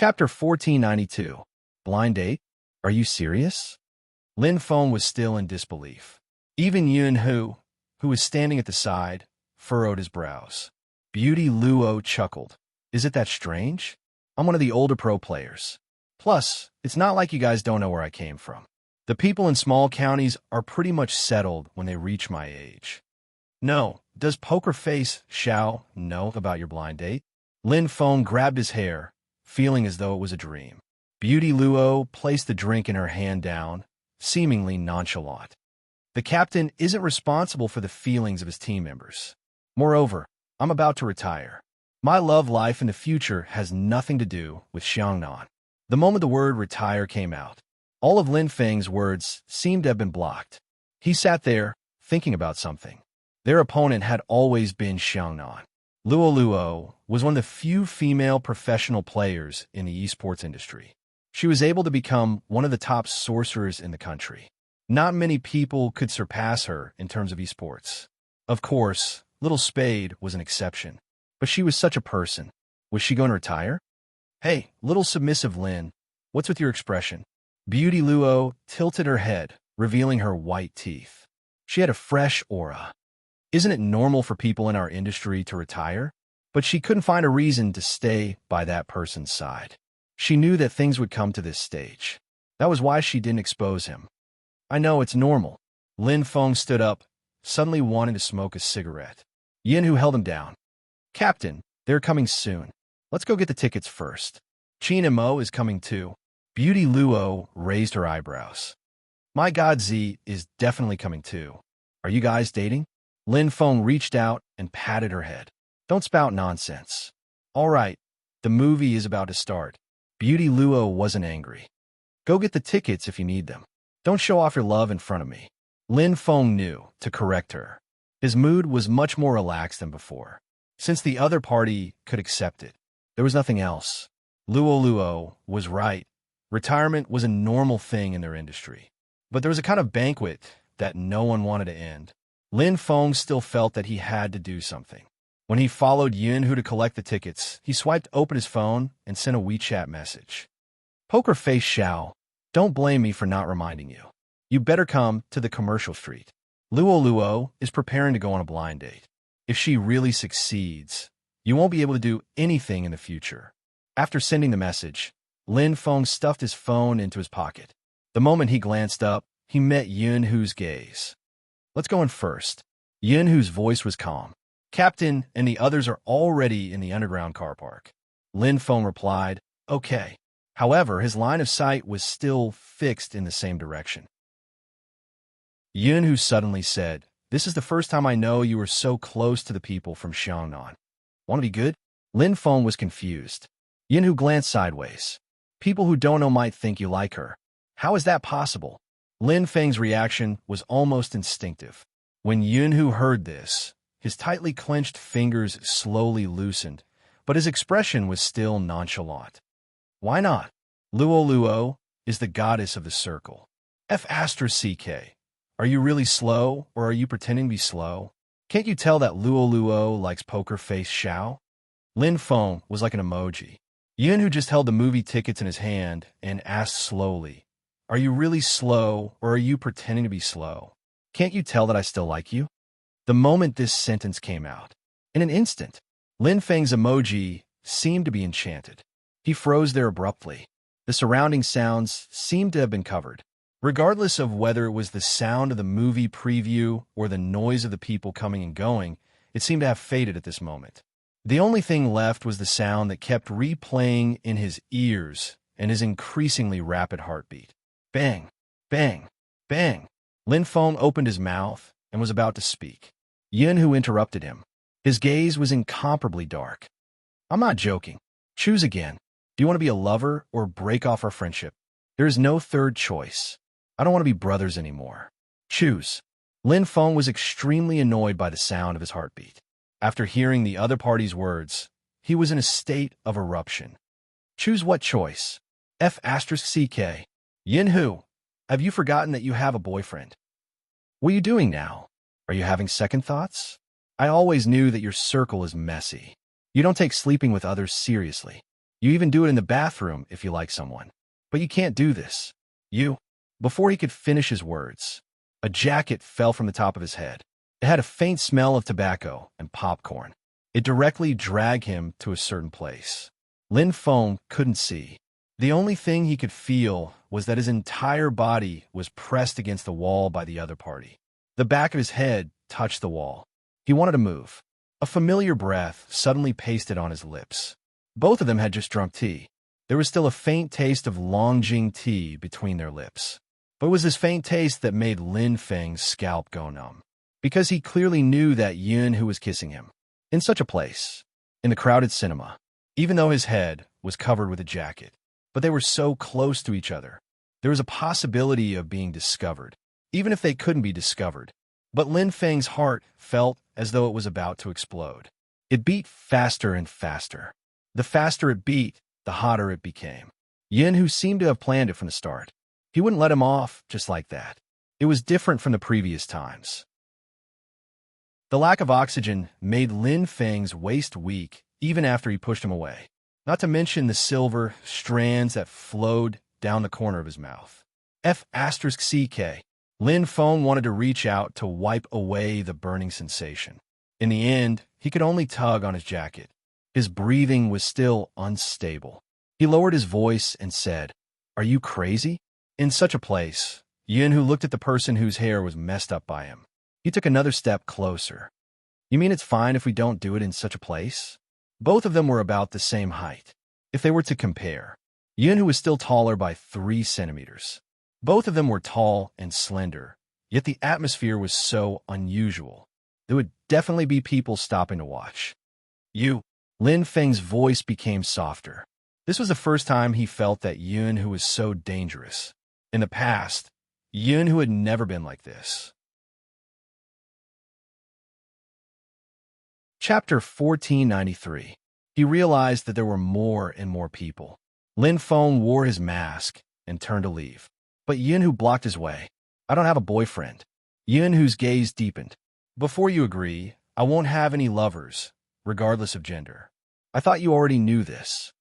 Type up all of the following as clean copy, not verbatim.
Chapter 1492. Blind Date? Are you serious? Lin Feng was still in disbelief. Even Yun Hu was standing at the side, furrowed his brows. Beauty Luo chuckled. Is it that strange? I'm one of the older pro players. Plus, it's not like you guys don't know where I came from. The people in small counties are pretty much settled when they reach my age. No, does Poker Face Xiao know about your blind date? Lin Feng grabbed his hair, feeling as though it was a dream. Beauty Luo placed the drink in her hand down, seemingly nonchalant. The captain isn't responsible for the feelings of his team members. Moreover, I'm about to retire. My love life in the future has nothing to do with Xiangnan. The moment the word retire came out, all of Lin Feng's words seemed to have been blocked. He sat there, thinking about something. Their opponent had always been Xiangnan. Luo Luo was one of the few female professional players in the esports industry. She was able to become one of the top sorcerers in the country. Not many people could surpass her in terms of esports. Of course, Little Spade was an exception. But she was such a person. Was she going to retire? Hey, little submissive Lin, what's with your expression? Beauty Luo tilted her head, revealing her white teeth. She had a fresh aura. Isn't it normal for people in our industry to retire? But she couldn't find a reason to stay by that person's side. She knew that things would come to this stage. That was why she didn't expose him. I know, it's normal. Lin Feng stood up, suddenly wanting to smoke a cigarette. Yin Hu held him down. Captain, they're coming soon. Let's go get the tickets first. Qin and Mo is coming too. Beauty Luo raised her eyebrows. My God, Z is definitely coming too. Are you guys dating? Lin Feng reached out and patted her head. Don't spout nonsense. All right, the movie is about to start. Beauty Luo wasn't angry. Go get the tickets if you need them. Don't show off your love in front of me. Lin Feng knew to correct her. His mood was much more relaxed than before. Since the other party could accept it, there was nothing else. Luo Luo was right. Retirement was a normal thing in their industry. But there was a kind of banquet that no one wanted to end. Lin Feng still felt that he had to do something. When he followed Yun Hu to collect the tickets, he swiped open his phone and sent a WeChat message. Poker Face Xiao, don't blame me for not reminding you. You better come to the commercial street. Luo Luo is preparing to go on a blind date. If she really succeeds, you won't be able to do anything in the future. After sending the message, Lin Feng stuffed his phone into his pocket. The moment he glanced up, he met Yun Hu's gaze. Let's go in first. Yun Hu's voice was calm. Captain and the others are already in the underground car park. Lin Feng replied, okay. However, his line of sight was still fixed in the same direction. Yun Hu suddenly said, this is the first time I know you were so close to the people from Xiangnan. Want to be good? Lin Feng was confused. Yun Hu glanced sideways. People who don't know might think you like her. How is that possible? Lin Feng's reaction was almost instinctive. When Yun Hu heard this, his tightly clenched fingers slowly loosened, but his expression was still nonchalant. Why not? Luo Luo is the goddess of the circle. F***. Are you really slow, or are you pretending to be slow? Can't you tell that Luo Luo likes Poker Face Xiao? Lin Feng was like an emoji. Yun Hu just held the movie tickets in his hand and asked slowly, are you really slow, or are you pretending to be slow? Can't you tell that I still like you? The moment this sentence came out, in an instant, Lin Feng's emoji seemed to be enchanted. He froze there abruptly. The surrounding sounds seemed to have been covered. Regardless of whether it was the sound of the movie preview or the noise of the people coming and going, it seemed to have faded at this moment. The only thing left was the sound that kept replaying in his ears and his increasingly rapid heartbeat. Bang, bang, bang. Lin Feng opened his mouth and was about to speak. Yun Hu interrupted him. His gaze was incomparably dark. I'm not joking. Choose again. Do you want to be a lover or break off our friendship? There is no third choice. I don't want to be brothers anymore. Choose. Lin Feng was extremely annoyed by the sound of his heartbeat. After hearing the other party's words, he was in a state of eruption. Choose what choice? F***. Yin Hu, have you forgotten that you have a boyfriend? What are you doing now? Are you having second thoughts? I always knew that your circle is messy. You don't take sleeping with others seriously. You even do it in the bathroom if you like someone. But you can't do this. You. Before he could finish his words, a jacket fell from the top of his head. It had a faint smell of tobacco and popcorn. It directly dragged him to a certain place. Lin Feng couldn't see. The only thing he could feel was that his entire body was pressed against the wall by the other party. The back of his head touched the wall. He wanted to move. A familiar breath suddenly pasted on his lips. Both of them had just drunk tea. There was still a faint taste of Longjing tea between their lips. But it was this faint taste that made Lin Feng's scalp go numb. Because he clearly knew that Yun who was kissing him. In such a place. In the crowded cinema. Even though his head was covered with a jacket. But they were so close to each other. There was a possibility of being discovered. Even if they couldn't be discovered. But Lin Feng's heart felt as though it was about to explode. It beat faster and faster. The faster it beat, the hotter it became. Yin, who seemed to have planned it from the start. He wouldn't let him off just like that. It was different from the previous times. The lack of oxygen made Lin Feng's waist weak even after he pushed him away. Not to mention the silver strands that flowed down the corner of his mouth. F***CK. Lin Feng wanted to reach out to wipe away the burning sensation. In the end, he could only tug on his jacket. His breathing was still unstable. He lowered his voice and said, "Are you crazy?" In such a place, Yin, who looked at the person whose hair was messed up by him. He took another step closer. "You mean it's fine if we don't do it in such a place?" Both of them were about the same height. If they were to compare, Yin, who was still taller by 3 centimeters. Both of them were tall and slender, yet the atmosphere was so unusual. There would definitely be people stopping to watch. "You." Lin Feng's voice became softer. This was the first time he felt that Yun, who was so dangerous. In the past, Yun, who had never been like this. Chapter 1493. He realized that there were more and more people. Lin Feng wore his mask and turned to leave. But Yun, who blocked his way. "I don't have a boyfriend." Yun, whose gaze deepened. "Before you agree, I won't have any lovers, regardless of gender. I thought you already knew this."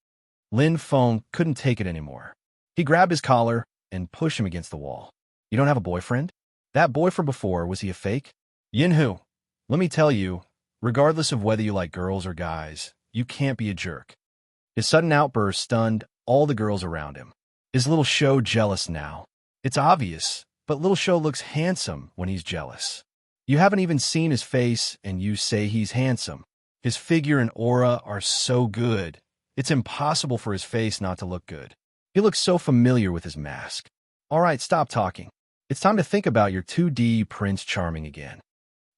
Lin Feng couldn't take it anymore. He grabbed his collar and pushed him against the wall. "You don't have a boyfriend? That boy from before, was he a fake?" "Yin Hu, let me tell you, regardless of whether you like girls or guys, you can't be a jerk." His sudden outburst stunned all the girls around him. Is Little Shou jealous now? It's obvious, but Little Shou looks handsome when he's jealous. You haven't even seen his face and you say he's handsome. His figure and aura are so good, it's impossible for his face not to look good. He looks so familiar with his mask. All right, stop talking. It's time to think about your 2D Prince Charming again.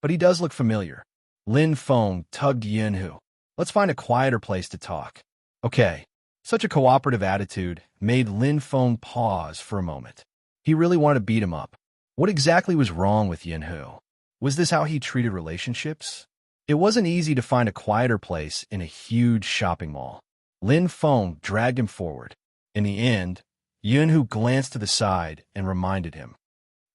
But he does look familiar. Lin Feng tugged Yunhu. "Let's find a quieter place to talk." Okay. Such a cooperative attitude made Lin Feng pause for a moment. He really wanted to beat him up. What exactly was wrong with Yunhu? Was this how he treated relationships? It wasn't easy to find a quieter place in a huge shopping mall. Lin Feng dragged him forward. In the end, Yunhu glanced to the side and reminded him.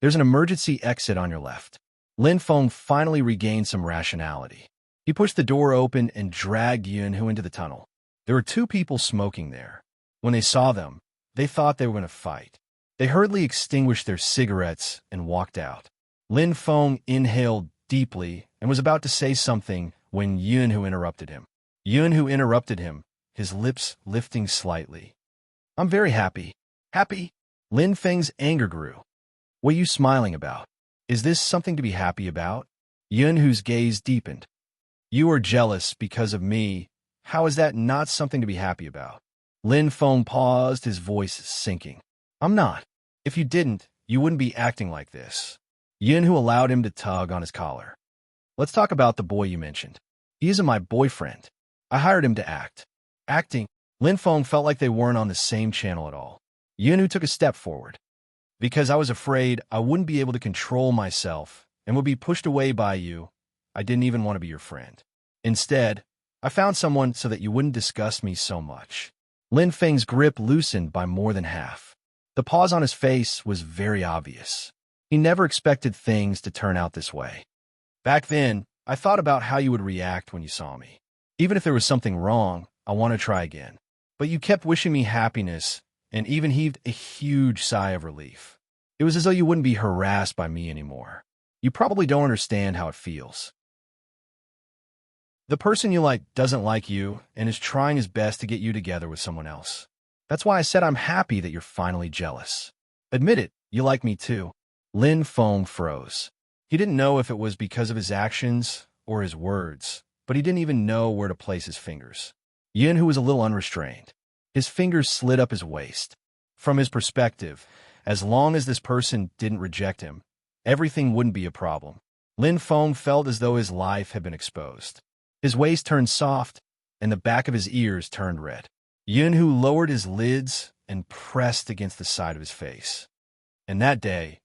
"There's an emergency exit on your left." Lin Feng finally regained some rationality. He pushed the door open and dragged Yunhu into the tunnel. There were 2 people smoking there. When they saw them, they thought they were going to fight. They hurriedly extinguished their cigarettes and walked out. Lin Feng inhaled deeply and was about to say something when Yunhu interrupted him. Yunhu interrupted him, his lips lifting slightly. "I'm very happy." "Happy?" Lin Feng's anger grew. "What are you smiling about? Is this something to be happy about?" Yunhu's gaze deepened. "You are jealous because of me. How is that not something to be happy about?" Lin Feng paused, his voice sinking. "I'm not. If you didn't, you wouldn't be acting like this." Yunhu allowed him to tug on his collar. "Let's talk about the boy you mentioned. He isn't my boyfriend. I hired him to act." Acting? Lin Feng felt like they weren't on the same channel at all. Yunhu took a step forward. "Because I was afraid I wouldn't be able to control myself and would be pushed away by you, I didn't even want to be your friend. Instead, I found someone so that you wouldn't disgust me so much." Lin Feng's grip loosened by more than half. The pause on his face was very obvious. He never expected things to turn out this way. "Back then, I thought about how you would react when you saw me. Even if there was something wrong, I want to try again. But you kept wishing me happiness and even heaved a huge sigh of relief. It was as though you wouldn't be harassed by me anymore. You probably don't understand how it feels. The person you like doesn't like you and is trying his best to get you together with someone else. That's why I said I'm happy that you're finally jealous. Admit it, you like me too. Lin Feng froze. He didn't know if it was because of his actions or his words, but he didn't even know where to place his fingers. Yin, who was a little unrestrained, his fingers slid up his waist. From his perspective, as long as this person didn't reject him, everything wouldn't be a problem. Lin Feng felt as though his life had been exposed. His waist turned soft, and the back of his ears turned red. Yunhu lowered his lids and pressed against the side of his face. And that day,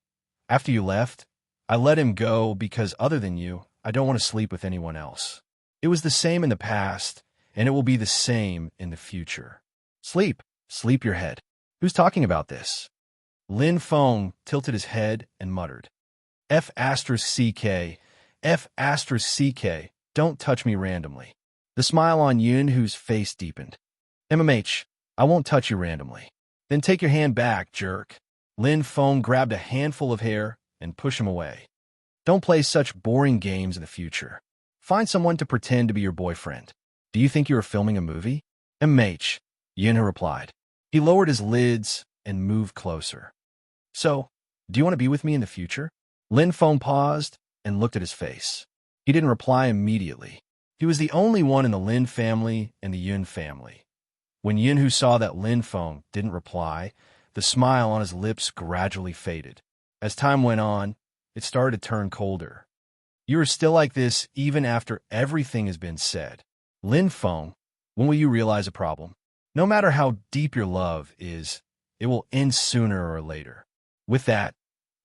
after you left, I let him go because other than you, I don't want to sleep with anyone else. It was the same in the past, and it will be the same in the future. Sleep, sleep your head. Who's talking about this? Lin Feng tilted his head and muttered, F***CK, F***CK. Don't touch me randomly. The smile on Yunhu's face deepened. MMH, I won't touch you randomly. Then take your hand back, jerk. Lin Feng grabbed a handful of hair and pushed him away. Don't play such boring games in the future. Find someone to pretend to be your boyfriend. Do you think you are filming a movie? MMH, Yunhu replied. He lowered his lids and moved closer. So, do you want to be with me in the future? Lin Feng paused and looked at his face. He didn't reply immediately. He was the only one in the Lin family and the Yun family. When Yunhu saw that Lin Feng didn't reply, the smile on his lips gradually faded. As time went on, it started to turn colder. You are still like this even after everything has been said. Lin Feng, when will you realize a problem? No matter how deep your love is, it will end sooner or later. With that,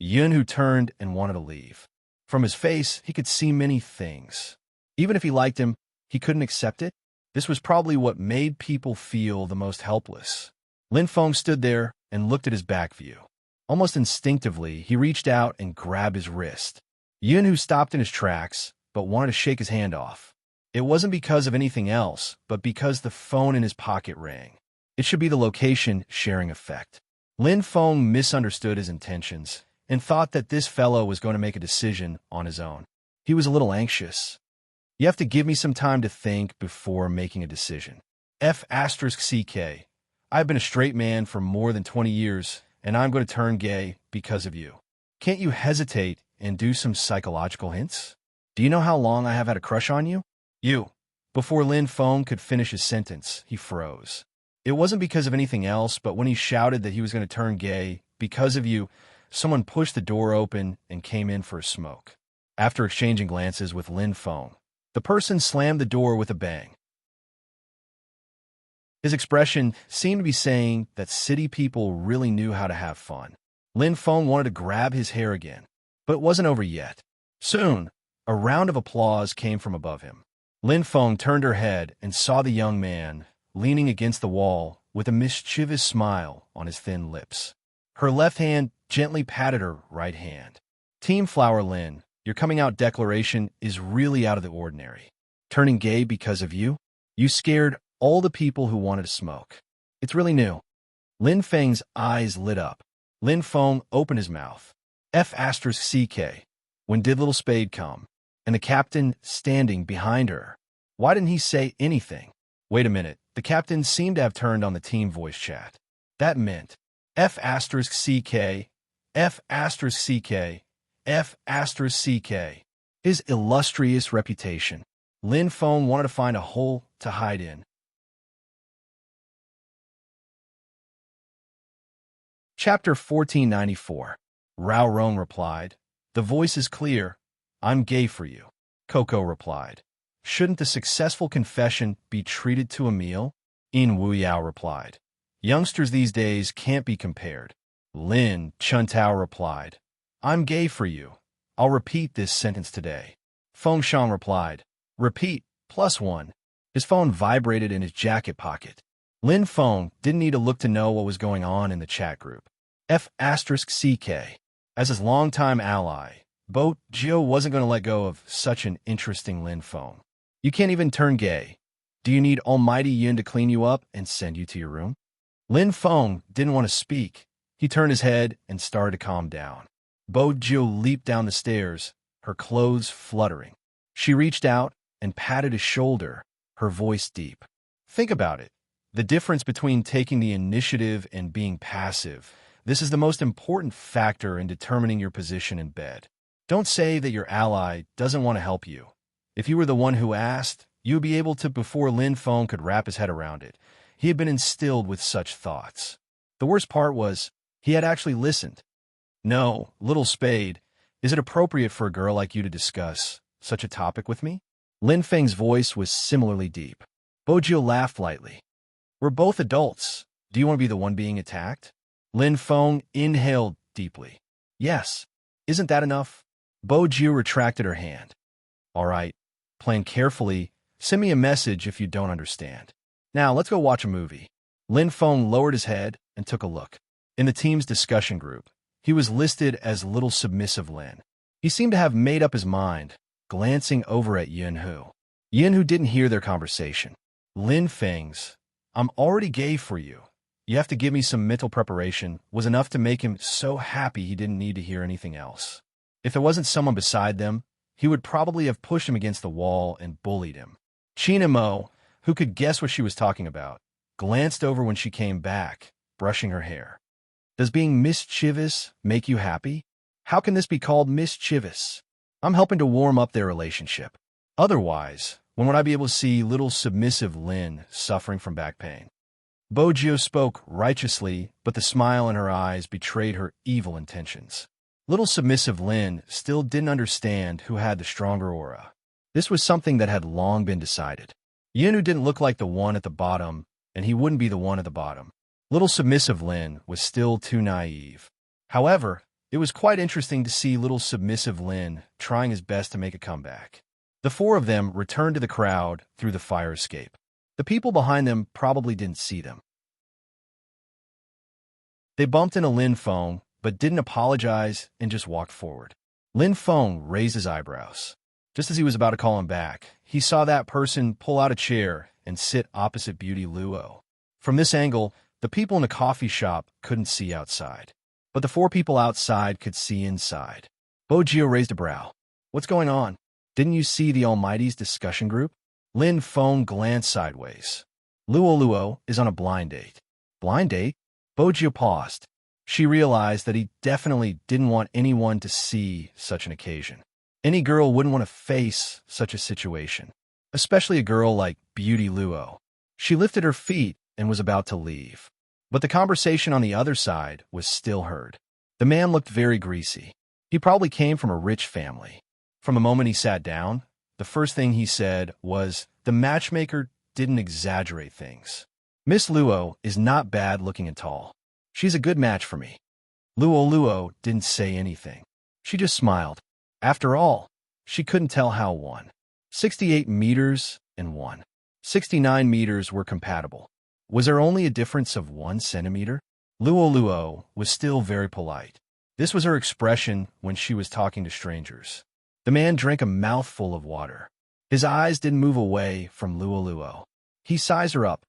Yunhu turned and wanted to leave. From his face, he could see many things. Even if he liked him, he couldn't accept it. This was probably what made people feel the most helpless. Lin Feng stood there and looked at his back view. Almost instinctively, he reached out and grabbed his wrist. Yunhu stopped in his tracks, but wanted to shake his hand off. It wasn't because of anything else, but because the phone in his pocket rang. It should be the location sharing effect. Lin Feng misunderstood his intentions and thought that this fellow was going to make a decision on his own. He was a little anxious. You have to give me some time to think before making a decision. F***CK. I've been a straight man for more than 20 years, and I'm going to turn gay because of you. Can't you hesitate and do some psychological hints? Do you know how long I have had a crush on you? You. Before Lin Feng could finish his sentence, he froze. It wasn't because of anything else, but when he shouted that he was going to turn gay because of you, someone pushed the door open and came in for a smoke. After exchanging glances with Lin Feng, the person slammed the door with a bang. His expression seemed to be saying that city people really knew how to have fun. Lin Feng wanted to grab his hair again, but it wasn't over yet. Soon, a round of applause came from above him. Lin Feng turned her head and saw the young man leaning against the wall with a mischievous smile on his thin lips. Her left hand gently patted her right hand. Team Flower Lin, your coming out declaration is really out of the ordinary. Turning gay because of you? You scared all the people who wanted to smoke. It's really new. Lin Feng's eyes lit up. Lin Feng opened his mouth. F***CK. When did little Spade come? And the captain standing behind her. Why didn't he say anything? Wait a minute. The captain seemed to have turned on the team voice chat. That meant F***CK, F***CK, F***CK. His illustrious reputation. Lin Feng wanted to find a hole to hide in. Chapter 1494. Rao Rong replied, The voice is clear. I'm gay for you. Coco replied, Shouldn't the successful confession be treated to a meal? In Wu Yao replied, Youngsters these days can't be compared. Lin Chuntao replied, I'm gay for you. I'll repeat this sentence today. Feng Shang replied, Repeat, +1. His phone vibrated in his jacket pocket. Lin Feng didn't need to look to know what was going on in the chat group. F***CK. As his longtime ally, Bo Jio wasn't going to let go of such an interesting Lin Feng. You can't even turn gay. Do you need Almighty Yun to clean you up and send you to your room? Lin Feng didn't want to speak. He turned his head and started to calm down. Bo Jiu leaped down the stairs, her clothes fluttering. She reached out and patted his shoulder, her voice deep. Think about it. The difference between taking the initiative and being passive. This is the most important factor in determining your position in bed. Don't say that your ally doesn't want to help you. If you were the one who asked, you would be able to before Lin Feng could wrap his head around it. He had been instilled with such thoughts. The worst part was, he had actually listened. No, little Spade, is it appropriate for a girl like you to discuss such a topic with me? Lin Feng's voice was similarly deep. Bojiu laughed lightly. We're both adults. Do you want to be the one being attacked? Lin Feng inhaled deeply. Yes. Isn't that enough? Bojiu retracted her hand. All right. Plan carefully. Send me a message if you don't understand. Now, let's go watch a movie. Lin Feng lowered his head and took a look. In the team's discussion group, he was listed as Little Submissive Lin. He seemed to have made up his mind, glancing over at Yunhu. Yunhu didn't hear their conversation. Lin Feng's, I'm already gay for you. You have to give me some mental preparation, was enough to make him so happy he didn't need to hear anything else. If there wasn't someone beside them, he would probably have pushed him against the wall and bullied him. China Mo, who could guess what she was talking about, glanced over when she came back, brushing her hair. Does being mischievous make you happy? How can this be called mischievous? I'm helping to warm up their relationship. Otherwise, when would I be able to see little submissive Lin suffering from back pain? Bojiu spoke righteously, but the smile in her eyes betrayed her evil intentions. Little submissive Lin still didn't understand who had the stronger aura. This was something that had long been decided. Yunu didn't look like the one at the bottom, and he wouldn't be the one at the bottom. Little submissive Lin was still too naive. However, it was quite interesting to see little submissive Lin trying his best to make a comeback. The four of them returned to the crowd through the fire escape. The people behind them probably didn't see them. They bumped into Lin Feng, but didn't apologize and just walked forward. Lin Feng raised his eyebrows. Just as he was about to call him back, he saw that person pull out a chair and sit opposite Beauty Luo. From this angle, the people in the coffee shop couldn't see outside, but the four people outside could see inside. Bojiu raised a brow. What's going on? Didn't you see the Almighty's discussion group? Lin Feng glanced sideways. Luo is on a blind date. Blind date? Bojiu paused. She realized that he definitely didn't want anyone to see such an occasion. Any girl wouldn't want to face such a situation, especially a girl like Beauty Luo. She lifted her feet and was about to leave. But the conversation on the other side was still heard. The man looked very greasy. He probably came from a rich family. From the moment he sat down, the first thing he said was, the matchmaker didn't exaggerate things. Miss Luo is not bad looking at all. She's a good match for me. Luo didn't say anything. She just smiled. After all, she couldn't tell how 68 meters and 69 meters were compatible. Was there only a difference of 1 centimeter? Luo was still very polite. This was her expression when she was talking to strangers. The man drank a mouthful of water. His eyes didn't move away from Luo. He sized her up.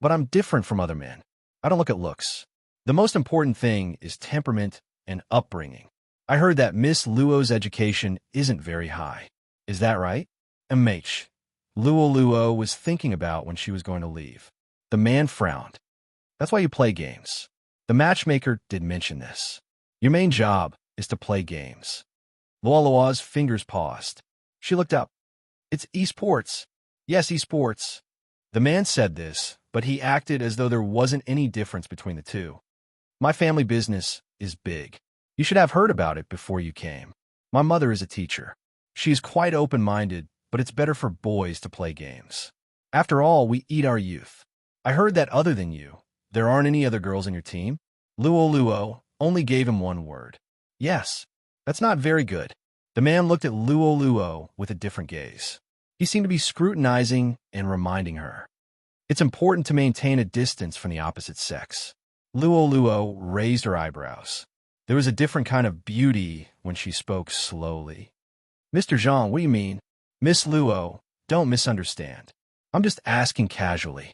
But I'm different from other men. I don't look at looks. The most important thing is temperament and upbringing. I heard that Miss Luo's education isn't very high. Is that right? MH. Luo was thinking about when she was going to leave. The man frowned. That's why you play games. The matchmaker did mention this. Your main job is to play games. Luo's fingers paused. She looked up. It's esports. Yes, esports. The man said this, but he acted as though there wasn't any difference between the two. My family business is big. You should have heard about it before you came. My mother is a teacher. She is quite open-minded, but it's better for boys to play games. After all, we eat our youth. I heard that other than you, there aren't any other girls in your team? Luo only gave him one word. Yes. That's not very good. The man looked at Luo with a different gaze. He seemed to be scrutinizing and reminding her. It's important to maintain a distance from the opposite sex. Luo raised her eyebrows. There was a different kind of beauty when she spoke slowly. Mr. Zhang, what do you mean? Miss Luo, don't misunderstand. I'm just asking casually.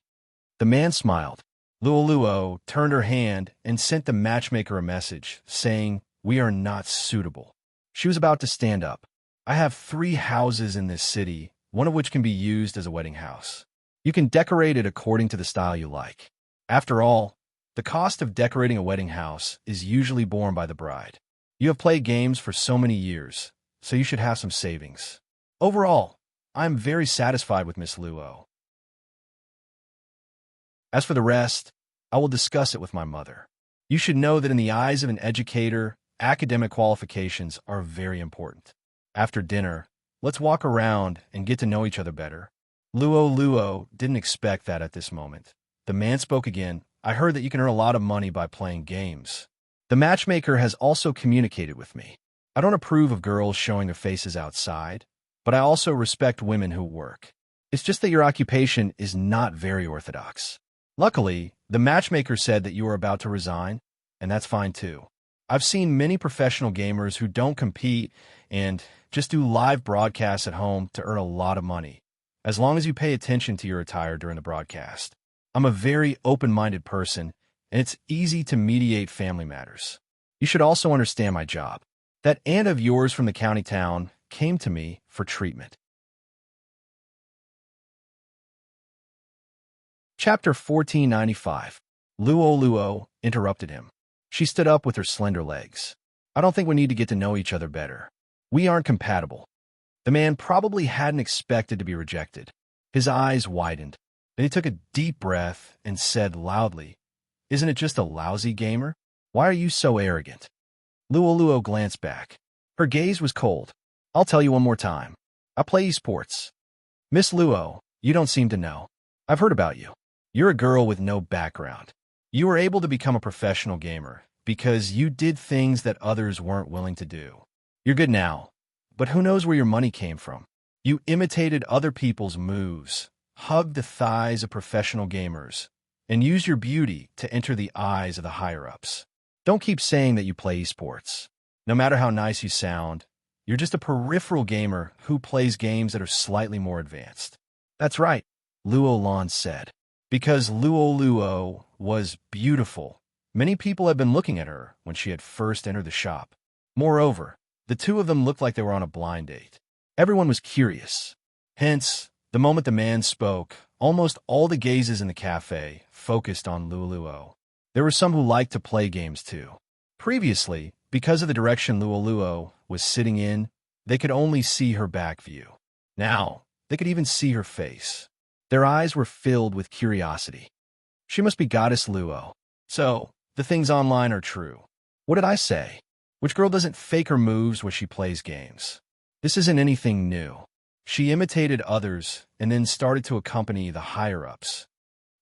The man smiled. Luoluo turned her hand and sent the matchmaker a message, saying, "We are not suitable." She was about to stand up. "I have 3 houses in this city, one of which can be used as a wedding house. You can decorate it according to the style you like. After all, the cost of decorating a wedding house is usually borne by the bride. You have played games for so many years, so you should have some savings. Overall, I am very satisfied with Miss Luo. As for the rest, I will discuss it with my mother. You should know that in the eyes of an educator, academic qualifications are very important. After dinner, let's walk around and get to know each other better." Luo didn't expect that at this moment. The man spoke again. "I heard that you can earn a lot of money by playing games. The matchmaker has also communicated with me. I don't approve of girls showing their faces outside, but I also respect women who work. It's just that your occupation is not very orthodox. Luckily, the matchmaker said that you are about to resign, and that's fine too. I've seen many professional gamers who don't compete and just do live broadcasts at home to earn a lot of money, as long as you pay attention to your attire during the broadcast. I'm a very open-minded person, and it's easy to mediate family matters. You should also understand my job. That aunt of yours from the county town came to me for treatment." Chapter 1495. Luo interrupted him. She stood up with her slender legs. "I don't think we need to get to know each other better. We aren't compatible." The man probably hadn't expected to be rejected. His eyes widened. Then he took a deep breath and said loudly, "Isn't it just a lousy gamer? Why are you so arrogant?" Luo glanced back. Her gaze was cold. "I'll tell you one more time. I play esports. Miss Luo, you don't seem to know. I've heard about you. You're a girl with no background. You were able to become a professional gamer because you did things that others weren't willing to do. You're good now, but who knows where your money came from? You imitated other people's moves, hugged the thighs of professional gamers, and used your beauty to enter the eyes of the higher-ups. Don't keep saying that you play esports. No matter how nice you sound, you're just a peripheral gamer who plays games that are slightly more advanced." "That's right," Luo said. Because Luo was beautiful, many people had been looking at her when she had first entered the shop. Moreover, the two of them looked like they were on a blind date. Everyone was curious. Hence, the moment the man spoke, almost all the gazes in the cafe focused on Luo. There were some who liked to play games too. Previously, because of the direction Luo was sitting in, they could only see her back view. Now, they could even see her face. Their eyes were filled with curiosity. She must be Goddess Luo. So, the things online are true. What did I say? Which girl doesn't fake her moves when she plays games? This isn't anything new. She imitated others and then started to accompany the higher-ups.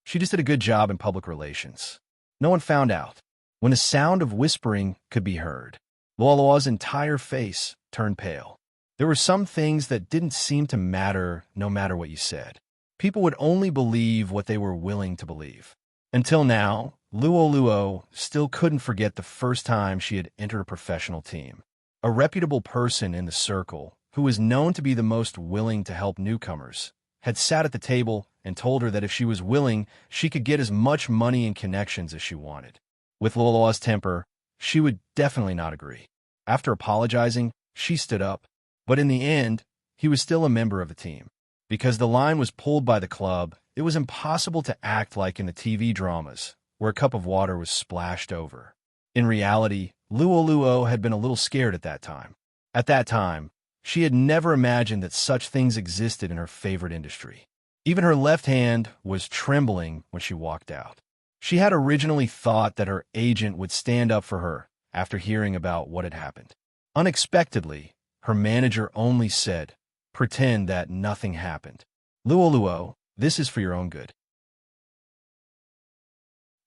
She just did a good job in public relations. No one found out. When the sound of whispering could be heard, Luo's entire face turned pale. There were some things that didn't seem to matter no matter what you said. People would only believe what they were willing to believe. Until now, Luo still couldn't forget the first time she had entered a professional team. A reputable person in the circle, who was known to be the most willing to help newcomers, had sat at the table and told her that if she was willing, she could get as much money and connections as she wanted. With Luo's temper, she would definitely not agree. After apologizing, she stood up, but in the end, he was still a member of the team. Because the line was pulled by the club, it was impossible to act like in the TV dramas, where a cup of water was splashed over. In reality, Luo had been a little scared at that time. At that time, she had never imagined that such things existed in her favorite industry. Even her left hand was trembling when she walked out. She had originally thought that her agent would stand up for her after hearing about what had happened. Unexpectedly, her manager only said, "Pretend that nothing happened. Luo, this is for your own good."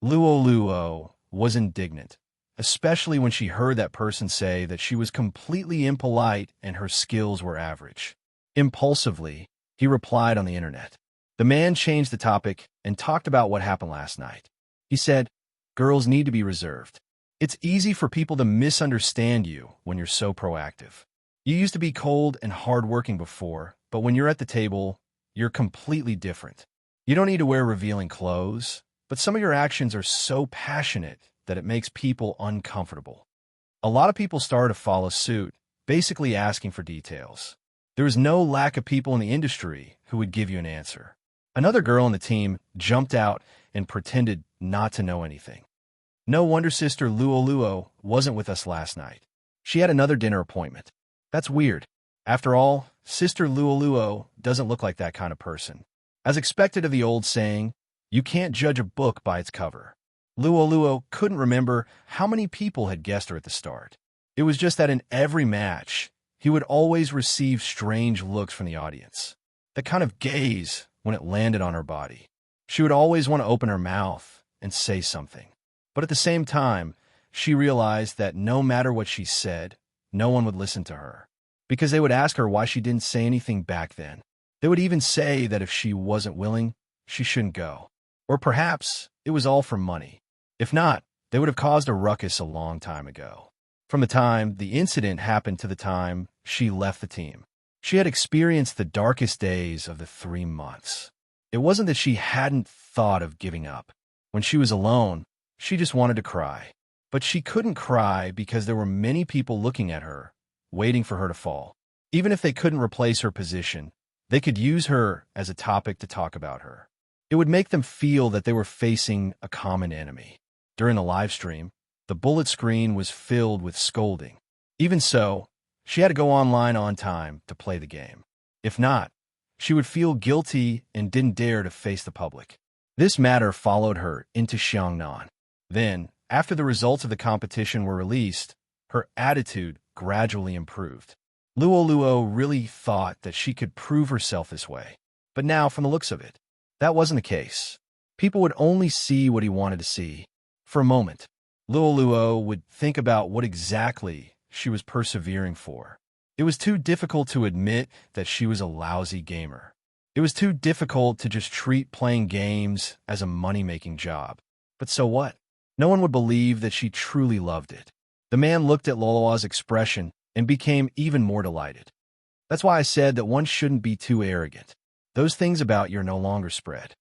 Luo was indignant, especially when she heard that person say that she was completely impolite and her skills were average. Impulsively, he replied on the internet. The man changed the topic and talked about what happened last night. He said, "Girls need to be reserved. It's easy for people to misunderstand you when you're so proactive. You used to be cold and hardworking before, but when you're at the table, you're completely different. You don't need to wear revealing clothes, but some of your actions are so passionate that it makes people uncomfortable. A lot of people started to follow suit, basically asking for details. There was no lack of people in the industry who would give you an answer. Another girl on the team jumped out and pretended not to know anything. No wonder Sister Luo wasn't with us last night. She had another dinner appointment. That's weird. After all, Sister Luo doesn't look like that kind of person. As expected of the old saying, you can't judge a book by its cover. Luo couldn't remember how many people had guessed her at the start. It was just that in every match, he would always receive strange looks from the audience. The kind of gaze when it landed on her body. She would always want to open her mouth and say something. But at the same time, she realized that no matter what she said, no one would listen to her. Because they would ask her why she didn't say anything back then. They would even say that if she wasn't willing, she shouldn't go. Or perhaps it was all for money. If not, they would have caused a ruckus a long time ago. From the time the incident happened to the time she left the team, she had experienced the darkest days of the 3 months. It wasn't that she hadn't thought of giving up. When she was alone, she just wanted to cry. But she couldn't cry because there were many people looking at her, waiting for her to fall. Even if they couldn't replace her position, they could use her as a topic to talk about her. It would make them feel that they were facing a common enemy. During the live stream, the bullet screen was filled with scolding. Even so, she had to go online on time to play the game. If not, she would feel guilty and didn't dare to face the public. This matter followed her into Xiangnan. Then, after the results of the competition were released, her attitude gradually improved. Luo really thought that she could prove herself this way. But now, from the looks of it, that wasn't the case. People would only see what he wanted to see. For a moment, Luo would think about what exactly she was persevering for. It was too difficult to admit that she was a lousy gamer. It was too difficult to just treat playing games as a money-making job. But so what? No one would believe that she truly loved it. The man looked at Loloa's expression and became even more delighted. That's why I said that one shouldn't be too arrogant. Those things about you are no longer spread.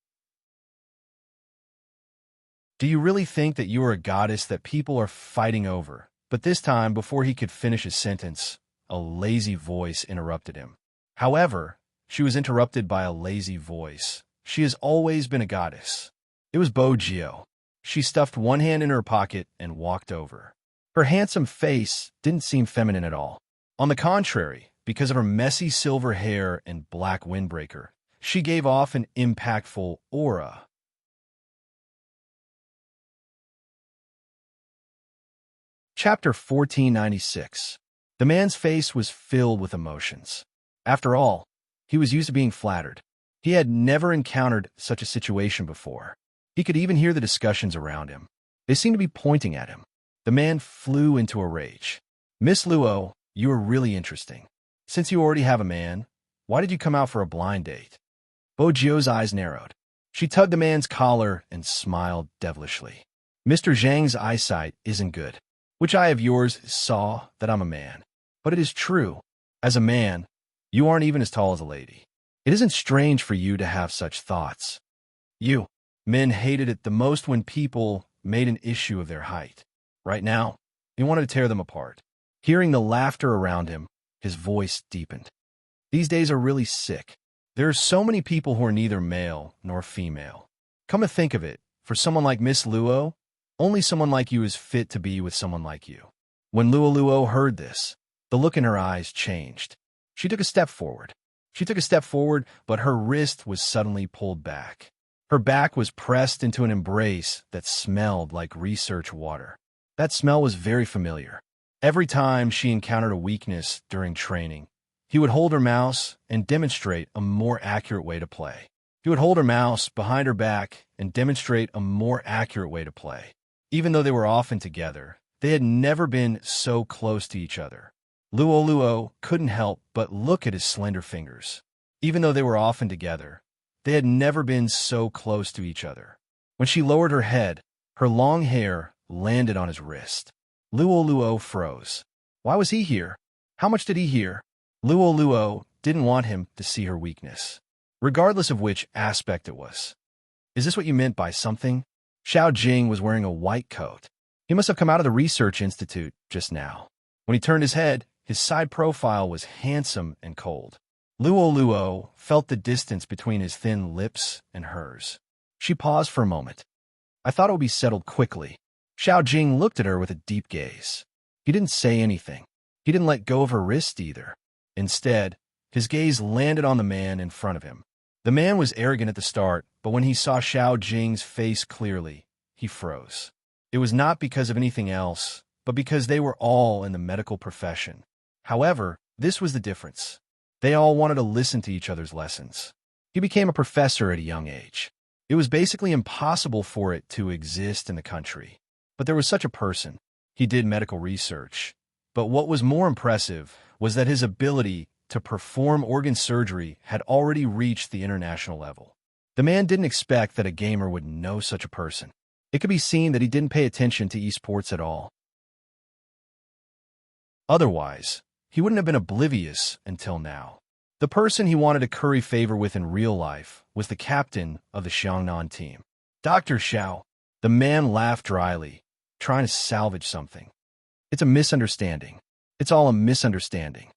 Do you really think that you are a goddess that people are fighting over? But this time, before he could finish his sentence, a lazy voice interrupted him. However, she was interrupted by a lazy voice. She has always been a goddess. It was Bojio. She stuffed one hand in her pocket and walked over. Her handsome face didn't seem feminine at all. On the contrary, because of her messy silver hair and black windbreaker, she gave off an impactful aura. Chapter 1496. The man's face was filled with emotions. After all, he was used to being flattered. He had never encountered such a situation before. He could even hear the discussions around him. They seemed to be pointing at him. The man flew into a rage. Miss Luo, you are really interesting. Since you already have a man, why did you come out for a blind date? Bojio's eyes narrowed. She tugged the man's collar and smiled devilishly. Mr. Zhang's eyesight isn't good. Which eye of yours saw that I'm a man? But it is true. As a man, you aren't even as tall as a lady. It isn't strange for you to have such thoughts. Men hated it the most when people made an issue of their height. Right now, he wanted to tear them apart. Hearing the laughter around him, his voice deepened. These days are really sick. There are so many people who are neither male nor female. Come to think of it, for someone like Miss Luo, only someone like you is fit to be with someone like you. When Luo heard this, the look in her eyes changed. She took a step forward. But her wrist was suddenly pulled back. Her back was pressed into an embrace that smelled like research water. That smell was very familiar. Every time she encountered a weakness during training, he would hold her mouse and demonstrate a more accurate way to play. He would hold her mouse behind her back and demonstrate a more accurate way to play. Even though they were often together, they had never been so close to each other. Luo couldn't help but look at his slender fingers. Even though they were often together, they had never been so close to each other. When she lowered her head, her long hair landed on his wrist. Luo froze. Why was he here? How much did he hear? Luo didn't want him to see her weakness. regardless of which aspect it was. Is this what you meant by something? Xiao Jing was wearing a white coat. He must have come out of the research institute just now. When he turned his head, his side profile was handsome and cold. Luo felt the distance between his thin lips and hers. She paused for a moment. I thought it would be settled quickly. Xiao Jing looked at her with a deep gaze. He didn't say anything. He didn't let go of her wrist either. Instead, his gaze landed on the man in front of him. The man was arrogant at the start, but when he saw Xiao Jing's face clearly, he froze. It was not because of anything else, but because they were all in the medical profession. However, this was the difference. They all wanted to listen to each other's lessons. He became a professor at a young age. It was basically impossible for it to exist in the country. But there was such a person. He did medical research. But what was more impressive was that his ability to perform organ surgery had already reached the international level. The man didn't expect that a gamer would know such a person. It could be seen that he didn't pay attention to esports at all. Otherwise, he wouldn't have been oblivious until now. The person he wanted to curry favor with in real life was the captain of the Xiangnan team. Dr. Xiao. The man laughed dryly, trying to salvage something. It's a misunderstanding. It's all a misunderstanding.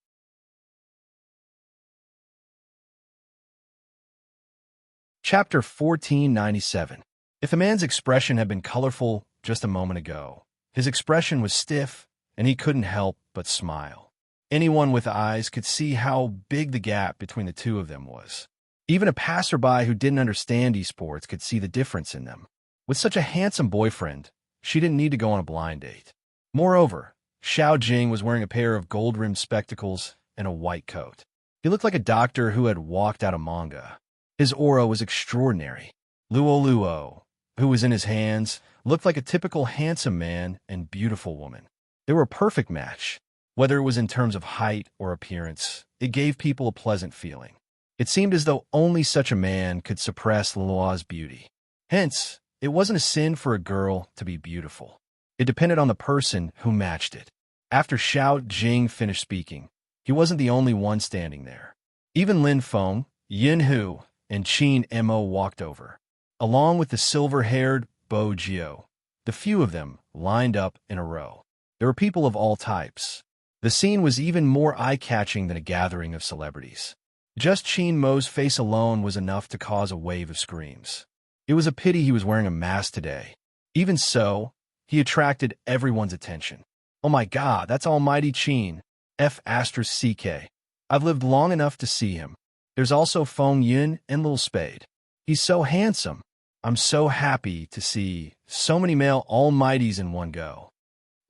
Chapter 1497. If the man's expression had been colorful just a moment ago, his expression was stiff, and he couldn't help but smile. Anyone with eyes could see how big the gap between the two of them was. Even a passerby who didn't understand esports could see the difference in them. With such a handsome boyfriend, she didn't need to go on a blind date. Moreover, Xiao Jing was wearing a pair of gold-rimmed spectacles and a white coat. He looked like a doctor who had walked out of manga. His aura was extraordinary. Luo, who was in his hands, looked like a typical handsome man and beautiful woman. They were a perfect match. Whether it was in terms of height or appearance, it gave people a pleasant feeling. It seemed as though only such a man could suppress Luo's beauty. Hence, it wasn't a sin for a girl to be beautiful. It depended on the person who matched it. After Xiao Jing finished speaking, he wasn't the only one standing there. Even Lin Feng, Yin Hu, and Qin Mo walked over, along with the silver-haired Bo Jiao. The few of them lined up in a row. There were people of all types. The scene was even more eye-catching than a gathering of celebrities. Just Qin Mo's face alone was enough to cause a wave of screams. It was a pity he was wearing a mask today. Even so, he attracted everyone's attention. Oh my god, that's almighty Qin. F***CK. I've lived long enough to see him. There's also Feng Yun and Lil Spade. He's so handsome. I'm so happy to see so many male almighties in one go.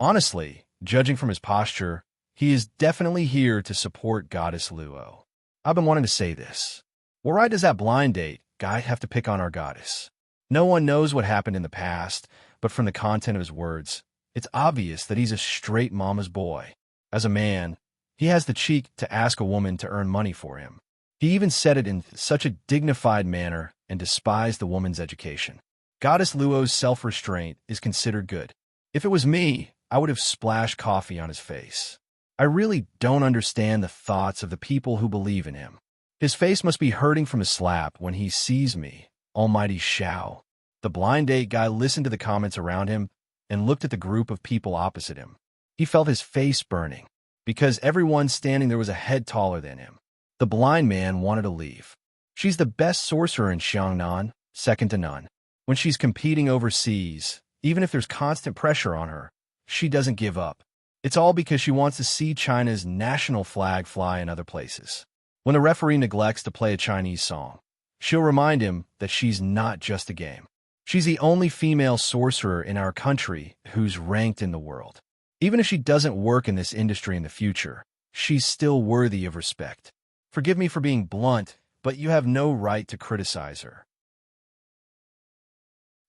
Honestly, judging from his posture, he is definitely here to support Goddess Luo. I've been wanting to say this. Well, why does that blind date guy have to pick on our goddess? No one knows what happened in the past, but from the content of his words, it's obvious that he's a straight mama's boy. As a man, he has the cheek to ask a woman to earn money for him. He even said it in such a dignified manner and despised the woman's education. Goddess Luo's self-restraint is considered good. If it was me, I would have splashed coffee on his face. I really don't understand the thoughts of the people who believe in him. His face must be hurting from a slap when he sees me, almighty Xiao. The blind date guy listened to the comments around him and looked at the group of people opposite him. He felt his face burning, because everyone standing there was a head taller than him. The blind man wanted to leave. She's the best sorcerer in Xiangnan, second to none. When she's competing overseas, even if there's constant pressure on her, she doesn't give up. It's all because she wants to see China's national flag fly in other places. When the referee neglects to play a Chinese song, she'll remind him that she's not just a game. She's the only female sorcerer in our country who's ranked in the world. Even if she doesn't work in this industry in the future, she's still worthy of respect. Forgive me for being blunt, but you have no right to criticize her.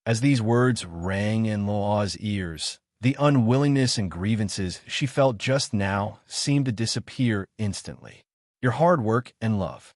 As these words rang in Luo's ears, the unwillingness and grievances she felt just now seemed to disappear instantly. Your hard work and love.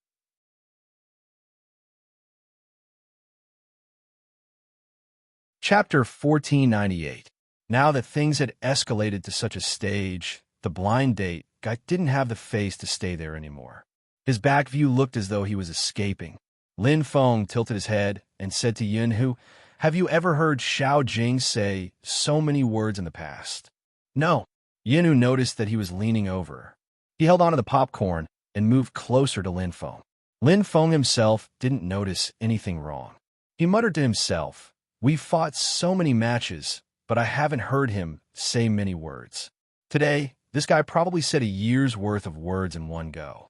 Chapter 1498. Now that things had escalated to such a stage, the blind date guy didn't have the face to stay there anymore. His back view looked as though he was escaping. Lin Feng tilted his head and said to Yunhu, "Have you ever heard Xiao Jing say so many words in the past?" "No." Yunhu noticed that he was leaning over. He held onto the popcorn and moved closer to Lin Feng. Lin Feng himself didn't notice anything wrong. He muttered to himself, "We've fought so many matches, but I haven't heard him say many words. Today, this guy probably said a year's worth of words in one go.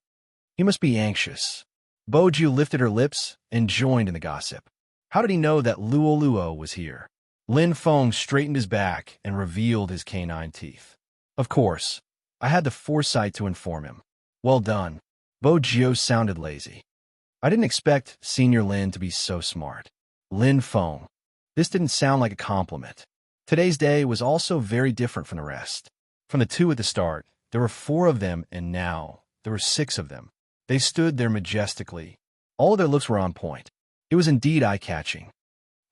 He must be anxious." Boju lifted her lips and joined in the gossip. How did he know that Luo Luo was here? Lin Feng straightened his back and revealed his canine teeth. "Of course, I had the foresight to inform him." "Well done." Boju sounded lazy. "I didn't expect Senior Lin to be so smart." Lin Feng. This didn't sound like a compliment. Today's day was also very different from the rest. From the two at the start, there were 4 of them, and now there were 6 of them. They stood there majestically. All of their looks were on point. It was indeed eye-catching.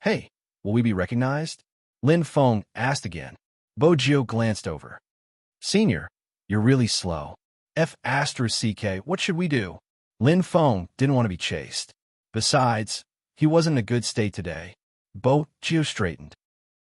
"Hey, will we be recognized?" Lin Feng asked again. Boju glanced over. "Senior, you're really slow." F***CK, what should we do? Lin Feng didn't want to be chased. Besides, he wasn't in a good state today. Boju straightened.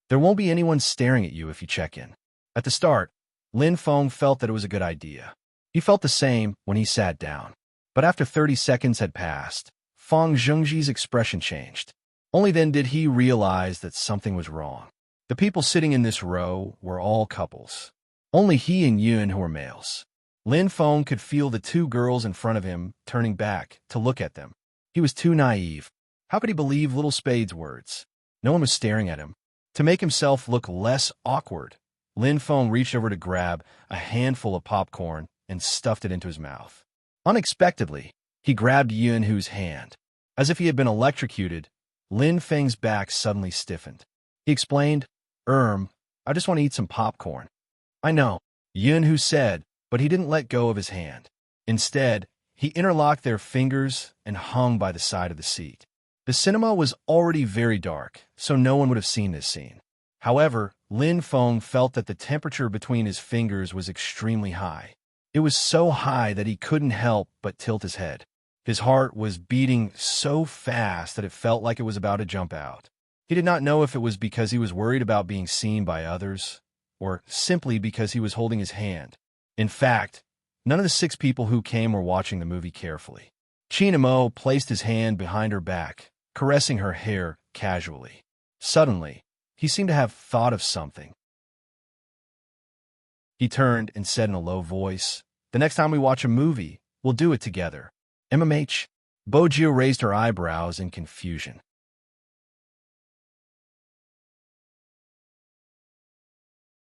"There won't be anyone staring at you if you check in." At the start, Lin Feng felt that it was a good idea. He felt the same when he sat down. But after 30 seconds had passed, Feng Zhengji's expression changed. Only then did he realize that something was wrong. The people sitting in this row were all couples. Only he and Yun who were males. Lin Feng could feel the 2 girls in front of him turning back to look at them. He was too naive. How could he believe Little Spade's words? No one was staring at him. To make himself look less awkward, Lin Feng reached over to grab a handful of popcorn and stuffed it into his mouth. Unexpectedly, he grabbed Yunhu's hand. As if he had been electrocuted, Lin Feng's back suddenly stiffened. He explained, I just want to eat some popcorn." "I know," Yunhu said, but he didn't let go of his hand. Instead, he interlocked their fingers and hung by the side of the seat. The cinema was already very dark, so no one would have seen this scene. However, Lin Feng felt that the temperature between his fingers was extremely high. It was so high that he couldn't help but tilt his head. His heart was beating so fast that it felt like it was about to jump out. He did not know if it was because he was worried about being seen by others, or simply because he was holding his hand. In fact, none of the 6 people who came were watching the movie carefully. Chinamo placed his hand behind her back, caressing her hair casually. Suddenly, he seemed to have thought of something. He turned and said in a low voice, "The next time we watch a movie, we'll do it together." MMH? Boju raised her eyebrows in confusion.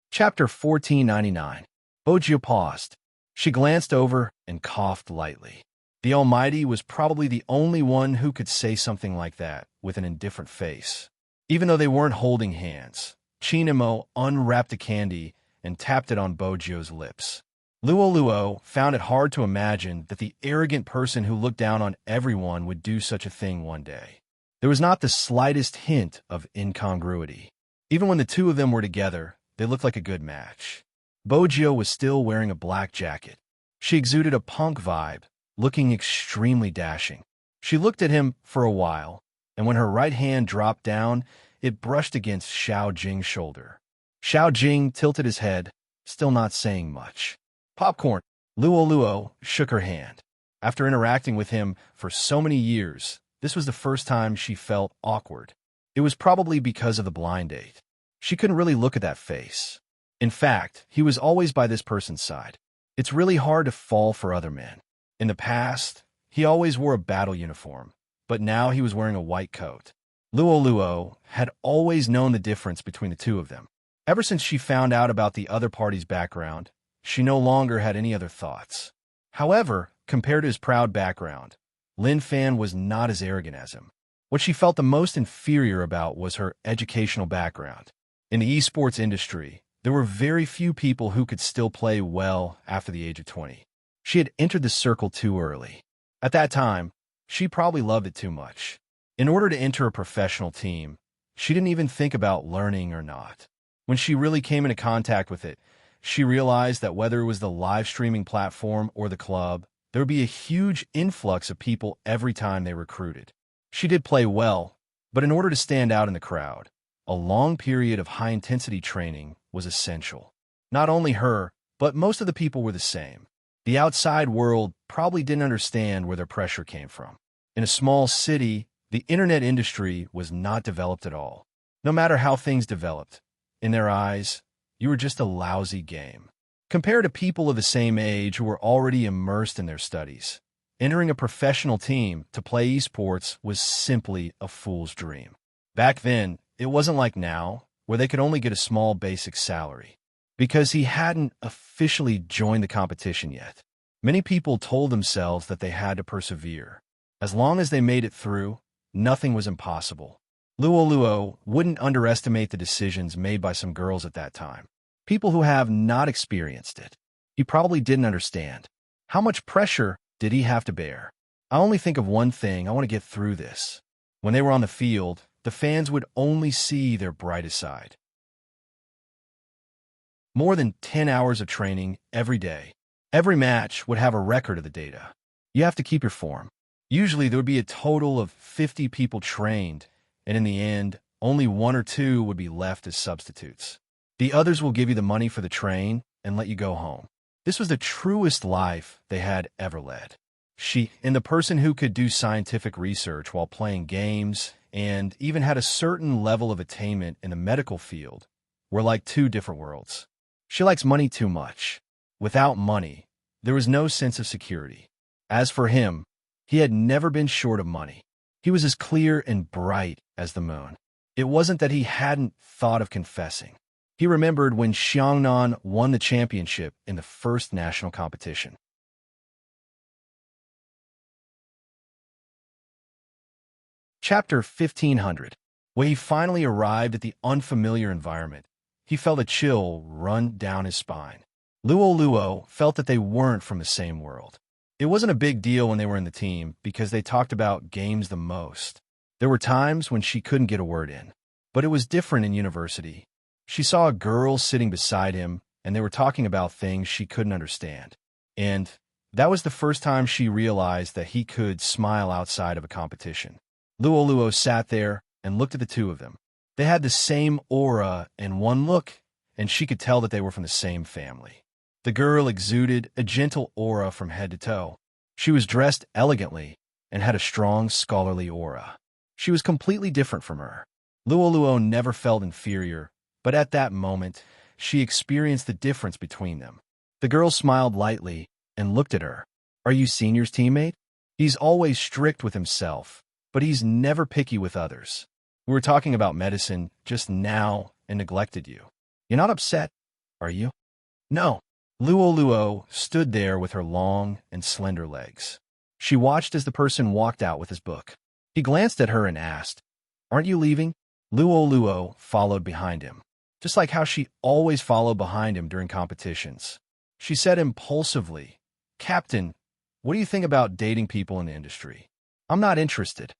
Chapter 1499. Boju paused. She glanced over and coughed lightly. The Almighty was probably the only one who could say something like that with an indifferent face. Even though they weren't holding hands, Chinamo unwrapped a candy and tapped it on Boju's lips. Luo Luo found it hard to imagine that the arrogant person who looked down on everyone would do such a thing one day. There was not the slightest hint of incongruity. Even when the 2 of them were together, they looked like a good match. Boju was still wearing a black jacket. She exuded a punk vibe, looking extremely dashing. She looked at him for a while, and when her right hand dropped down, it brushed against Xiao Jing's shoulder. Xiao Jing tilted his head, still not saying much. "Popcorn." Luo Luo shook her hand. After interacting with him for so many years, this was the first time she felt awkward. It was probably because of the blind date. She couldn't really look at that face. In fact, he was always by this person's side. It's really hard to fall for other men. In the past, he always wore a battle uniform, but now he was wearing a white coat. Luo Luo had always known the difference between the 2 of them. Ever since she found out about the other party's background, she no longer had any other thoughts. However, compared to his proud background, Lin Fan was not as arrogant as him. What she felt the most inferior about was her educational background. In the esports industry, there were very few people who could still play well after the age of 20. She had entered the circle too early. At that time, she probably loved it too much. In order to enter a professional team, she didn't even think about learning or not. When she really came into contact with it, she realized that whether it was the live streaming platform or the club, there would be a huge influx of people every time they recruited. She did play well, but in order to stand out in the crowd, a long period of high-intensity training was essential. Not only her, but most of the people were the same. The outside world probably didn't understand where their pressure came from. In a small city, the internet industry was not developed at all. No matter how things developed, in their eyes, you were just a lousy game. Compared to people of the same age who were already immersed in their studies, entering a professional team to play esports was simply a fool's dream. Back then, it wasn't like now, where they could only get a small basic salary. Because he hadn't officially joined the competition yet, many people told themselves that they had to persevere. As long as they made it through, nothing was impossible. Luo wouldn't underestimate the decisions made by some girls at that time. People who have not experienced it. He probably didn't understand. How much pressure did he have to bear? I only think of one thing: I want to get through this. When they were on the field, the fans would only see their brightest side. More than 10 hours of training every day. Every match would have a record of the data. You have to keep your form. Usually there would be a total of 50 people trained, and in the end, only 1 or 2 would be left as substitutes. The others will give you the money for the train and let you go home. This was the truest life they had ever led. She and the person who could do scientific research while playing games and even had a certain level of attainment in the medical field were like 2 different worlds. She likes money too much. Without money, there was no sense of security. As for him, he had never been short of money. He was as clear and bright as the moon. It wasn't that he hadn't thought of confessing. He remembered when Xiangnan won the championship in the first national competition. Chapter 1500. When he finally arrived at the unfamiliar environment, he felt a chill run down his spine. Luo felt that they weren't from the same world. It wasn't a big deal when they were in the team because they talked about games the most. There were times when she couldn't get a word in. But it was different in university. She saw a girl sitting beside him, and they were talking about things she couldn't understand. And that was the first time she realized that he could smile outside of a competition. Luo sat there and looked at the two of them. They had the same aura in one look, and she could tell that they were from the same family. The girl exuded a gentle aura from head to toe. She was dressed elegantly and had a strong scholarly aura. She was completely different from her. Luo never felt inferior, but at that moment, she experienced the difference between them. The girl smiled lightly and looked at her. "Are you Senior's teammate? He's always strict with himself, but he's never picky with others. We were talking about medicine just now and neglected you. You're not upset, are you?" "No." Luo stood there with her long and slender legs. She watched as the person walked out with his book. He glanced at her and asked, "Aren't you leaving?" Luo followed behind him, just like how she always followed behind him during competitions. She said impulsively, "Captain, what do you think about dating people in the industry?" "I'm not interested."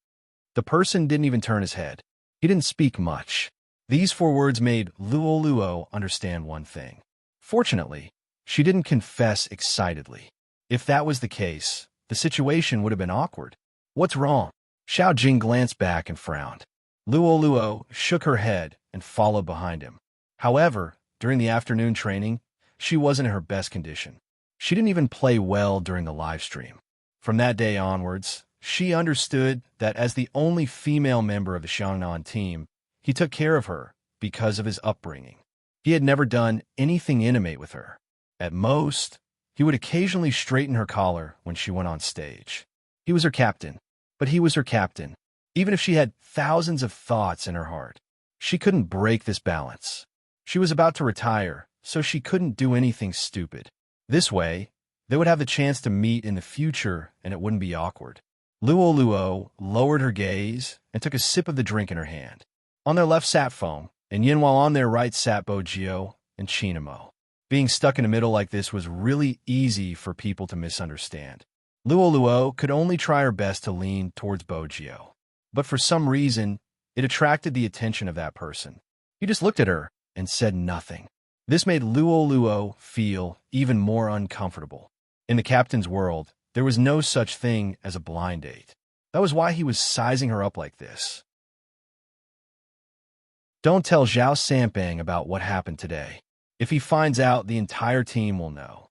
The person didn't even turn his head. He didn't speak much. These 4 words made Luo understand one thing. Fortunately, she didn't confess excitedly. If that was the case, the situation would have been awkward. "What's wrong?" Xiao Jing glanced back and frowned. Luo shook her head and followed behind him. However, during the afternoon training, she wasn't in her best condition. She didn't even play well during the live stream. From that day onwards, she understood that as the only female member of the Xiangnan team, he took care of her because of his upbringing. He had never done anything intimate with her. At most, he would occasionally straighten her collar when she went on stage. He was her captain, but he was her captain. Even if she had thousands of thoughts in her heart, she couldn't break this balance. She was about to retire, so she couldn't do anything stupid. This way, they would have the chance to meet in the future and it wouldn't be awkward. Luo lowered her gaze and took a sip of the drink in her hand. On their left sat Foam, and Yin, while on their right sat Bojio and Chinamo. Being stuck in the middle like this was really easy for people to misunderstand. Luo could only try her best to lean towards Bojio. But for some reason, it attracted the attention of that person. He just looked at her and said nothing. This made Luo feel even more uncomfortable. In the captain's world, there was no such thing as a blind date. That was why he was sizing her up like this. Don't tell Zhao Sampang about what happened today. If he finds out, the entire team will know.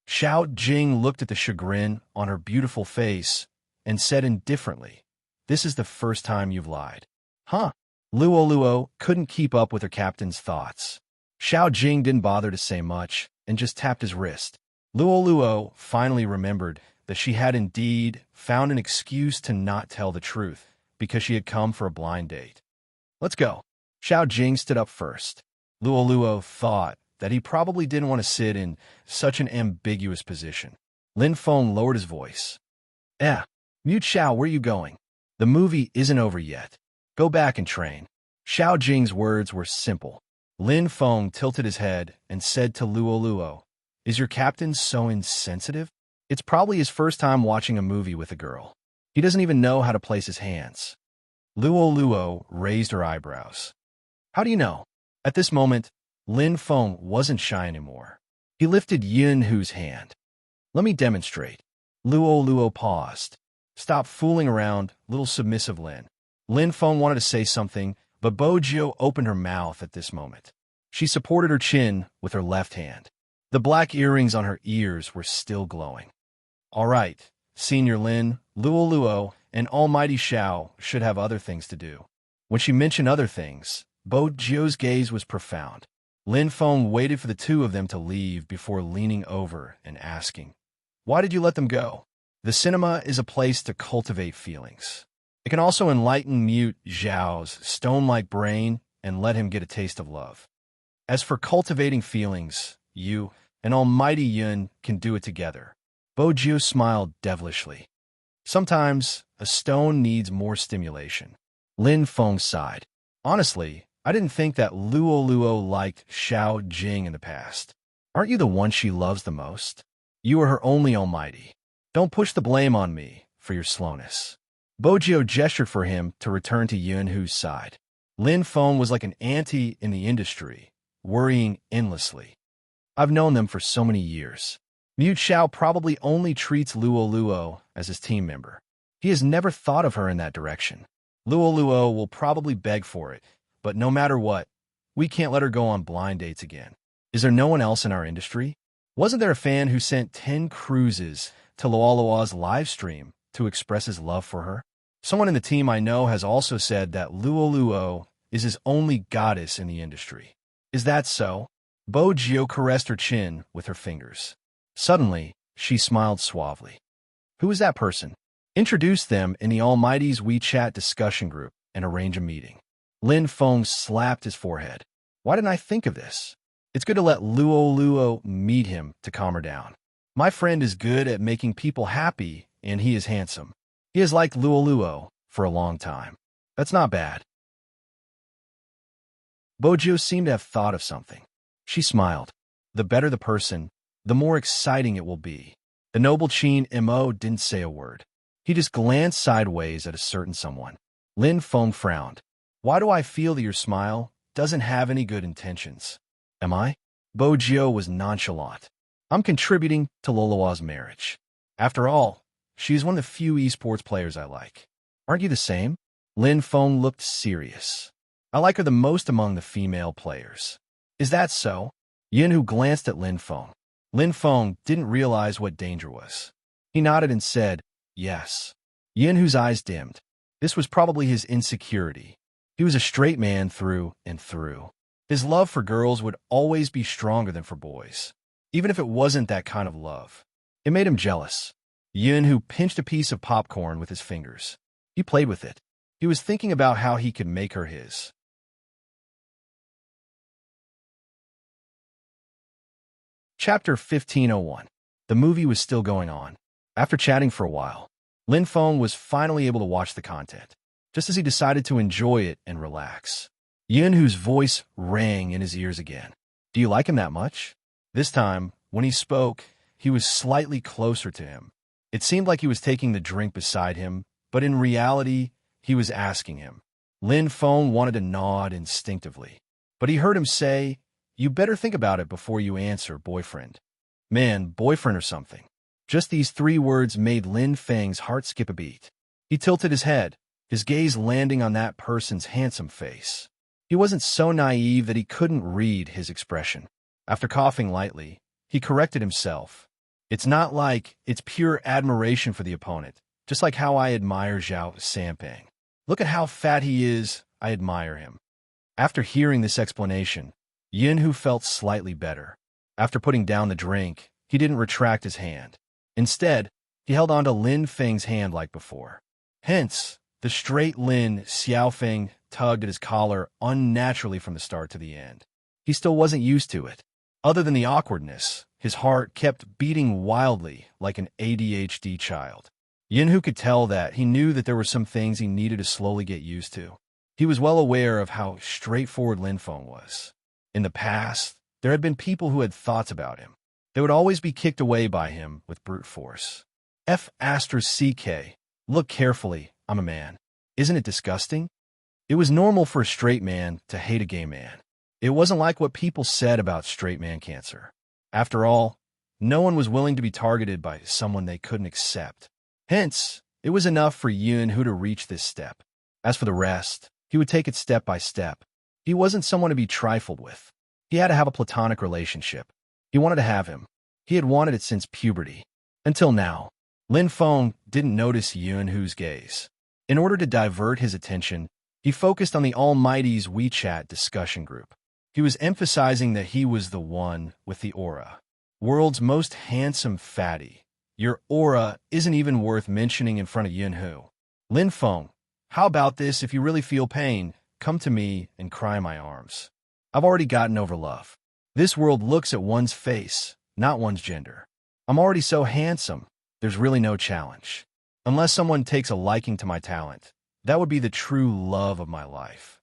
Xiao Jing looked at the chagrin on her beautiful face and said indifferently, "This is the first time you've lied." Huh? Luo couldn't keep up with her captain's thoughts. Xiao Jing didn't bother to say much and just tapped his wrist. Luo finally remembered that she had indeed found an excuse to not tell the truth because she had come for a blind date. "Let's go." Xiao Jing stood up first. Luo thought that he probably didn't want to sit in such an ambiguous position. Lin Feng lowered his voice. Mute Xiao, where are you going? The movie isn't over yet. Go back and train." Xiao Jing's words were simple. Lin Feng tilted his head and said to Luo, "Is your captain so insensitive? It's probably his first time watching a movie with a girl. He doesn't even know how to place his hands." Luo raised her eyebrows. "How do you know?" At this moment, Lin Feng wasn't shy anymore. He lifted Yunhu's hand. "Let me demonstrate." Luo paused. "Stop fooling around, little submissive Lin." Lin Feng wanted to say something, but Bojiu opened her mouth at this moment. She supported her chin with her left hand. The black earrings on her ears were still glowing. "All right, Senior Lin, Luo, and Almighty Xiao should have other things to do." When she mentioned other things, Bojiu's gaze was profound. Lin Feng waited for the two of them to leave before leaning over and asking, "Why did you let them go?" The cinema is a place to cultivate feelings. It can also enlighten mute Zhao's stone-like brain and let him get a taste of love. As for cultivating feelings, you and Almighty Yun can do it together. Bojiu smiled devilishly. Sometimes, a stone needs more stimulation. Lin Feng sighed. "Honestly, I didn't think that Luo liked Xiao Jing in the past. Aren't you the one she loves the most? You are her only almighty. Don't push the blame on me for your slowness." Bojiu gestured for him to return to Yunhu's side. Lin Feng was like an auntie in the industry, worrying endlessly. "I've known them for so many years. Mute Xiao probably only treats Luo as his team member. He has never thought of her in that direction. Luo will probably beg for it, but no matter what, we can't let her go on blind dates again. Is there no one else in our industry? Wasn't there a fan who sent 10 cruises to Luo's live stream to express his love for her? Someone in the team I know has also said that Luo is his only goddess in the industry. Is that so?" Bojiu caressed her chin with her fingers. Suddenly, she smiled suavely. "Who is that person? Introduce them in the Almighty's WeChat discussion group and arrange a meeting." Lin Feng slapped his forehead. "Why didn't I think of this? It's good to let Luo meet him to calm her down. My friend is good at making people happy, and he is handsome. He has liked Luo for a long time. That's not bad." Bojiu seemed to have thought of something. She smiled. "The better the person, the more exciting it will be." The noble Qin Mo didn't say a word. He just glanced sideways at a certain someone. Lin Feng frowned. "Why do I feel that your smile doesn't have any good intentions? Am I?" Bojiu was nonchalant. "I'm contributing to Lolawa's marriage. After all, she is one of the few esports players I like. Aren't you the same?" Lin Feng looked serious. "I like her the most among the female players." "Is that so?" Yunhu glanced at Lin Feng. Lin Feng didn't realize what danger was. He nodded and said, "Yes." Yunhu's eyes dimmed. This was probably his insecurity. He was a straight man through and through. His love for girls would always be stronger than for boys, even if it wasn't that kind of love. It made him jealous. Yunhu pinched a piece of popcorn with his fingers. He played with it. He was thinking about how he could make her his. Chapter 1501. The movie was still going on. After chatting for a while, Lin Feng was finally able to watch the content, just as he decided to enjoy it and relax. Yunhu's voice rang in his ears again. "Do you like him that much?" This time, when he spoke, he was slightly closer to him. It seemed like he was taking the drink beside him, but in reality, he was asking him. Lin Feng wanted to nod instinctively, but he heard him say, "You better think about it before you answer, boyfriend." Man, boyfriend or something. Just these 3 words made Lin Feng's heart skip a beat. He tilted his head, his gaze landing on that person's handsome face. He wasn't so naive that he couldn't read his expression. After coughing lightly, he corrected himself. It's not like it's pure admiration for the opponent, just like how I admire Zhao Sampang. Look at how fat he is, I admire him. After hearing this explanation, Yinhu felt slightly better. After putting down the drink, he didn't retract his hand. Instead, he held onto Lin Feng's hand like before. Hence, the straight Lin Xiaofeng tugged at his collar unnaturally from the start to the end. He still wasn't used to it. Other than the awkwardness, his heart kept beating wildly like an ADHD child. Yinhu could tell that he knew that there were some things he needed to slowly get used to. He was well aware of how straightforward Lin Feng was. In the past, there had been people who had thoughts about him. They would always be kicked away by him with brute force. F***, look carefully, I'm a man. Isn't it disgusting? It was normal for a straight man to hate a gay man. It wasn't like what people said about straight man cancer. After all, no one was willing to be targeted by someone they couldn't accept. Hence, it was enough for Yunhu to reach this step. As for the rest, he would take it step by step. He wasn't someone to be trifled with. He had to have a platonic relationship. He wanted to have him. He had wanted it since puberty. Until now, Lin Feng didn't notice Yunhu's gaze. In order to divert his attention, he focused on the Almighty's WeChat discussion group. He was emphasizing that he was the one with the aura. World's most handsome fatty. Your aura isn't even worth mentioning in front of Yunhu. Lin Feng, how about this? If you really feel pain, come to me and cry in my arms. I've already gotten over love. This world looks at one's face, not one's gender. I'm already so handsome, there's really no challenge. Unless someone takes a liking to my talent, that would be the true love of my life.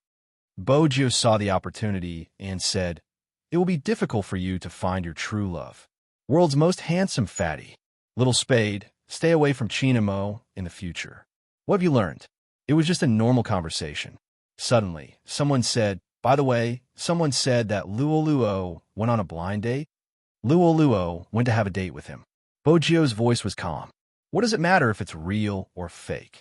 Bojo saw the opportunity and said, it will be difficult for you to find your true love. World's most handsome fatty. Little Spade, stay away from Chinamo in the future. What have you learned? It was just a normal conversation. Suddenly, someone said, by the way, someone said that Luo went on a blind date. Luo went to have a date with him. Bojo's voice was calm. What does it matter if it's real or fake?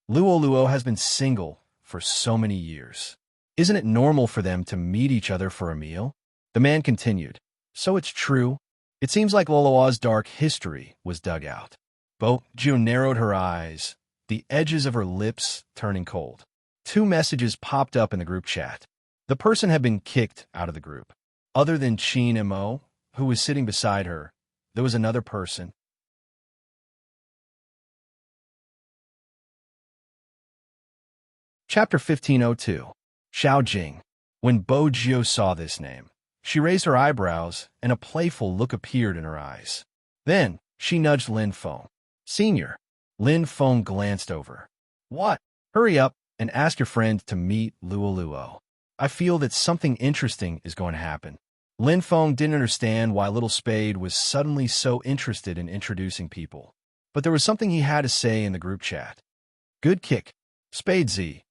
Luo has been single for so many years. Isn't it normal for them to meet each other for a meal? The man continued. So it's true. It seems like Loloa's dark history was dug out. Bojo narrowed her eyes, the edges of her lips turning cold. 2 messages popped up in the group chat. The person had been kicked out of the group. Other than Chin Mo, who was sitting beside her, there was another person. Chapter 1502. Xiao Jing. When Bojo saw this name, she raised her eyebrows and a playful look appeared in her eyes. Then, she nudged Lin Feng. Senior. Lin Feng glanced over. What? Hurry up and ask your friend to meet Luo. I feel that something interesting is going to happen. Lin Feng didn't understand why Little Spade was suddenly so interested in introducing people. But there was something he had to say in the group chat. Good kick. Spade Z.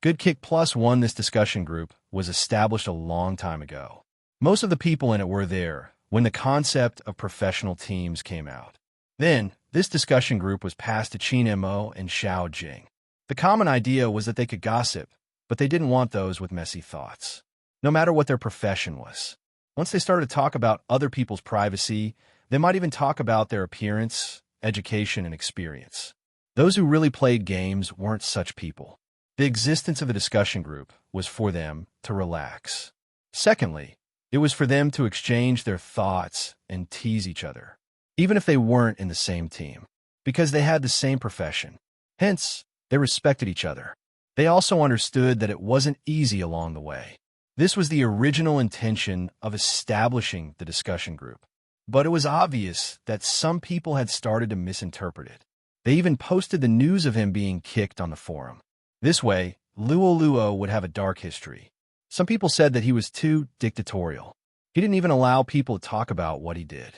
Good Kick +1. This discussion group was established a long time ago. Most of the people in it were there when the concept of professional teams came out. Then, this discussion group was passed to Qin Mo and Xiao Jing. The common idea was that they could gossip, but they didn't want those with messy thoughts, no matter what their profession was. Once they started to talk about other people's privacy, they might even talk about their appearance, education, and experience. Those who really played games weren't such people. The existence of a discussion group was for them to relax. Secondly, it was for them to exchange their thoughts and tease each other, even if they weren't in the same team, because they had the same profession. Hence, they respected each other. They also understood that it wasn't easy along the way. This was the original intention of establishing the discussion group. But it was obvious that some people had started to misinterpret it. They even posted the news of him being kicked on the forum. This way, Luo would have a dark history. Some people said that he was too dictatorial. He didn't even allow people to talk about what he did.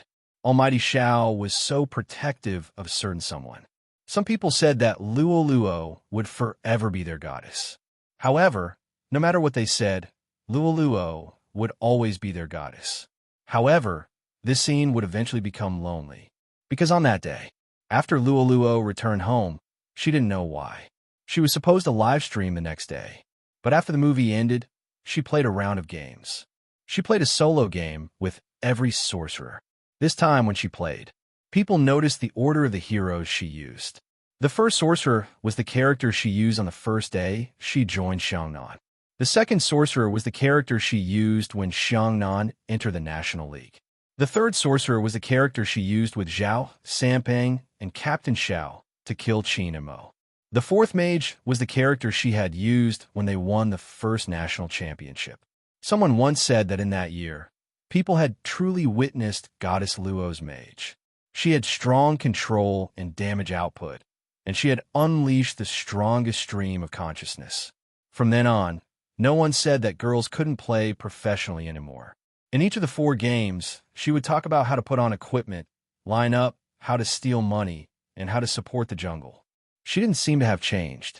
Almighty Xiao was so protective of a certain someone. Some people said that Luo would forever be their goddess. However, no matter what they said, Luo would always be their goddess. However, this scene would eventually become lonely. Because on that day, After Luoluo returned home, she didn't know why. She was supposed to live stream the next day. But after the movie ended, she played a round of games. She played a solo game with every sorcerer. This time when she played, people noticed the order of the heroes she used. The first sorcerer was the character she used on the first day she joined Xiangnan. The second sorcerer was the character she used when Xiangnan entered the National League. The third sorcerer was the character she used with Zhao, Sampang, and Captain Xiao to kill Qin and Mo. The fourth mage was the character she had used when they won the first national championship. Someone once said that in that year, people had truly witnessed Goddess Luo's mage. She had strong control and damage output, and she had unleashed the strongest stream of consciousness. From then on, no one said that girls couldn't play professionally anymore. In each of the 4 games, she would talk about how to put on equipment, line up, how to steal money, and how to support the jungle. She didn't seem to have changed.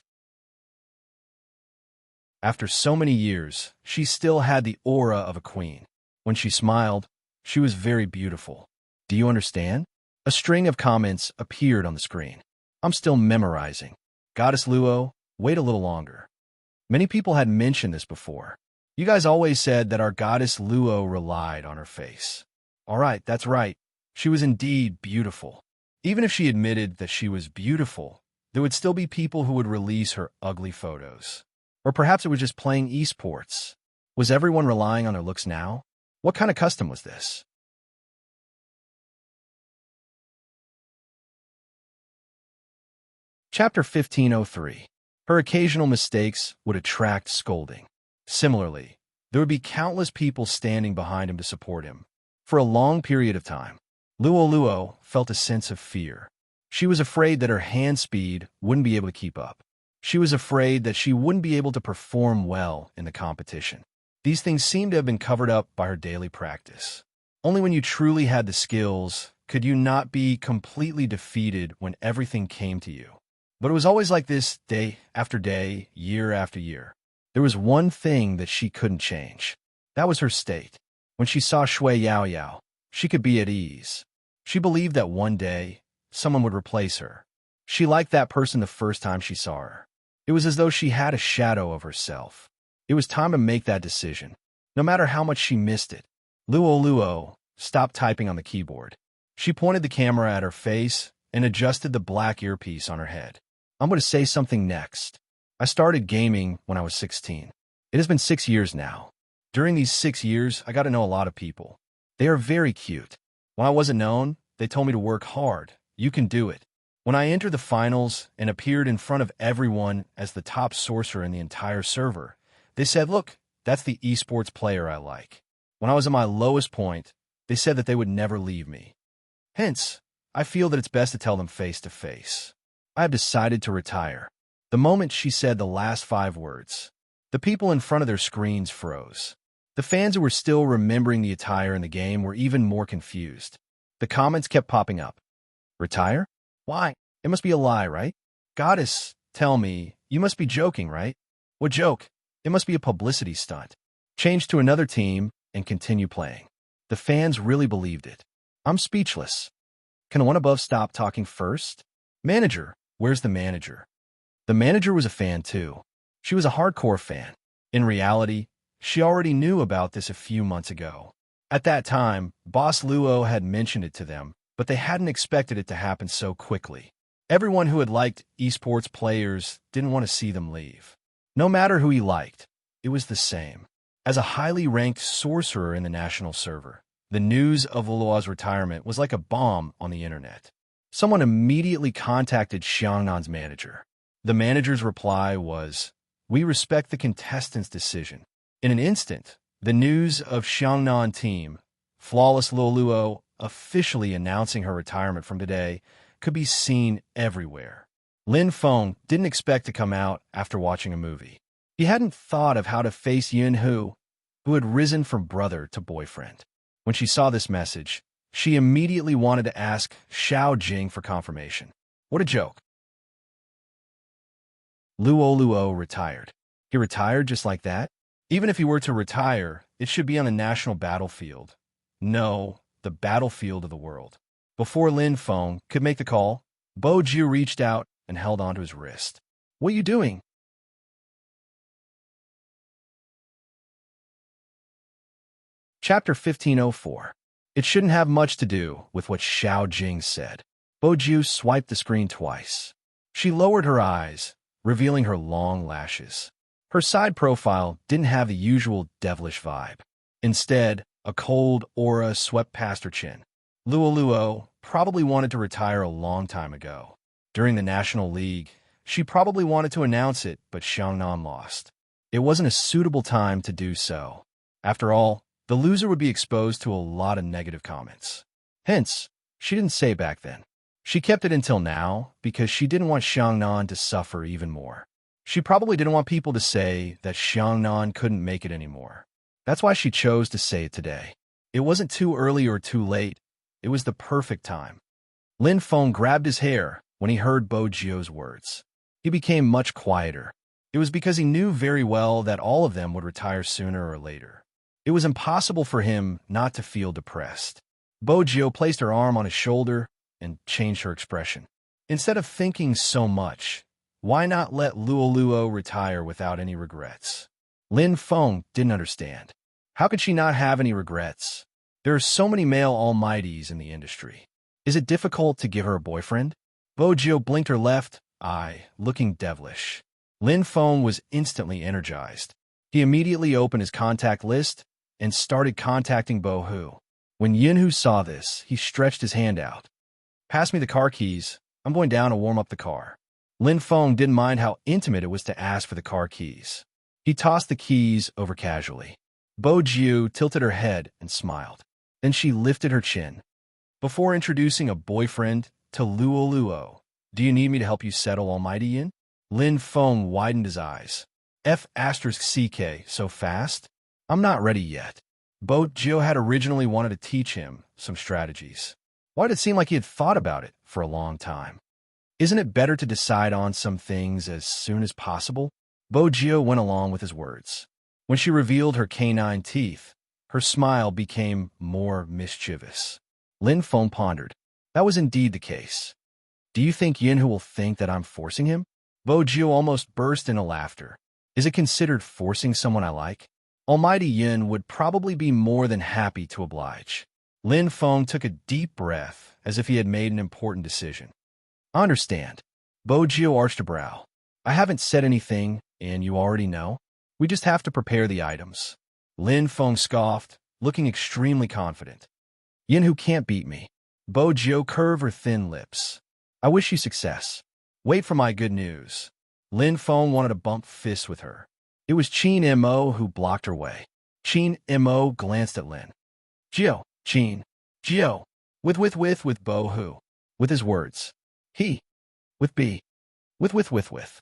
After so many years, she still had the aura of a queen. When she smiled, she was very beautiful. Do you understand? A string of comments appeared on the screen. I'm still memorizing. Goddess Luo, wait a little longer. Many people had mentioned this before. You guys always said that our Goddess Luo relied on her face. All right, that's right. She was indeed beautiful. Even if she admitted that she was beautiful, there would still be people who would release her ugly photos. Or perhaps it was just playing esports. Was everyone relying on their looks now? What kind of custom was this? Chapter 1503. Her occasional mistakes would attract scolding. Similarly, there would be countless people standing behind him to support him. For a long period of time, Luoluo felt a sense of fear. She was afraid that her hand speed wouldn't be able to keep up. She was afraid that she wouldn't be able to perform well in the competition. These things seemed to have been covered up by her daily practice. Only when you truly had the skills could you not be completely defeated when everything came to you. But it was always like this day after day, year after year. There was one thing that she couldn't change. That was her state. When she saw Shui Yao Yao, she could be at ease. She believed that one day, someone would replace her. She liked that person the first time she saw her. It was as though she had a shadow of herself. It was time to make that decision, no matter how much she missed it. Luoluo stopped typing on the keyboard. She pointed the camera at her face and adjusted the black earpiece on her head. I'm going to say something next. I started gaming when I was 16. It has been 6 years now. During these 6 years, I got to know a lot of people. They are very cute. When I wasn't known, they told me to work hard. You can do it. When I entered the finals and appeared in front of everyone as the top sorcerer in the entire server, they said, look, that's the esports player I like. When I was at my lowest point, they said that they would never leave me. Hence, I feel that it's best to tell them face to face. I have decided to retire. The moment she said the last 5 words, the people in front of their screens froze. The fans who were still remembering the attire in the game were even more confused. The comments kept popping up. Retire? Why? It must be a lie, right? Goddess, tell me, you must be joking, right? What joke? It must be a publicity stunt. Change to another team and continue playing. The fans really believed it. I'm speechless. Can the one above stop talking first? Manager, where's the manager? The manager was a fan too. She was a hardcore fan. In reality, she already knew about this a few months ago. At that time, Boss Luo had mentioned it to them, but they hadn't expected it to happen so quickly. Everyone who had liked esports players didn't want to see them leave. No matter who he liked, it was the same. As a highly ranked sorcerer in the national server, the news of Luo's retirement was like a bomb on the internet. Someone immediately contacted Xiangnan's manager. The manager's reply was, "We respect the contestant's decision." In an instant, the news of Xiangnan team, Flawless Luoluo, officially announcing her retirement from today, could be seen everywhere. Lin Feng didn't expect to come out after watching a movie. He hadn't thought of how to face Yun Hu had risen from brother to boyfriend. When she saw this message, she immediately wanted to ask Xiao Jing for confirmation. What a joke. Luoluo retired. He retired just like that? Even if he were to retire, it should be on a national battlefield. No, the battlefield of the world. Before Lin Feng could make the call, Boju reached out and held onto his wrist. What are you doing? Chapter 1504. It shouldn't have much to do with what Xiao Jing said. Boju swiped the screen twice. She lowered her eyes, revealing her long lashes. Her side profile didn't have the usual devilish vibe. Instead, a cold aura swept past her chin. Luoluo probably wanted to retire a long time ago. During the National League, she probably wanted to announce it, but Xiangnan lost. It wasn't a suitable time to do so. After all, the loser would be exposed to a lot of negative comments. Hence, she didn't say back then. She kept it until now because she didn't want Xiangnan to suffer even more. She probably didn't want people to say that Xiangnan couldn't make it anymore. That's why she chose to say it today. It wasn't too early or too late. It was the perfect time. Lin Feng grabbed his hair when he heard Bo Jio's words. He became much quieter. It was because he knew very well that all of them would retire sooner or later. It was impossible for him not to feel depressed. Bo Jio placed her arm on his shoulder and changed her expression. Instead of thinking so much, why not let Luoluo retire without any regrets? Lin Feng didn't understand. How could she not have any regrets? There are so many male almighties in the industry. Is it difficult to give her a boyfriend? Bo Jio blinked her left eye, looking devilish. Lin Feng was instantly energized. He immediately opened his contact list and started contacting Bo Hu. When Yinhu saw this, he stretched his hand out. Pass me the car keys. I'm going down to warm up the car. Lin Feng didn't mind how intimate it was to ask for the car keys. He tossed the keys over casually. Bo Jiu tilted her head and smiled. Then she lifted her chin. Before introducing a boyfriend to Luoluo, do you need me to help you settle Almighty Yin? Lin Feng widened his eyes. F***CK, so fast? I'm not ready yet. Bo Jiu had originally wanted to teach him some strategies. Why did it seem like he had thought about it for a long time? Isn't it better to decide on some things as soon as possible? Bo Jiu went along with his words. When she revealed her canine teeth, her smile became more mischievous. Lin Feng pondered. That was indeed the case. Do you think Yinhu will think that I'm forcing him? Bo Jiu almost burst into laughter. Is it considered forcing someone I like? Almighty Yin would probably be more than happy to oblige. Lin Feng took a deep breath as if he had made an important decision. I understand. Bo Jiu arched a brow. I haven't said anything, and you already know. We just have to prepare the items. Lin Feng scoffed, looking extremely confident. Yinhu can't beat me. Bo Jiu curved her thin lips. I wish you success. Wait for my good news. Lin Feng wanted to bump fists with her. It was Qin Mo who blocked her way. Qin Mo glanced at Lin. Jio, Qin, Jio, with Bo Hu. With his words. He, with B, with.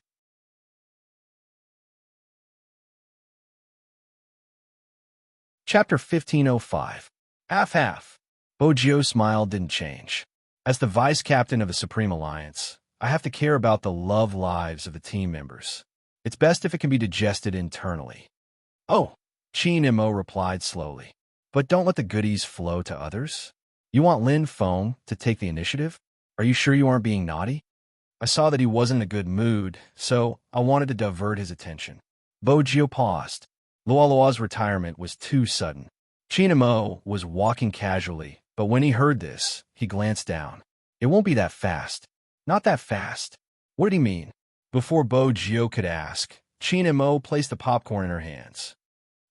Chapter 1505. Half. Bo Jio's smile didn't change. As the vice captain of the Supreme Alliance, I have to care about the love lives of the team members. It's best if it can be digested internally. Oh, Qin Mo replied slowly. But don't let the goodies flow to others. You want Lin Feng to take the initiative? Are you sure you aren't being naughty? I saw that he wasn't in a good mood, so I wanted to divert his attention. Bo Jio paused. Luoluo's retirement was too sudden. Qin Mo was walking casually, but when he heard this, he glanced down. It won't be that fast. Not that fast. What did he mean? Before Bo Jio could ask, Qin Mo placed the popcorn in her hands.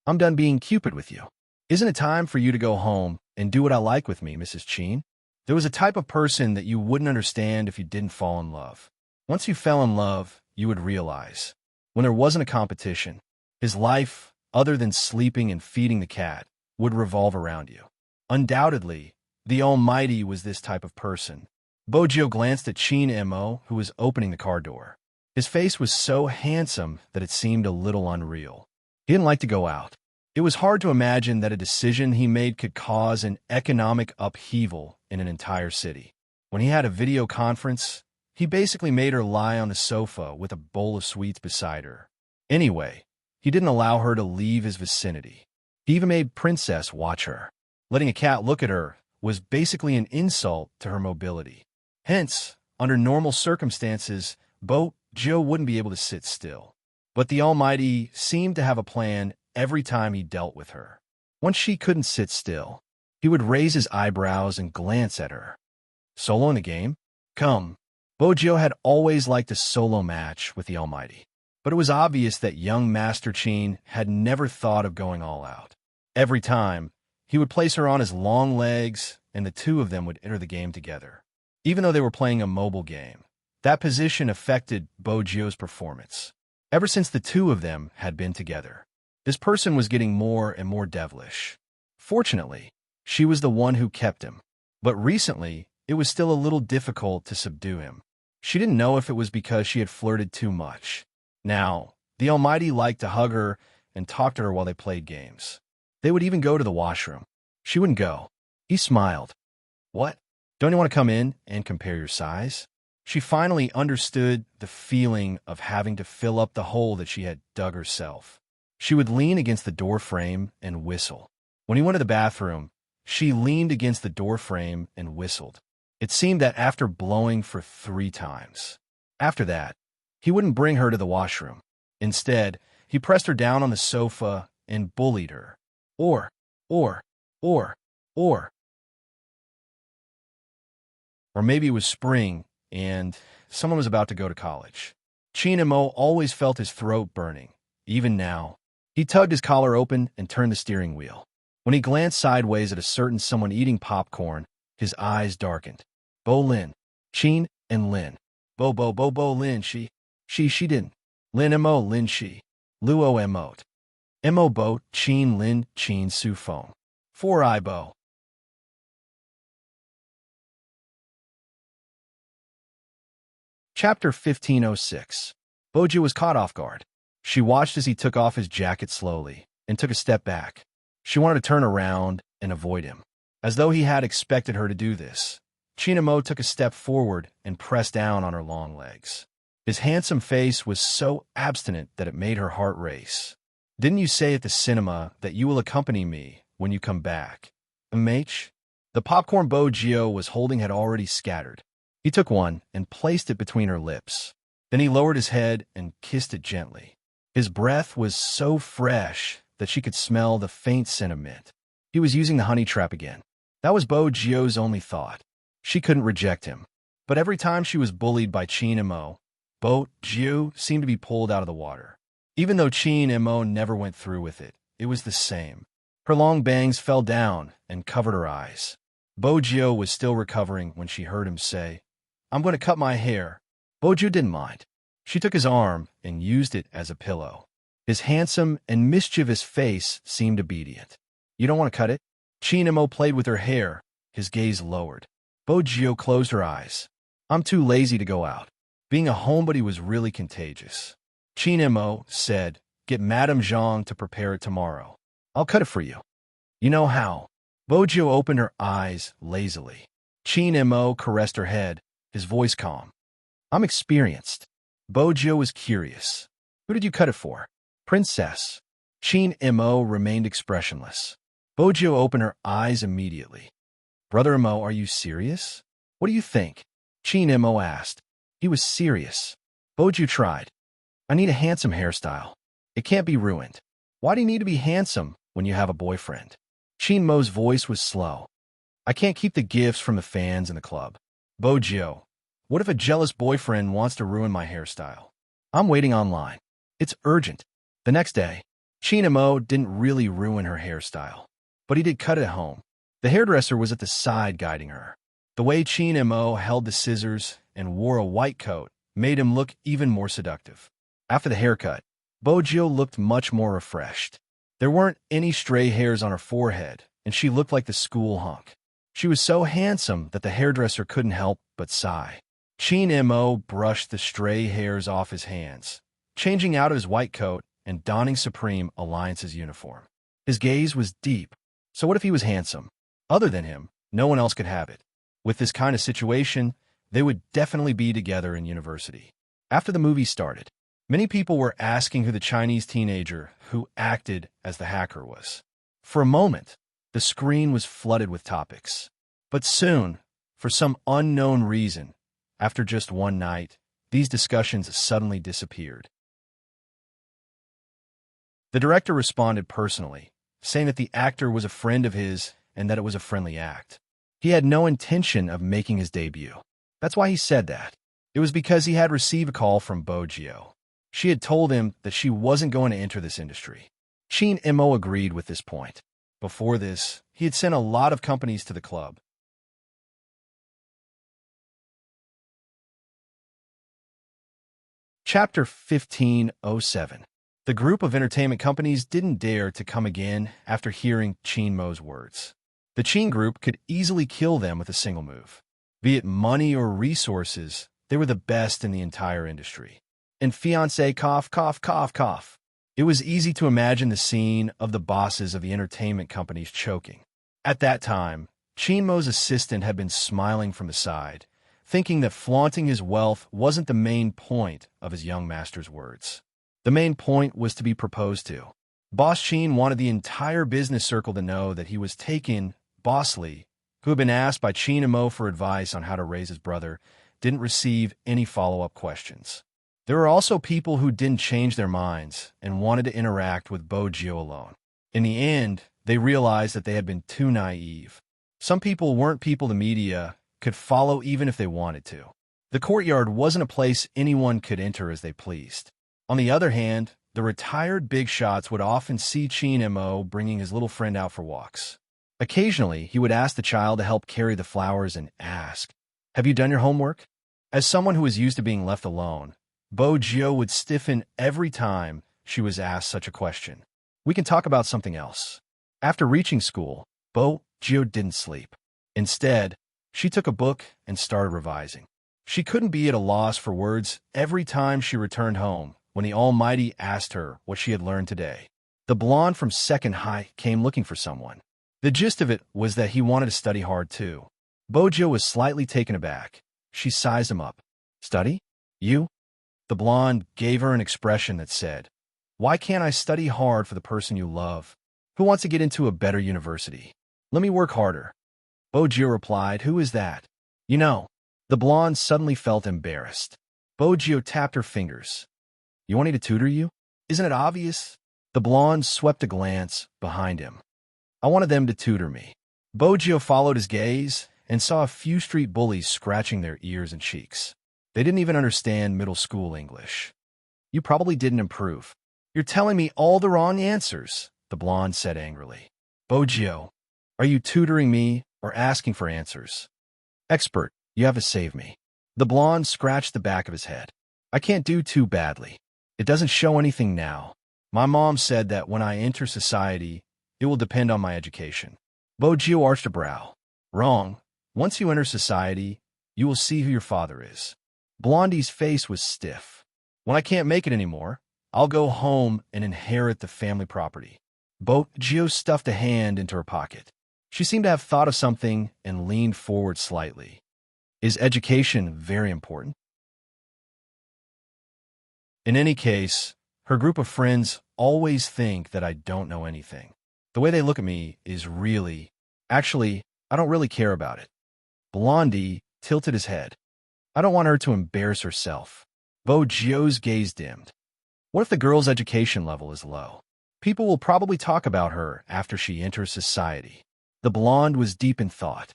I'm done being Cupid with you. Isn't it time for you to go home and do what I like with me, Mrs. Qin? There was a type of person that you wouldn't understand if you didn't fall in love. Once you fell in love, you would realize. When there wasn't a competition, his life, other than sleeping and feeding the cat, would revolve around you. Undoubtedly, the Almighty was this type of person. Bo Jio glanced at Qin Mo, who was opening the car door. His face was so handsome that it seemed a little unreal. He didn't like to go out. It was hard to imagine that a decision he made could cause an economic upheaval in an entire city. When he had a video conference, he basically made her lie on the sofa with a bowl of sweets beside her. Anyway, he didn't allow her to leave his vicinity. He even made Princess watch her. Letting a cat look at her was basically an insult to her mobility. Hence, Under normal circumstances, Bo Joe wouldn't be able to sit still. But the Almighty seemed to have a plan every time he dealt with her. Once she couldn't sit still, he would raise his eyebrows and glance at her. Solo in the game? Come. Bojo had always liked a solo match with the Almighty, but it was obvious that young Master Qin had never thought of going all out. Every time, he would place her on his long legs, and the two of them would enter the game together. Even though they were playing a mobile game, that position affected Bojo's performance. Ever since the two of them had been together, this person was getting more and more devilish. Fortunately, she was the one who kept him, but recently, it was still a little difficult to subdue him. She didn't know if it was because she had flirted too much. Now, the Almighty liked to hug her and talk to her while they played games. They would even go to the washroom. She wouldn't go. He smiled. What? Don't you want to come in and compare your size? She finally understood the feeling of having to fill up the hole that she had dug herself. She would lean against the door frame and whistle. When he went to the bathroom, she leaned against the door frame and whistled. It seemed that after blowing for 3 times. After that, he wouldn't bring her to the washroom. Instead, he pressed her down on the sofa and bullied her. Or maybe it was spring, and someone was about to go to college. Qin and Mo always felt his throat burning, even now. He tugged his collar open and turned the steering wheel. When he glanced sideways at a certain someone eating popcorn, his eyes darkened. Bo Lin. Qin and Lin. Bo Lin she didn't. Lin mo Lin she. Luo emote. Mo bo Qin Lin Qin su fong. 4 Bo. Chapter 1506. Bojo was caught off guard. She watched as he took off his jacket slowly and took a step back. She wanted to turn around and avoid him, as though he had expected her to do this. Qin and Mo took a step forward and pressed down on her long legs. His handsome face was so abstinent that it made her heart race. Didn't you say at the cinema that you will accompany me when you come back? Mh? The popcorn Bojo was holding had already scattered. He took one and placed it between her lips. Then he lowered his head and kissed it gently. His breath was so fresh that she could smell the faint scent of mint. He was using the honey trap again. That was Bojo's only thought. She couldn't reject him. But every time she was bullied by Qin and Mo, Bojo seemed to be pulled out of the water. Even though Qin and Mo never went through with it, it was the same. Her long bangs fell down and covered her eyes. Bojo was still recovering when she heard him say, I'm going to cut my hair. Bojo didn't mind. She took his arm and used it as a pillow. His handsome and mischievous face seemed obedient. You don't want to cut it? Qin and Mo played with her hair, his gaze lowered. Bojo closed her eyes. I'm too lazy to go out. Being a homebody was really contagious. Qin and Mo said, get Madame Zhang to prepare it tomorrow. I'll cut it for you. You know how? Bojo opened her eyes lazily. Qin and Mo caressed her head, his voice calm. I'm experienced. Bojo was curious. Who did you cut it for? Princess. Qin and Mo remained expressionless. Bojo opened her eyes immediately. Brother Mo, are you serious? What do you think? Qin and Mo asked. He was serious. Bojo tried. I need a handsome hairstyle. It can't be ruined. Why do you need to be handsome when you have a boyfriend? Qin Mo's voice was slow. I can't keep the gifts from the fans in the club. Bojo, what if a jealous boyfriend wants to ruin my hairstyle? I'm waiting online. It's urgent. The next day, Qin and Mo didn't really ruin her hairstyle, but he did cut it at home. The hairdresser was at the side guiding her. The way Qin and Mo held the scissors and wore a white coat made him look even more seductive. After the haircut, Bojo looked much more refreshed. There weren't any stray hairs on her forehead, and she looked like the school hunk. She was so handsome that the hairdresser couldn't help but sigh. Qin and Mo brushed the stray hairs off his hands, changing out of his white coat and donning Supreme Alliance's uniform. His gaze was deep. So what if he was handsome? Other than him, no one else could have it. With this kind of situation, they would definitely be together in university. After the movie started, many people were asking who the Chinese teenager who acted as the hacker was. For a moment, the screen was flooded with topics. But soon, for some unknown reason, After just one night, these discussions suddenly disappeared. The director responded personally, saying that the actor was a friend of his and that it was a friendly act. He had no intention of making his debut. That's why he said that. It was because he had received a call from Bo-gyo. She had told him that she wasn't going to enter this industry. Shin Mo agreed with this point. Before this, he had sent a lot of companies to the club. Chapter 1507. The group of entertainment companies didn't dare to come again after hearing Shin Mo's words. The Shin group could easily kill them with a single move. Be it money or resources, they were the best in the entire industry. And fiancé cough, cough, cough, cough. It was easy to imagine the scene of the bosses of the entertainment companies choking. At that time, Shin Mo's assistant had been smiling from the side, thinking that flaunting his wealth wasn't the main point of his young master's words. The main point was to be proposed to. Boss Shin wanted the entire business circle to know that he was taken. Boss Lee, who had been asked by Shin Mo for advice on how to raise his brother, didn't receive any follow-up questions. There were also people who didn't change their minds and wanted to interact with Bo-gyo alone. In the end, they realized that they had been too naive. Some people weren't people the media could follow even if they wanted to. The courtyard wasn't a place anyone could enter as they pleased. On the other hand, the retired big shots would often see Shin Mo bringing his little friend out for walks. Occasionally, he would ask the child to help carry the flowers and ask, "Have you done your homework?" As someone who was used to being left alone, Bo-gyo would stiffen every time she was asked such a question. "We can talk about something else." After reaching school, Bo-gyo didn't sleep. Instead, she took a book and started revising. She couldn't be at a loss for words every time she returned home when the Almighty asked her what she had learned today. The blonde from second high came looking for someone. The gist of it was that he wanted to study hard too. Bo-gyo was slightly taken aback. She sized him up. "Study? You?" The blonde gave her an expression that said, "Why can't I study hard for the person you love? Who wants to get into a better university? Let me work harder." Bo-gyo replied, "Who is that?" "You know." The blonde suddenly felt embarrassed. Bo-gyo tapped her fingers. "You want me to tutor you? Isn't it obvious?" The blonde swept a glance behind him. "I wanted them to tutor me." Bo-gyo followed his gaze and saw a few street bullies scratching their ears and cheeks. They didn't even understand middle school English. "You probably didn't improve. You're telling me all the wrong answers," the blonde said angrily. "Bo-gyo, are you tutoring me or asking for answers?" "Expert, you have to save me." The blonde scratched the back of his head. "I can't do too badly. It doesn't show anything now. My mom said that when I enter society, it will depend on my education." Bo-gyo arched a brow. "Wrong. Once you enter society, you will see who your father is." Blondie's face was stiff. "When I can't make it anymore, I'll go home and inherit the family property." Bo-gyo stuffed a hand into her pocket. She seemed to have thought of something and leaned forward slightly. "Is education very important?" In any case, her group of friends always think that I don't know anything. The way they look at me is really... Actually, I don't really care about it. Blondie tilted his head. "I don't want her to embarrass herself." Bo-gyo's gaze dimmed. "What if the girl's education level is low? People will probably talk about her after she enters society." The blonde was deep in thought.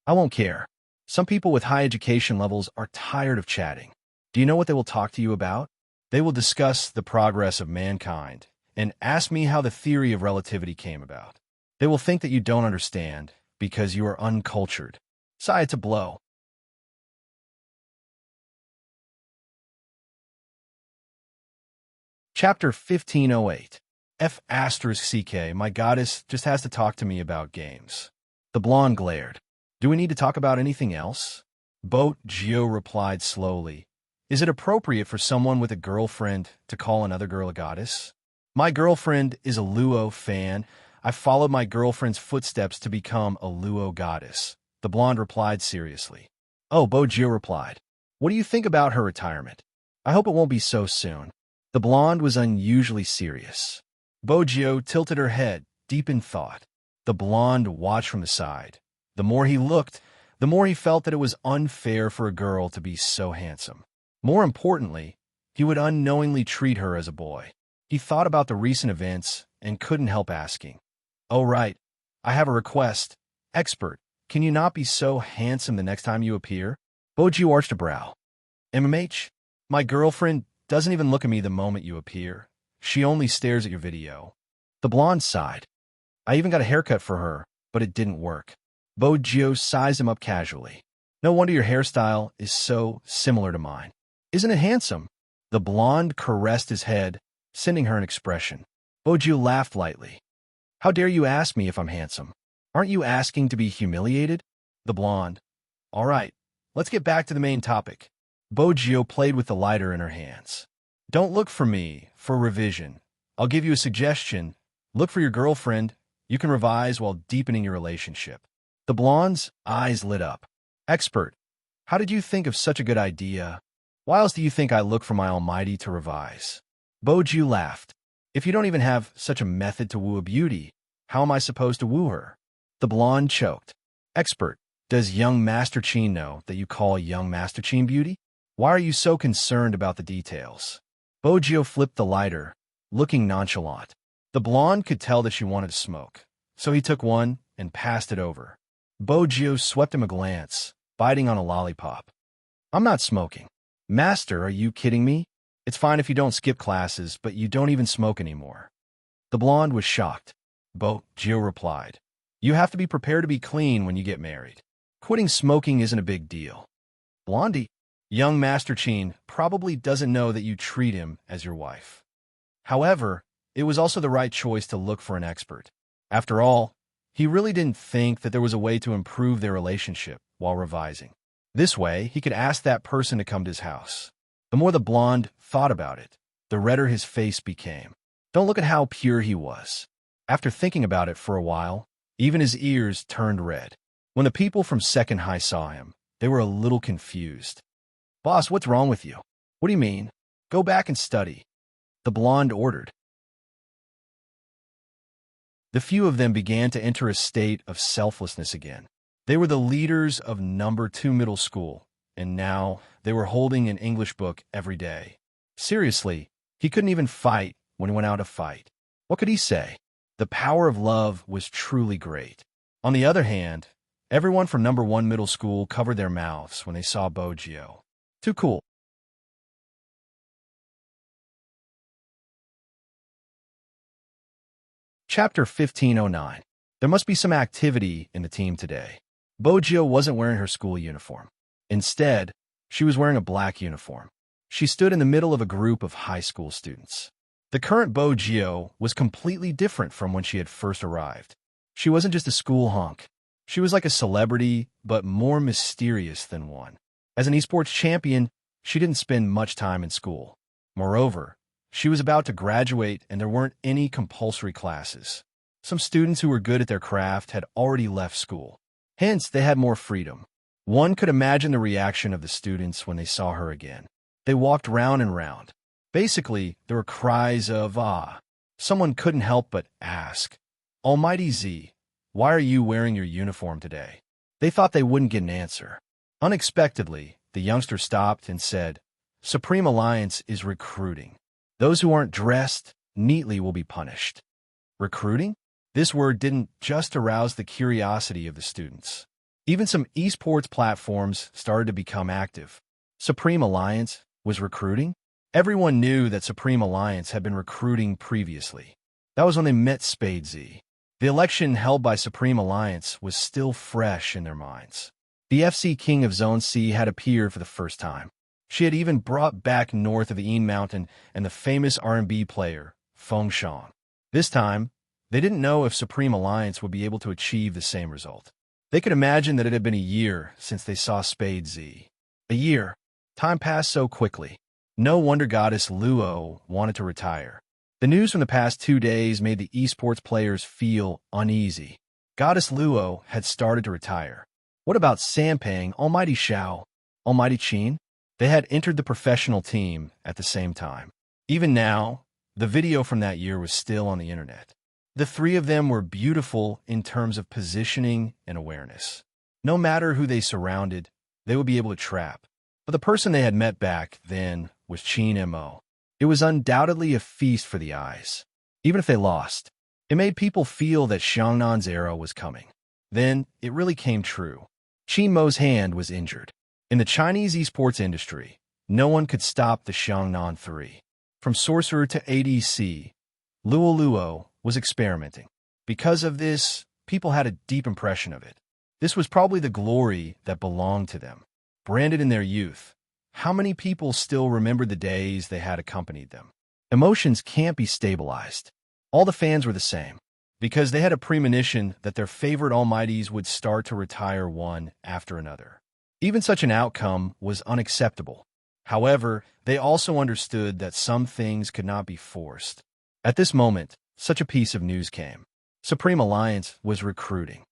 "I won't care. Some people with high education levels are tired of chatting. Do you know what they will talk to you about? They will discuss the progress of mankind and ask me how the theory of relativity came about. They will think that you don't understand because you are uncultured." Sigh, it's a blow. Chapter 1508. F***CK, my goddess just has to talk to me about games. The blonde glared. "Do we need to talk about anything else?" Bo-gyo replied slowly. "Is it appropriate for someone with a girlfriend to call another girl a goddess? My girlfriend is a Luo fan. I followed my girlfriend's footsteps to become a Luo goddess." The blonde replied seriously. "Oh," Bo-gyo replied. "What do you think about her retirement? I hope it won't be so soon." The blonde was unusually serious. Bo-gyo tilted her head, deep in thought. The blonde watched from the side. The more he looked, the more he felt that it was unfair for a girl to be so handsome. More importantly, he would unknowingly treat her as a boy. He thought about the recent events and couldn't help asking, "Oh, right, I have a request. Expert, can you not be so handsome the next time you appear?" Boju arched a brow. "MMH, my girlfriend doesn't even look at me the moment you appear. She only stares at your video." The blonde sighed. "I even got a haircut for her, but it didn't work." Bojo sized him up casually. "No wonder your hairstyle is so similar to mine. Isn't it handsome?" The blonde caressed his head, sending her an expression. Bojo laughed lightly. "How dare you ask me if I'm handsome? Aren't you asking to be humiliated?" The blonde. "All right, let's get back to the main topic." Bojo played with the lighter in her hands. "Don't look for me for revision. I'll give you a suggestion. Look for your girlfriend. You can revise while deepening your relationship." The blonde's eyes lit up. "Expert, how did you think of such a good idea? Why else do you think I look for my almighty to revise?" Boju laughed. "If you don't even have such a method to woo a beauty, how am I supposed to woo her?" The blonde choked. "Expert, does young Master Chin know that you call young Master Chin beauty? Why are you so concerned about the details?" Bojo flipped the lighter, looking nonchalant. The blonde could tell that she wanted to smoke, so he took one and passed it over. Bojo swept him a glance, biting on a lollipop. "I'm not smoking." "Master, are you kidding me? It's fine if you don't skip classes, but you don't even smoke anymore." The blonde was shocked. Bojo replied, "You have to be prepared to be clean when you get married. Quitting smoking isn't a big deal." "Blondie, young Master Chin probably doesn't know that you treat him as your wife." However, it was also the right choice to look for an expert. After all, he really didn't think that there was a way to improve their relationship while revising. This way, he could ask that person to come to his house. The more the blonde thought about it, the redder his face became. Don't look at how pure he was. After thinking about it for a while, even his ears turned red. When the people from Second High saw him, they were a little confused. "Boss, what's wrong with you?" "What do you mean?" "Go back and study," the blonde ordered. The few of them began to enter a state of selflessness again. They were the leaders of number 2 middle school, and now they were holding an English book every day. Seriously, he couldn't even fight when he went out to fight. What could he say? The power of love was truly great. On the other hand, everyone from number 1 middle school covered their mouths when they saw Bojo. Too cool. Chapter 1509. There must be some activity in the team today. Bojo wasn't wearing her school uniform. Instead, she was wearing a black uniform. She stood in the middle of a group of high school students. The current Bojo was completely different from when she had first arrived. She wasn't just a school hunk. She was like a celebrity, but more mysterious than one. As an esports champion, she didn't spend much time in school. Moreover, she was about to graduate and there weren't any compulsory classes. Some students who were good at their craft had already left school. Hence, they had more freedom. One could imagine the reaction of the students when they saw her again. They walked round and round. Basically, there were cries of, "Ah." Someone couldn't help but ask, "Almighty Z, why are you wearing your uniform today?" They thought they wouldn't get an answer. Unexpectedly, the youngster stopped and said, "Supreme Alliance is recruiting. Those who aren't dressed neatly will be punished." Recruiting? This word didn't just arouse the curiosity of the students. Even some esports platforms started to become active. Supreme Alliance was recruiting? Everyone knew that Supreme Alliance had been recruiting previously. That was when they met Spade Z. The election held by Supreme Alliance was still fresh in their minds. The FC King of Zone C had appeared for the first time. She had even brought back north of the Een Mountain and the famous R&B player, Feng Shan. This time, they didn't know if Supreme Alliance would be able to achieve the same result. They could imagine that it had been a year since they saw Spade Z. A year. Time passed so quickly. No wonder Goddess Luo wanted to retire. The news from the past 2 days made the esports players feel uneasy. Goddess Luo had started to retire. What about Sampang, Almighty Xiao, Almighty Qin? They had entered the professional team at the same time. Even now, the video from that year was still on the internet. The three of them were beautiful in terms of positioning and awareness. No matter who they surrounded, they would be able to trap. But the person they had met back then was Qin Mo. It was undoubtedly a feast for the eyes. Even if they lost, it made people feel that Xiangnan's era was coming. Then, it really came true. Qin Mo's hand was injured. In the Chinese esports industry, no one could stop the Xiangnan 3. From sorcerer to ADC, Luo Luo was experimenting. Because of this, people had a deep impression of it. This was probably the glory that belonged to them. Branded in their youth, how many people still remembered the days they had accompanied them? Emotions can't be stabilized. All the fans were the same, because they had a premonition that their favorite almighties would start to retire one after another. Even such an outcome was unacceptable. However, they also understood that some things could not be forced. At this moment, such a piece of news came. Supreme Alliance was recruiting.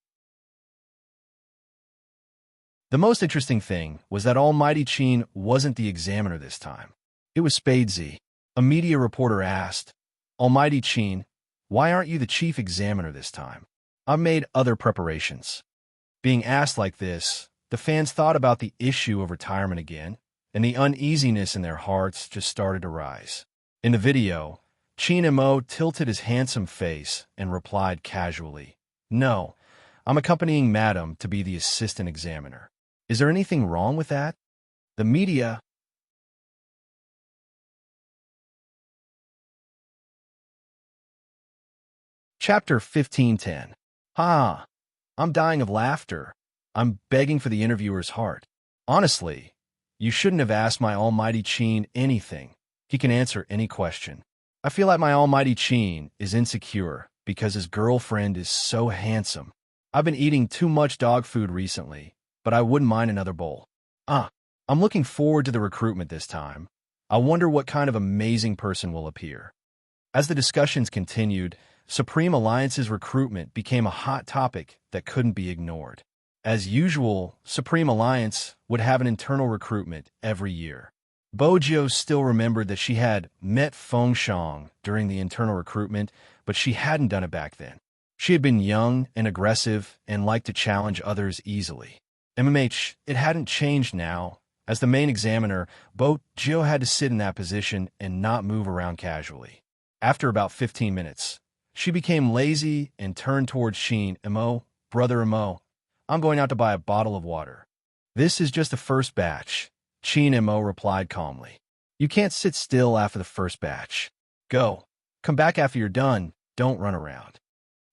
The most interesting thing was that Almighty Qin wasn't the examiner this time. It was Spadesy. A media reporter asked, "Almighty Qin, why aren't you the chief examiner this time? I've made other preparations." Being asked like this, the fans thought about the issue of retirement again, and the uneasiness in their hearts just started to rise. In the video, Qin Mo tilted his handsome face and replied casually, "No, I'm accompanying Madam to be the assistant examiner. Is there anything wrong with that?" The media. Chapter 15:10. I'm dying of laughter. I'm begging for the interviewer's heart. Honestly, you shouldn't have asked my almighty Qin anything. He can answer any question. I feel like my almighty Qin is insecure because his girlfriend is so handsome. I've been eating too much dog food recently, but I wouldn't mind another bowl. I'm looking forward to the recruitment this time. I wonder what kind of amazing person will appear. As the discussions continued, Supreme Alliance's recruitment became a hot topic that couldn't be ignored. As usual, Supreme Alliance would have an internal recruitment every year. Bojo still remembered that she had met Feng Shang during the internal recruitment, but she hadn't done it back then. She had been young and aggressive and liked to challenge others easily. It hadn't changed now. As the main examiner, Bojo had to sit in that position and not move around casually. After about 15 minutes, she became lazy and turned towards Qin Mo. "Brother Mo, I'm going out to buy a bottle of water." "This is just the first batch," Qin Mo replied calmly. "You can't sit still after the first batch. Go. Come back after you're done. Don't run around."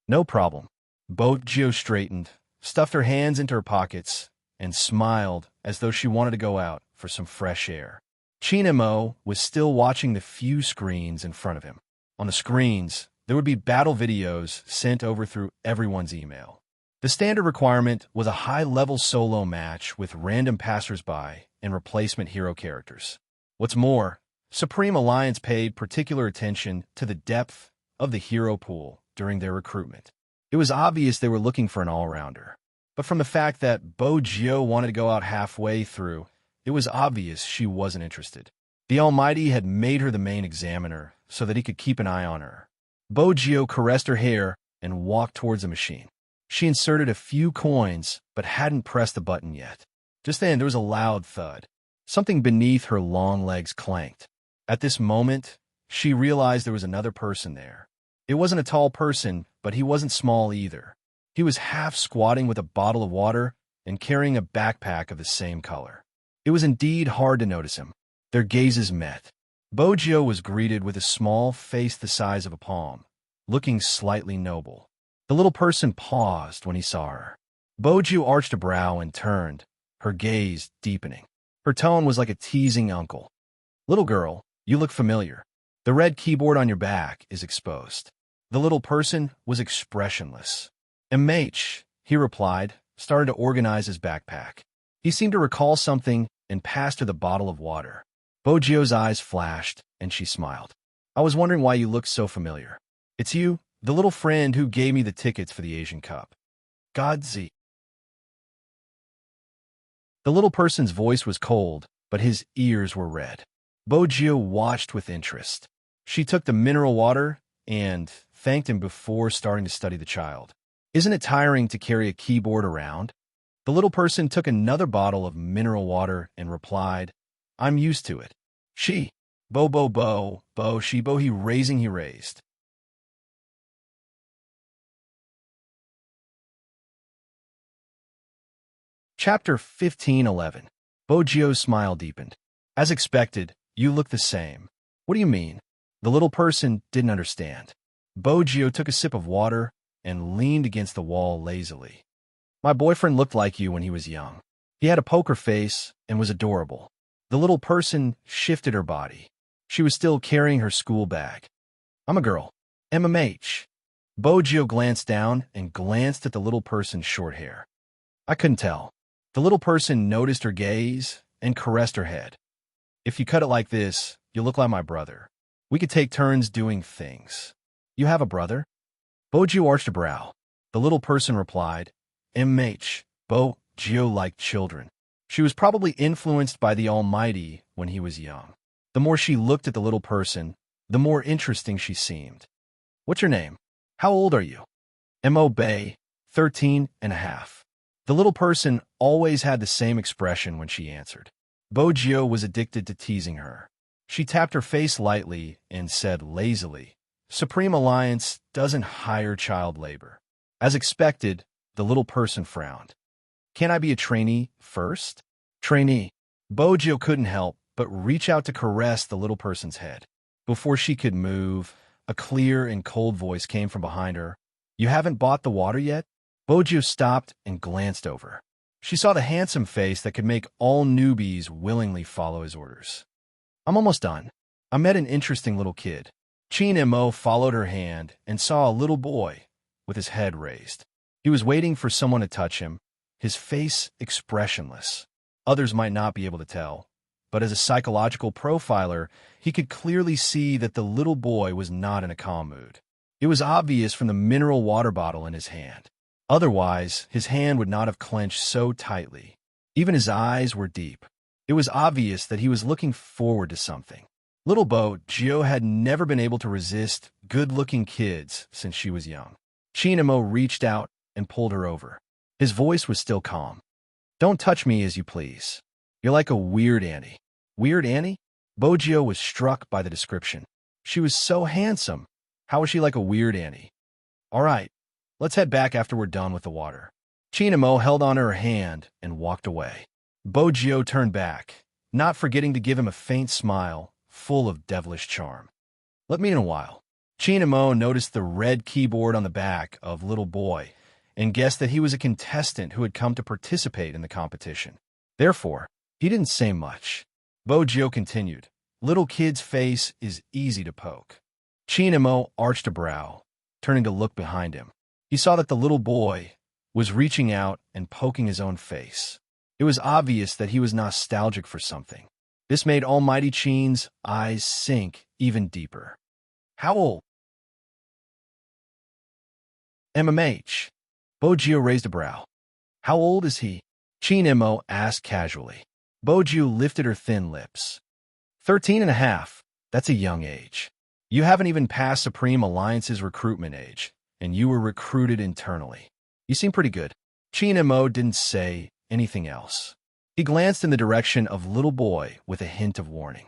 "No problem." Bojo straightened, stuffed her hands into her pockets, and smiled as though she wanted to go out for some fresh air. Qin Mo was still watching the few screens in front of him. On the screens, there would be battle videos sent over through everyone's email. The standard requirement was a high-level solo match with random passersby and replacement hero characters. What's more, Supreme Alliance paid particular attention to the depth of the hero pool during their recruitment. It was obvious they were looking for an all-rounder. But from the fact that Bojo wanted to go out halfway through, it was obvious she wasn't interested. The Almighty had made her the main examiner so that he could keep an eye on her. Bojo caressed her hair and walked towards the machine. She inserted a few coins, but hadn't pressed the button yet. Just then, there was a loud thud. Something beneath her long legs clanked. At this moment, she realized there was another person there. It wasn't a tall person, but he wasn't small either. He was half squatting with a bottle of water and carrying a backpack of the same color. It was indeed hard to notice him. Their gazes met. Bojo was greeted with a small face the size of a palm, looking slightly noble. The little person paused when he saw her. Bojo arched a brow and turned, her gaze deepening. Her tone was like a teasing uncle. "Little girl, you look familiar. The red keyboard on your back is exposed." The little person was expressionless. "MH," he replied, started to organize his backpack. He seemed to recall something and passed her the bottle of water. Bojo's eyes flashed, and she smiled. "I was wondering why you looked so familiar. It's you, the little friend who gave me the tickets for the Asian Cup." "Godzi." The little person's voice was cold, but his ears were red. Bojo watched with interest. She took the mineral water and thanked him before starting to study the child. "Isn't it tiring to carry a keyboard around?" The little person took another bottle of mineral water and replied, I'm used to it. She, bo bo bo, bo she bo he raising he raised. Chapter 15:11. Bogio's smile deepened. As expected, you look the same. What do you mean? The little person didn't understand. Bogio took a sip of water and leaned against the wall lazily. My boyfriend looked like you when he was young. He had a poker face and was adorable. The little person shifted her body. She was still carrying her school bag. I'm a girl. MMH. Bogio glanced down and glanced at the little person's short hair. I couldn't tell. The little person noticed her gaze and caressed her head. If you cut it like this, you look like my brother. We could take turns doing things. You have a brother? Bogio arched a brow. The little person replied, MH, Bogio liked children. She was probably influenced by the Almighty when he was young. The more she looked at the little person, the more interesting she seemed. What's your name? How old are you? M.O. Bay, 13 and a half. The little person always had the same expression when she answered. Bogio was addicted to teasing her. She tapped her face lightly and said lazily, Supreme Alliance doesn't hire child labor. As expected, the little person frowned. Can I be a trainee first? Trainee. Bogio couldn't help but reach out to caress the little person's head. Before she could move, a clear and cold voice came from behind her. You haven't bought the water yet? Bogio stopped and glanced over. She saw the handsome face that could make all newbies willingly follow his orders. I'm almost done. I met an interesting little kid. Chin Mo followed her hand and saw a little boy with his head raised. He was waiting for someone to touch him, his face expressionless. Others might not be able to tell, but as a psychological profiler, he could clearly see that the little boy was not in a calm mood. It was obvious from the mineral water bottle in his hand. Otherwise, his hand would not have clenched so tightly. Even his eyes were deep. It was obvious that he was looking forward to something. Little Bogio had never been able to resist good-looking kids since she was young. Chinamo reached out and pulled her over. His voice was still calm. Don't touch me as you please. You're like a weird Annie. Weird Annie? Bogio was struck by the description. She was so handsome. How was she like a weird Annie? All right, let's head back after we're done with the water. Chinamo held on her hand and walked away. Bogio turned back, not forgetting to give him a faint smile, full of devilish charm. Let me in a while. Chinamo noticed the red keyboard on the back of Little Boy and guessed that he was a contestant who had come to participate in the competition. Therefore, he didn't say much. Bogio continued, Little kid's face is easy to poke. Chinamo arched a brow, turning to look behind him. He saw that the little boy was reaching out and poking his own face. It was obvious that he was nostalgic for something. This made Almighty Chin's eyes sink even deeper. How old? MMH. Bogio raised a brow. How old is he? Chinemo asked casually. Bogio lifted her thin lips. 13 and a half. That's a young age. You haven't even passed Supreme Alliance's recruitment age, and you were recruited internally. You seem pretty good. Chinemo didn't say anything else. He glanced in the direction of Little Boy with a hint of warning.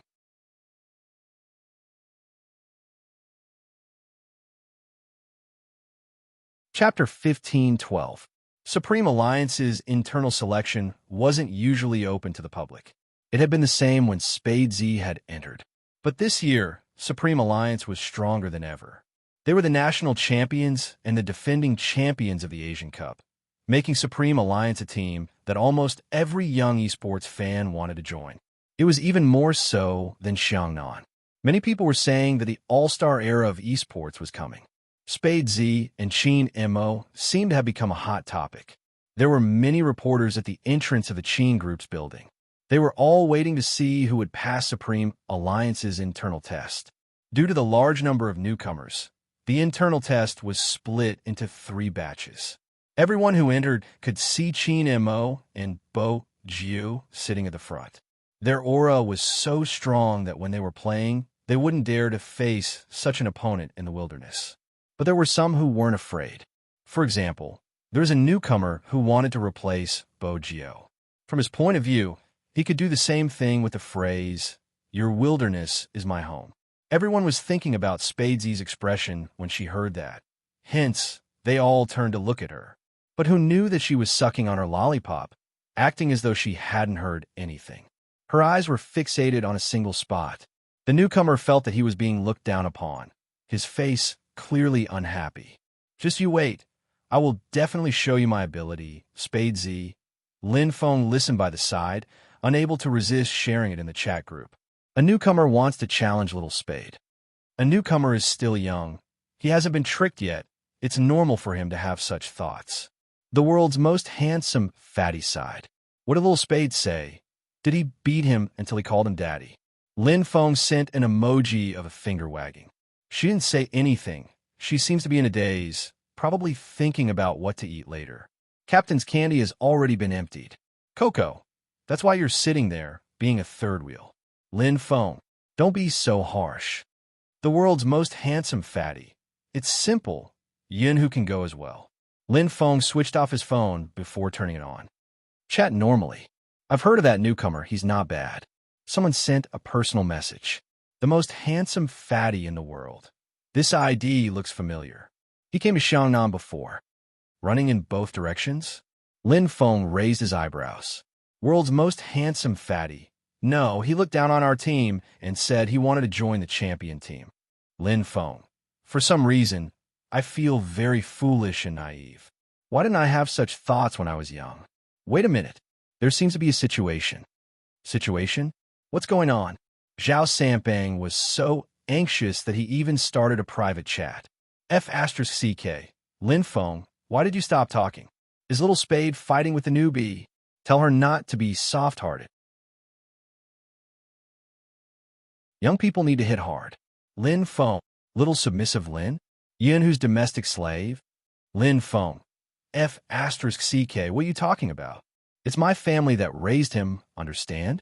Chapter 15:12. Supreme Alliance's internal selection wasn't usually open to the public. It had been the same when Spade Z had entered. But this year, Supreme Alliance was stronger than ever. They were the national champions and the defending champions of the Asian Cup, making Supreme Alliance a team that almost every young esports fan wanted to join. It was even more so than Xiangnan. Many people were saying that the all-star era of esports was coming. Spade Z and Chin Mo seemed to have become a hot topic. There were many reporters at the entrance of the Chin Group's building. They were all waiting to see who would pass Supreme Alliance's internal test. Due to the large number of newcomers, the internal test was split into 3 batches. Everyone who entered could see Chin Mo and Bogio sitting at the front. Their aura was so strong that when they were playing, they wouldn't dare to face such an opponent in the wilderness. But there were some who weren't afraid. For example, There's a newcomer who wanted to replace Bogio. From his point of view, he could do the same thing with the phrase, "Your wilderness is my home." Everyone was thinking about Spadesy's expression when she heard that. Hence, they all turned to look at her. But who knew that she was sucking on her lollipop, acting as though she hadn't heard anything? Her eyes were fixated on a single spot. The newcomer felt that he was being looked down upon, his face clearly unhappy. "Just you wait. I will definitely show you my ability, Spadesy." Lin Feng listened by the side, unable to resist sharing it in the chat group. A newcomer wants to challenge little Spade. A newcomer is still young. He hasn't been tricked yet. It's normal for him to have such thoughts. The world's most handsome fatty side. What did little Spade say? Did he beat him until he called him daddy? Lin Feng sent an emoji of a finger wagging. She didn't say anything. She seems to be in a daze, probably thinking about what to eat later. Captain's candy has already been emptied. Coco, that's why you're sitting there, being a third wheel. Lin Feng, don't be so harsh. The world's most handsome fatty. It's simple. Yin who can go as well. Lin Feng switched off his phone before turning it on. Chat normally. I've heard of that newcomer. He's not bad. Someone sent a personal message. The most handsome fatty in the world. This ID looks familiar. He came to Xiangnan before. Running in both directions? Lin Feng raised his eyebrows. World's most handsome fatty. No, he looked down on our team and said he wanted to join the champion team. Lin Feng. For some reason, I feel very foolish and naive. Why didn't I have such thoughts when I was young? Wait a minute. There seems to be a situation. Situation? What's going on? Zhao Sampang was so anxious that he even started a private chat. F***CK. Lin Feng, why did you stop talking? Is little Spade fighting with the newbie? Tell her not to be soft-hearted. Young people need to hit hard. Lin Feng, little submissive Lin? Yin who's domestic slave? Lin Feng, F***CK, what are you talking about? It's my family that raised him, understand?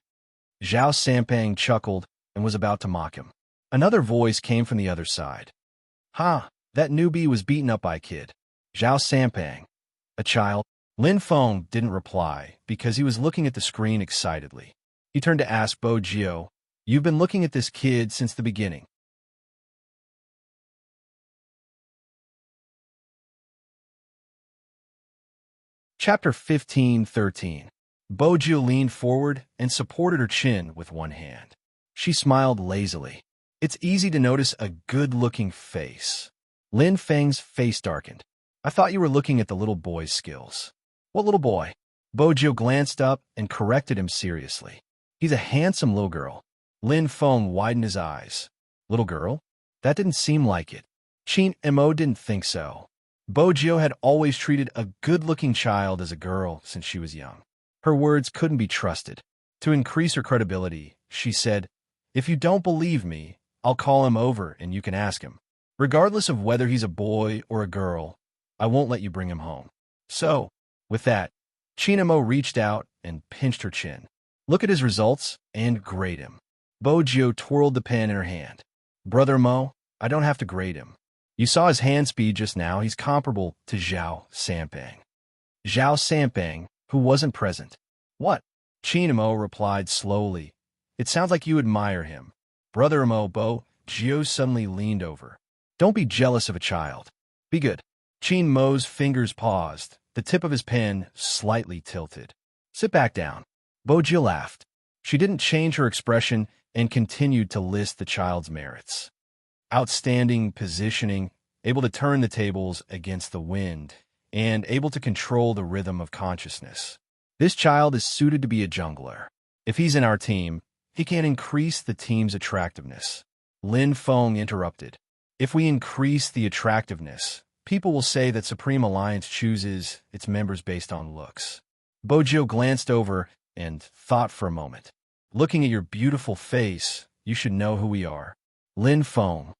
Zhao Sampang chuckled and was about to mock him. Another voice came from the other side. Ha, that newbie was beaten up by a kid. Zhao Sampang, a child. Lin Feng didn't reply because he was looking at the screen excitedly. He turned to ask Bo Jio, "You've been looking at this kid since the beginning." Chapter 15:13. Bo Jio leaned forward and supported her chin with one hand. She smiled lazily. It's easy to notice a good-looking face. Lin Feng's face darkened. I thought you were looking at the little boy's skills. What little boy? Bo Jio glanced up and corrected him seriously. He's a handsome little girl. Lin Feng widened his eyes. Little girl? That didn't seem like it. Qin Mo didn't think so. Bo Jio had always treated a good-looking child as a girl since she was young. Her words couldn't be trusted. To increase her credibility, she said, "If you don't believe me, I'll call him over and you can ask him. Regardless of whether he's a boy or a girl, I won't let you bring him home." So, with that, Qin Mo reached out and pinched her chin. Look at his results and grade him. Bo Jio twirled the pen in her hand. Brother Mo, I don't have to grade him. You saw his hand speed just now. He's comparable to Zhao Sampang. Zhao Sampang, who wasn't present. What? Qin Mo replied slowly. It sounds like you admire him. Brother Mo. Bo Jio suddenly leaned over. Don't be jealous of a child. Be good. Qin Mo's fingers paused, the tip of his pen slightly tilted. Sit back down. Bo Jio laughed. She didn't change her expression and continued to list the child's merits. Outstanding positioning, able to turn the tables against the wind, and able to control the rhythm of consciousness. This child is suited to be a jungler. If he's in our team, he can increase the team's attractiveness. Lin Feng interrupted. If we increase the attractiveness, people will say that Supreme Alliance chooses its members based on looks. Bo Jio glanced over and thought for a moment. Looking at your beautiful face, you should know who we are. Lin Feng.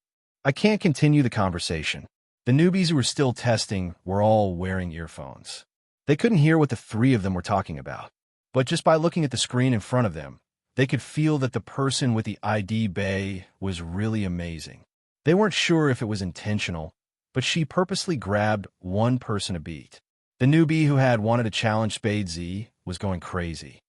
I can't continue the conversation. The newbies who were still testing were all wearing earphones. They couldn't hear what the three of them were talking about. But just by looking at the screen in front of them, they could feel that the person with the ID bay was really amazing. They weren't sure if it was intentional, but she purposely grabbed one person to beat. The newbie who had wanted to challenge Spade Z was going crazy.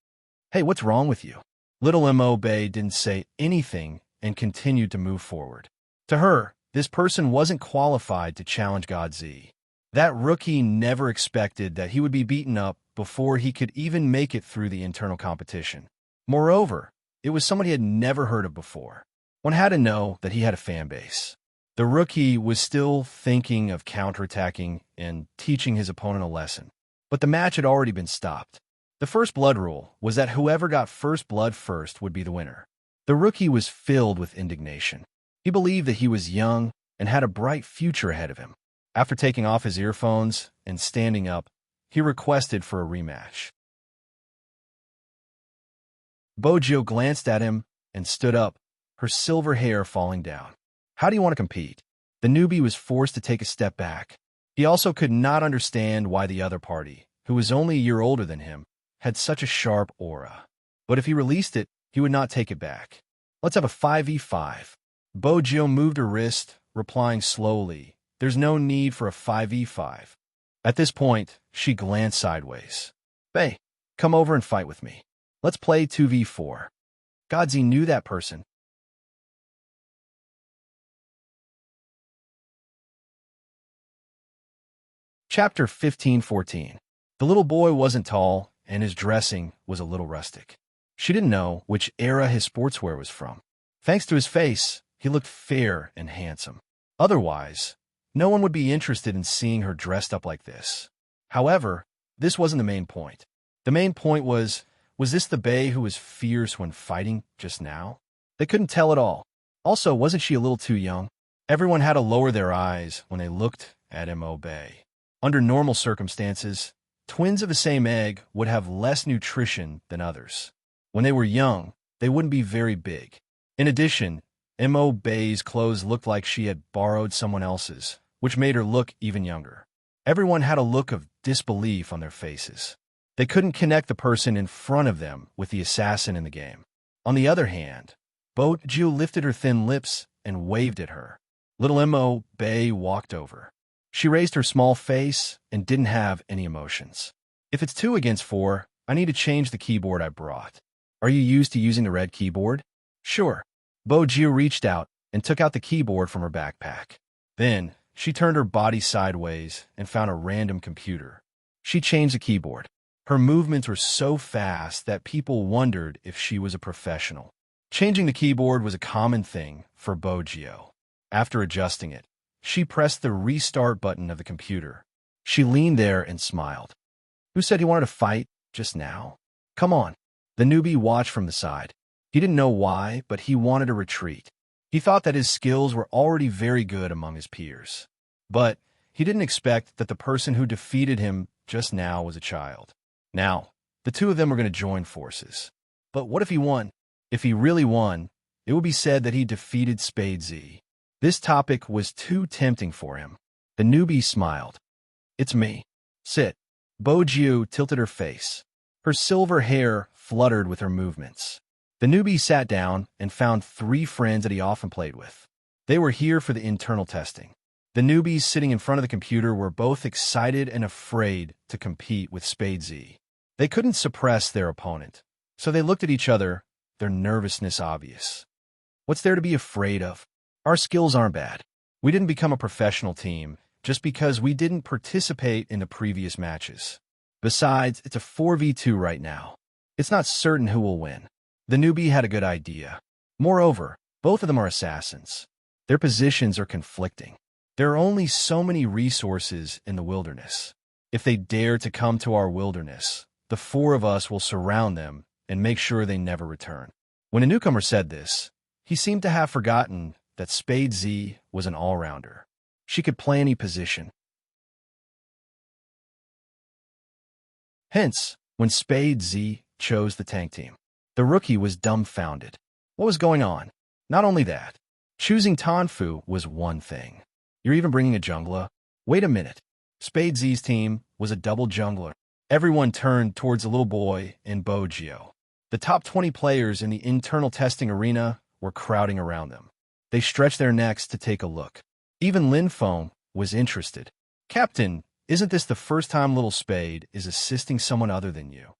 Hey, what's wrong with you? Little Mo Bay didn't say anything and continued to move forward. To her, this person wasn't qualified to challenge God Z. That rookie never expected that he would be beaten up before he could even make it through the internal competition. Moreover, it was someone he had never heard of before. One had to know that he had a fan base. The rookie was still thinking of counterattacking and teaching his opponent a lesson. But the match had already been stopped. The first blood rule was that whoever got first blood first would be the winner. The rookie was filled with indignation. He believed that he was young and had a bright future ahead of him. After taking off his earphones and standing up, he requested for a rematch. Bojo glanced at him and stood up, her silver hair falling down. How do you want to compete? The newbie was forced to take a step back. He also could not understand why the other party, who was only a year older than him, had such a sharp aura. But if he released it, he would not take it back. Let's have a 5v5. Bojo moved her wrist, replying slowly, there's no need for a 5v5. At this point, she glanced sideways. Hey, come over and fight with me. Let's play 2v4. Godzi knew that person. Chapter 15-14. The little boy wasn't tall, and his dressing was a little rustic. She didn't know which era his sportswear was from. Thanks to his face, he looked fair and handsome. Otherwise, no one would be interested in seeing her dressed up like this. However, this wasn't the main point. The main point was this the bae who was fierce when fighting just now? They couldn't tell at all. Also, wasn't she a little too young? Everyone had to lower their eyes when they looked at Mo Bae. Under normal circumstances, twins of the same egg would have less nutrition than others. When they were young, they wouldn't be very big. In addition, Mo Bae's clothes looked like she had borrowed someone else's, which made her look even younger. Everyone had a look of disbelief on their faces. They couldn't connect the person in front of them with the assassin in the game. On the other hand, Bojo lifted her thin lips and waved at her. Little Mo Bae walked over. She raised her small face and didn't have any emotions. If it's 2 against 4, I need to change the keyboard I brought. Are you used to using the red keyboard? Sure. Bojo reached out and took out the keyboard from her backpack. Then, she turned her body sideways and found a random computer. She changed the keyboard. Her movements were so fast that people wondered if she was a professional. Changing the keyboard was a common thing for Bojo. After adjusting it, she pressed the restart button of the computer. She leaned there and smiled. Who said he wanted to fight just now? Come on. The newbie watched from the side. He didn't know why, but he wanted to retreat. He thought that his skills were already very good among his peers. But he didn't expect that the person who defeated him just now was a child. Now, the two of them were going to join forces. But what if he won? If he really won, it would be said that he defeated Spade Z. This topic was too tempting for him. The newbie smiled. It's me. Sit. Bojo tilted her face. Her silver hair fluttered with her movements. The newbie sat down and found 3 friends that he often played with. They were here for the internal testing. The newbies sitting in front of the computer were both excited and afraid to compete with Spade Z. They couldn't suppress their opponent, so they looked at each other, their nervousness obvious. What's there to be afraid of? Our skills aren't bad. We didn't become a professional team just because we didn't participate in the previous matches. Besides, it's a 4v2 right now. It's not certain who will win. The newbie had a good idea. Moreover, both of them are assassins. Their positions are conflicting. There are only so many resources in the wilderness. If they dare to come to our wilderness, the 4 of us will surround them and make sure they never return. When a newcomer said this, he seemed to have forgotten that Spade Z was an all-rounder. She could play any position. Hence, when Spade Z chose the tank team, the rookie was dumbfounded. What was going on? Not only that, choosing Tanfu was one thing. You're even bringing a jungler? Wait a minute. Spade Z's team was a double jungler. Everyone turned towards the little boy in Bojo. The top 20 players in the internal testing arena were crowding around them. They stretched their necks to take a look. Even Lin Feng was interested. Captain, Isn't this the first time Little Spade is assisting someone other than you?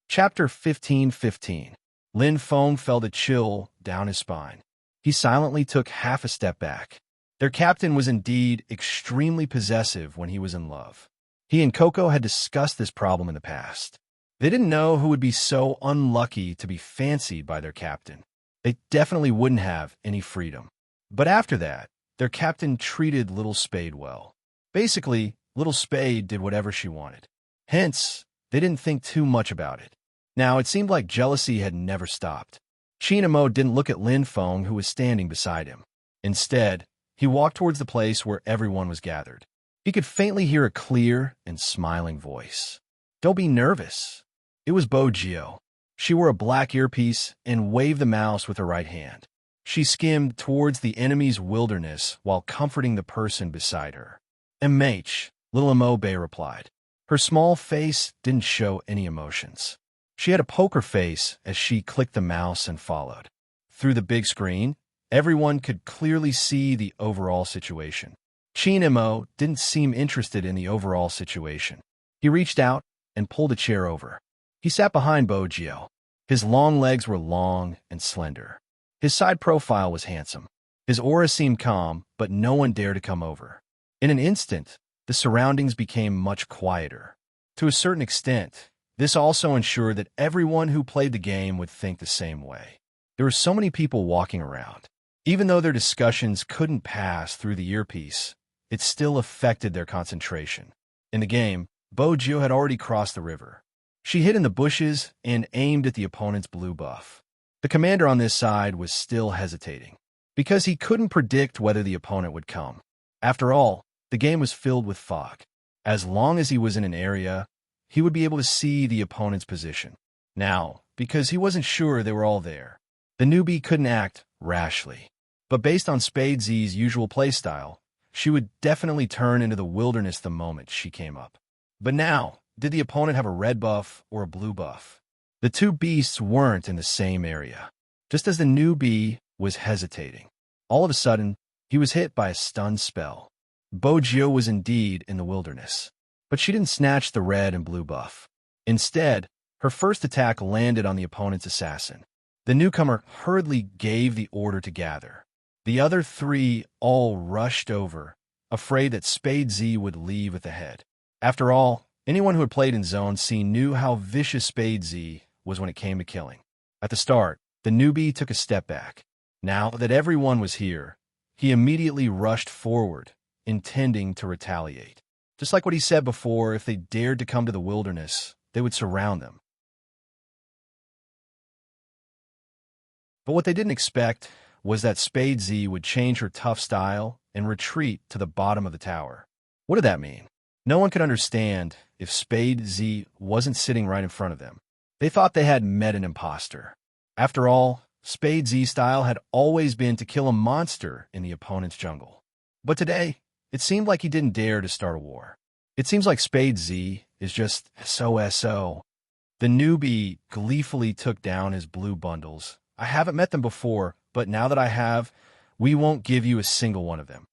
Chapter 15:15. Lin Feng felt a chill down his spine. He silently took half a step back. Their captain was indeed extremely possessive when he was in love. He and Coco had discussed this problem in the past. They didn't know who would be so unlucky to be fancied by their captain. They definitely wouldn't have any freedom. But after that, their captain treated Little Spade well. Basically, Little Spade did whatever she wanted. Hence, they didn't think too much about it. Now, it seemed like jealousy had never stopped. Chinamo didn't look at Lin Feng, who was standing beside him. Instead, he walked towards the place where everyone was gathered. He could faintly hear a clear and smiling voice. "Don't be nervous." It was Bo Gio. She wore a black earpiece and waved the mouse with her right hand. She skimmed towards the enemy's wilderness while comforting the person beside her. "MH," little Imobe replied. Her small face didn't show any emotions. She had a poker face as she clicked the mouse and followed. Through the big screen, everyone could clearly see the overall situation. Chinamo didn't seem interested in the overall situation. He reached out and pulled a chair over. He sat behind Bo Gio. His long legs were long and slender. His side profile was handsome. His aura seemed calm, but no one dared to come over. In an instant, the surroundings became much quieter. To a certain extent, this also ensured that everyone who played the game would think the same way. There were so many people walking around. Even though their discussions couldn't pass through the earpiece, it still affected their concentration. In the game, Bo Gio had already crossed the river. She hid in the bushes and aimed at the opponent's blue buff. The commander on this side was still hesitating, because he couldn't predict whether the opponent would come. After all, the game was filled with fog. As long as he was in an area, he would be able to see the opponent's position. Now, because he wasn't sure they were all there, the newbie couldn't act rashly. But based on Spade Z's usual playstyle, she would definitely turn into the wilderness the moment she came up. But now, did the opponent have a red buff or a blue buff? The two beasts weren't in the same area. Just as the newbie was hesitating, all of a sudden, he was hit by a stun spell. Bo Gio was indeed in the wilderness, but she didn't snatch the red and blue buff. Instead, her first attack landed on the opponent's assassin. The newcomer hurriedly gave the order to gather. The other three all rushed over, afraid that Spade Z would leave with the head. After all, anyone who had played in Zone C knew how vicious Spade Z was when it came to killing. At the start, the newbie took a step back. Now that everyone was here, he immediately rushed forward, intending to retaliate. Just like what he said before, if they dared to come to the wilderness, they would surround them. But what they didn't expect was that Spade Z would change her tough style and retreat to the bottom of the tower. What did that mean? No one could understand if Spade Z wasn't sitting right in front of them. They thought they had met an imposter. After all, Spade Z's style had always been to kill a monster in the opponent's jungle. But today, it seemed like he didn't dare to start a war. It seems like Spade Z is just SOSO. The newbie gleefully took down his blue bundles. "I haven't met them before, but now that I have, we won't give you a single one of them."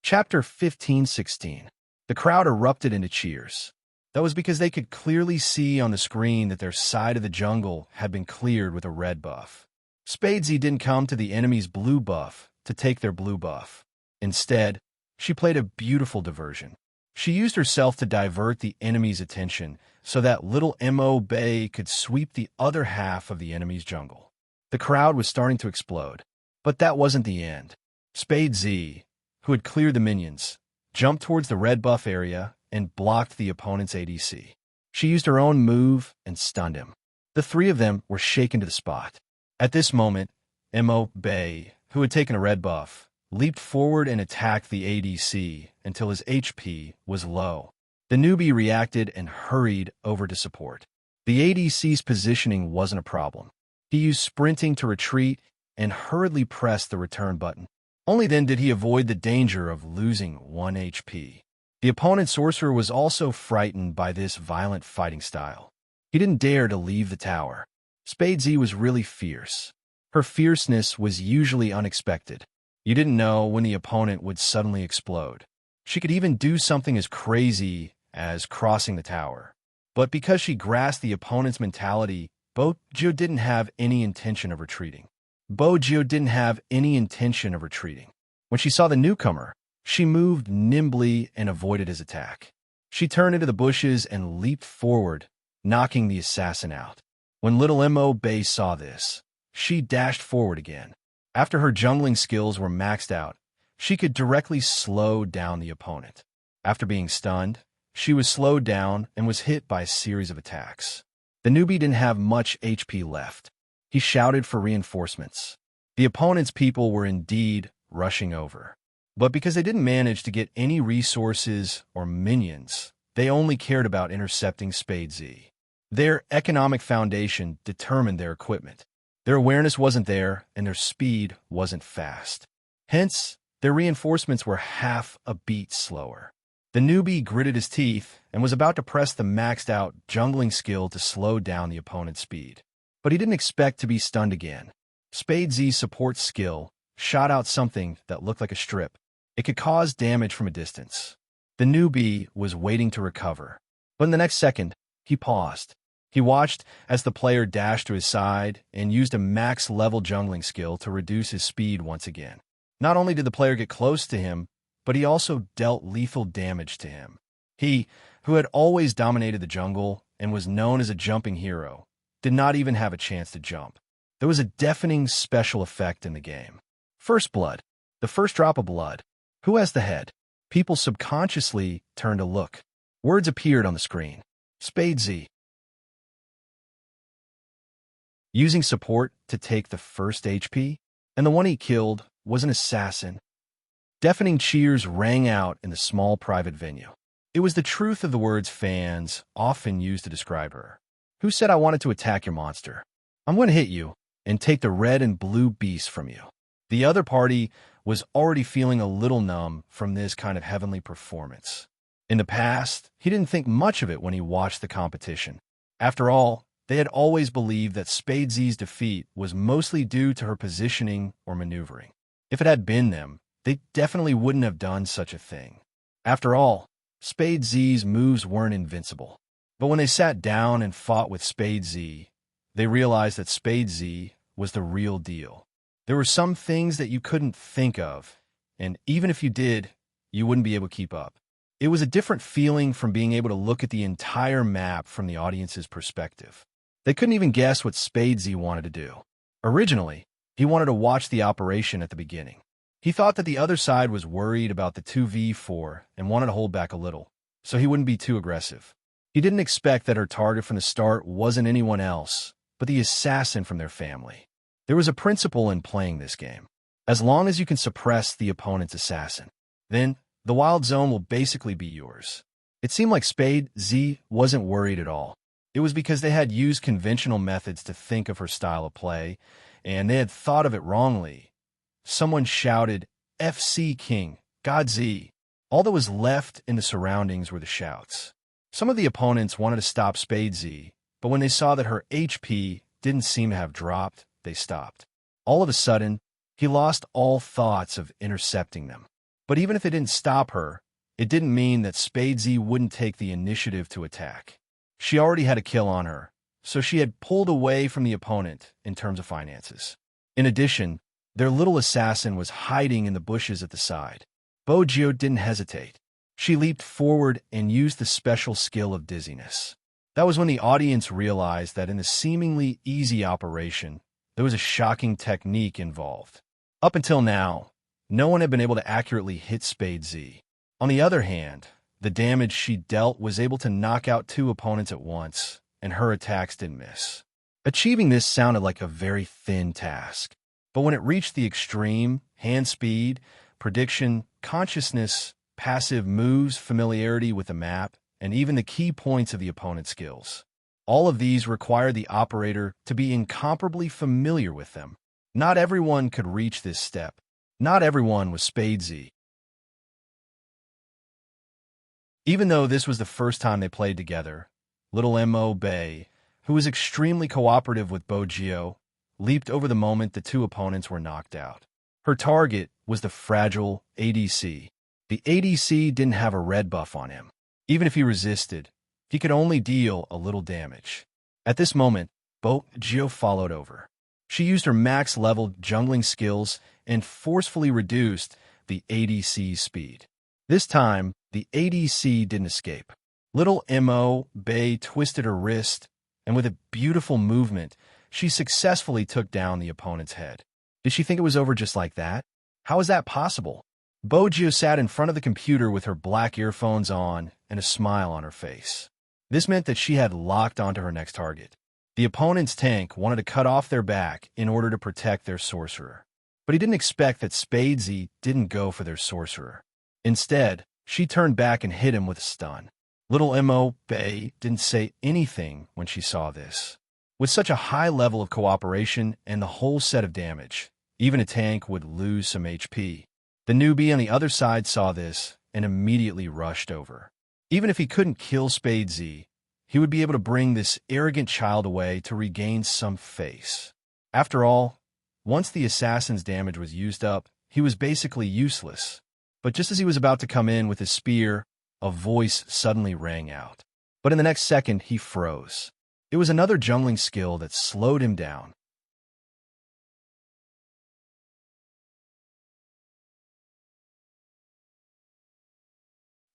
Chapter 15:16. The crowd erupted into cheers. That was because they could clearly see on the screen that their side of the jungle had been cleared with a red buff. Spadesy didn't come to the enemy's blue buff to take their blue buff. Instead, she played a beautiful diversion. She used herself to divert the enemy's attention so that little Mo Bay could sweep the other half of the enemy's jungle. The crowd was starting to explode, but that wasn't the end. Spade Z, who had cleared the minions, jumped towards the red buff area and blocked the opponent's ADC. She used her own move and stunned him. The three of them were shaken to the spot. At this moment, Mo Bay, who had taken a red buff, leaped forward and attacked the ADC until his HP was low. The newbie reacted and hurried over to support. The ADC's positioning wasn't a problem. He used sprinting to retreat and hurriedly pressed the return button. Only then did he avoid the danger of losing 1 HP. The opponent's sorcerer was also frightened by this violent fighting style. He didn't dare to leave the tower. Spade Z was really fierce. Her fierceness was usually unexpected. You didn't know when the opponent would suddenly explode. She could even do something as crazy as crossing the tower. But because she grasped the opponent's mentality, Bojo didn't have any intention of retreating. When she saw the newcomer, she moved nimbly and avoided his attack. She turned into the bushes and leaped forward, knocking the assassin out. When little Mo saw this, she dashed forward again. After her jungling skills were maxed out, she could directly slow down the opponent. After being stunned, she was slowed down and was hit by a series of attacks. The newbie didn't have much HP left. He shouted for reinforcements. The opponent's people were indeed rushing over. But because they didn't manage to get any resources or minions, they only cared about intercepting Spade Z. Their economic foundation determined their equipment. Their awareness wasn't there, and their speed wasn't fast. Hence, their reinforcements were half a beat slower. The newbie gritted his teeth and was about to press the maxed-out jungling skill to slow down the opponent's speed. But he didn't expect to be stunned again. Spade Z's support skill shot out something that looked like a strip. It could cause damage from a distance. The newbie was waiting to recover. But in the next second, he paused. He watched as the player dashed to his side and used a max-level jungling skill to reduce his speed once again. Not only did the player get close to him, but he also dealt lethal damage to him. He, who had always dominated the jungle and was known as a jumping hero, did not even have a chance to jump. There was a deafening special effect in the game. First blood. The first drop of blood. Who has the head? People subconsciously turned to look. Words appeared on the screen. Spade Z. Using support to take the first HP, and the one he killed was an assassin. Deafening cheers rang out in the small private venue. It was the truth of the words fans often used to describe her. Who said I wanted to attack your monster? I'm going to hit you and take the red and blue beast from you. The other party was already feeling a little numb from this kind of heavenly performance. In the past, he didn't think much of it when he watched the competition. After all, they had always believed that Spade Z's defeat was mostly due to her positioning or maneuvering. If it had been them, they definitely wouldn't have done such a thing. After all, Spade Z's moves weren't invincible. But when they sat down and fought with Spade Z, they realized that Spade Z was the real deal. There were some things that you couldn't think of, and even if you did, you wouldn't be able to keep up. It was a different feeling from being able to look at the entire map from the audience's perspective. They couldn't even guess what Spade Z wanted to do. Originally, he wanted to watch the operation at the beginning. He thought that the other side was worried about the 2v4 and wanted to hold back a little, so he wouldn't be too aggressive. He didn't expect that her target from the start wasn't anyone else, but the assassin from their family. There was a principle in playing this game. As long as you can suppress the opponent's assassin, then the wild zone will basically be yours. It seemed like Spade Z wasn't worried at all. It was because they had used conventional methods to think of her style of play, and they had thought of it wrongly. Someone shouted, FC King, God Z. All that was left in the surroundings were the shouts. Some of the opponents wanted to stop Spade Z, but when they saw that her HP didn't seem to have dropped, they stopped. All of a sudden, he lost all thoughts of intercepting them. But even if it didn't stop her, it didn't mean that Spade Z wouldn't take the initiative to attack. She already had a kill on her, so she had pulled away from the opponent in terms of finances. In addition, their little assassin was hiding in the bushes at the side. Bojo didn't hesitate. She leaped forward and used the special skill of dizziness. That was when the audience realized that in the seemingly easy operation, there was a shocking technique involved. Up until now, no one had been able to accurately hit Spade Z. On the other hand, the damage she dealt was able to knock out two opponents at once, and her attacks didn't miss. Achieving this sounded like a very thin task. But when it reached the extreme, hand speed, prediction, consciousness, passive moves, familiarity with the map, and even the key points of the opponent's skills, all of these required the operator to be incomparably familiar with them. Not everyone could reach this step. Not everyone was Spade Z. Even though this was the first time they played together, little Mo Bay, who was extremely cooperative with Bogio, leaped over the moment the two opponents were knocked out. Her target was the fragile ADC. The ADC didn't have a red buff on him. Even if he resisted, he could only deal a little damage. At this moment, Bogio followed over. She used her max-level jungling skills and forcefully reduced the ADC's speed. This time, the ADC didn't escape. Little Mo Bay twisted her wrist, and with a beautiful movement, she successfully took down the opponent's head. Did she think it was over just like that? How is that possible? Bogio sat in front of the computer with her black earphones on and a smile on her face. This meant that she had locked onto her next target. The opponent's tank wanted to cut off their back in order to protect their sorcerer. But he didn't expect that Spadesy didn't go for their sorcerer. Instead, she turned back and hit him with a stun. Little Mo Bay didn't say anything when she saw this. With such a high level of cooperation and the whole set of damage, even a tank would lose some HP. The newbie on the other side saw this and immediately rushed over. Even if he couldn't kill Spadesy, he would be able to bring this arrogant child away to regain some face. After all, once the assassin's damage was used up, he was basically useless. But just as he was about to come in with his spear, a voice suddenly rang out. But in the next second, he froze. It was another jungling skill that slowed him down.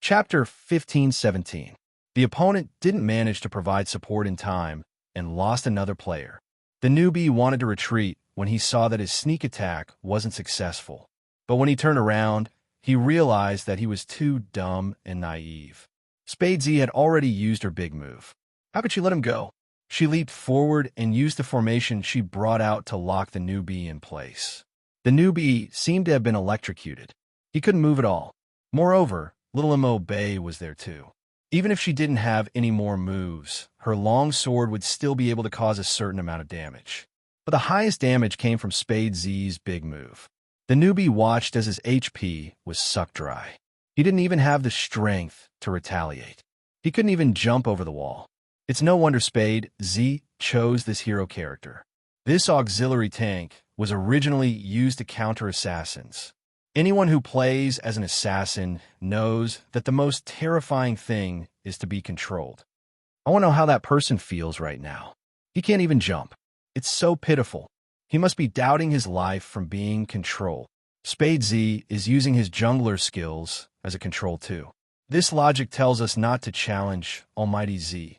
Chapter 15-17. The opponent didn't manage to provide support in time and lost another player. The newbie wanted to retreat when he saw that his sneak attack wasn't successful. But when he turned around, he realized that he was too dumb and naive. Spadesy had already used her big move. How could she let him go? She leaped forward and used the formation she brought out to lock the newbie in place. The newbie seemed to have been electrocuted. He couldn't move at all. Moreover, little Mo Bay was there too. Even if she didn't have any more moves, her long sword would still be able to cause a certain amount of damage. But the highest damage came from Spadesy's big move. The newbie watched as his HP was sucked dry. He didn't even have the strength to retaliate. He couldn't even jump over the wall. It's no wonder Spadesy chose this hero character. This auxiliary tank was originally used to counter assassins. Anyone who plays as an assassin knows that the most terrifying thing is to be controlled. I want to know how that person feels right now. He can't even jump. It's so pitiful. He must be doubting his life from being controlled. Spadesy is using his jungler skills as a control too. This logic tells us not to challenge Almighty Z.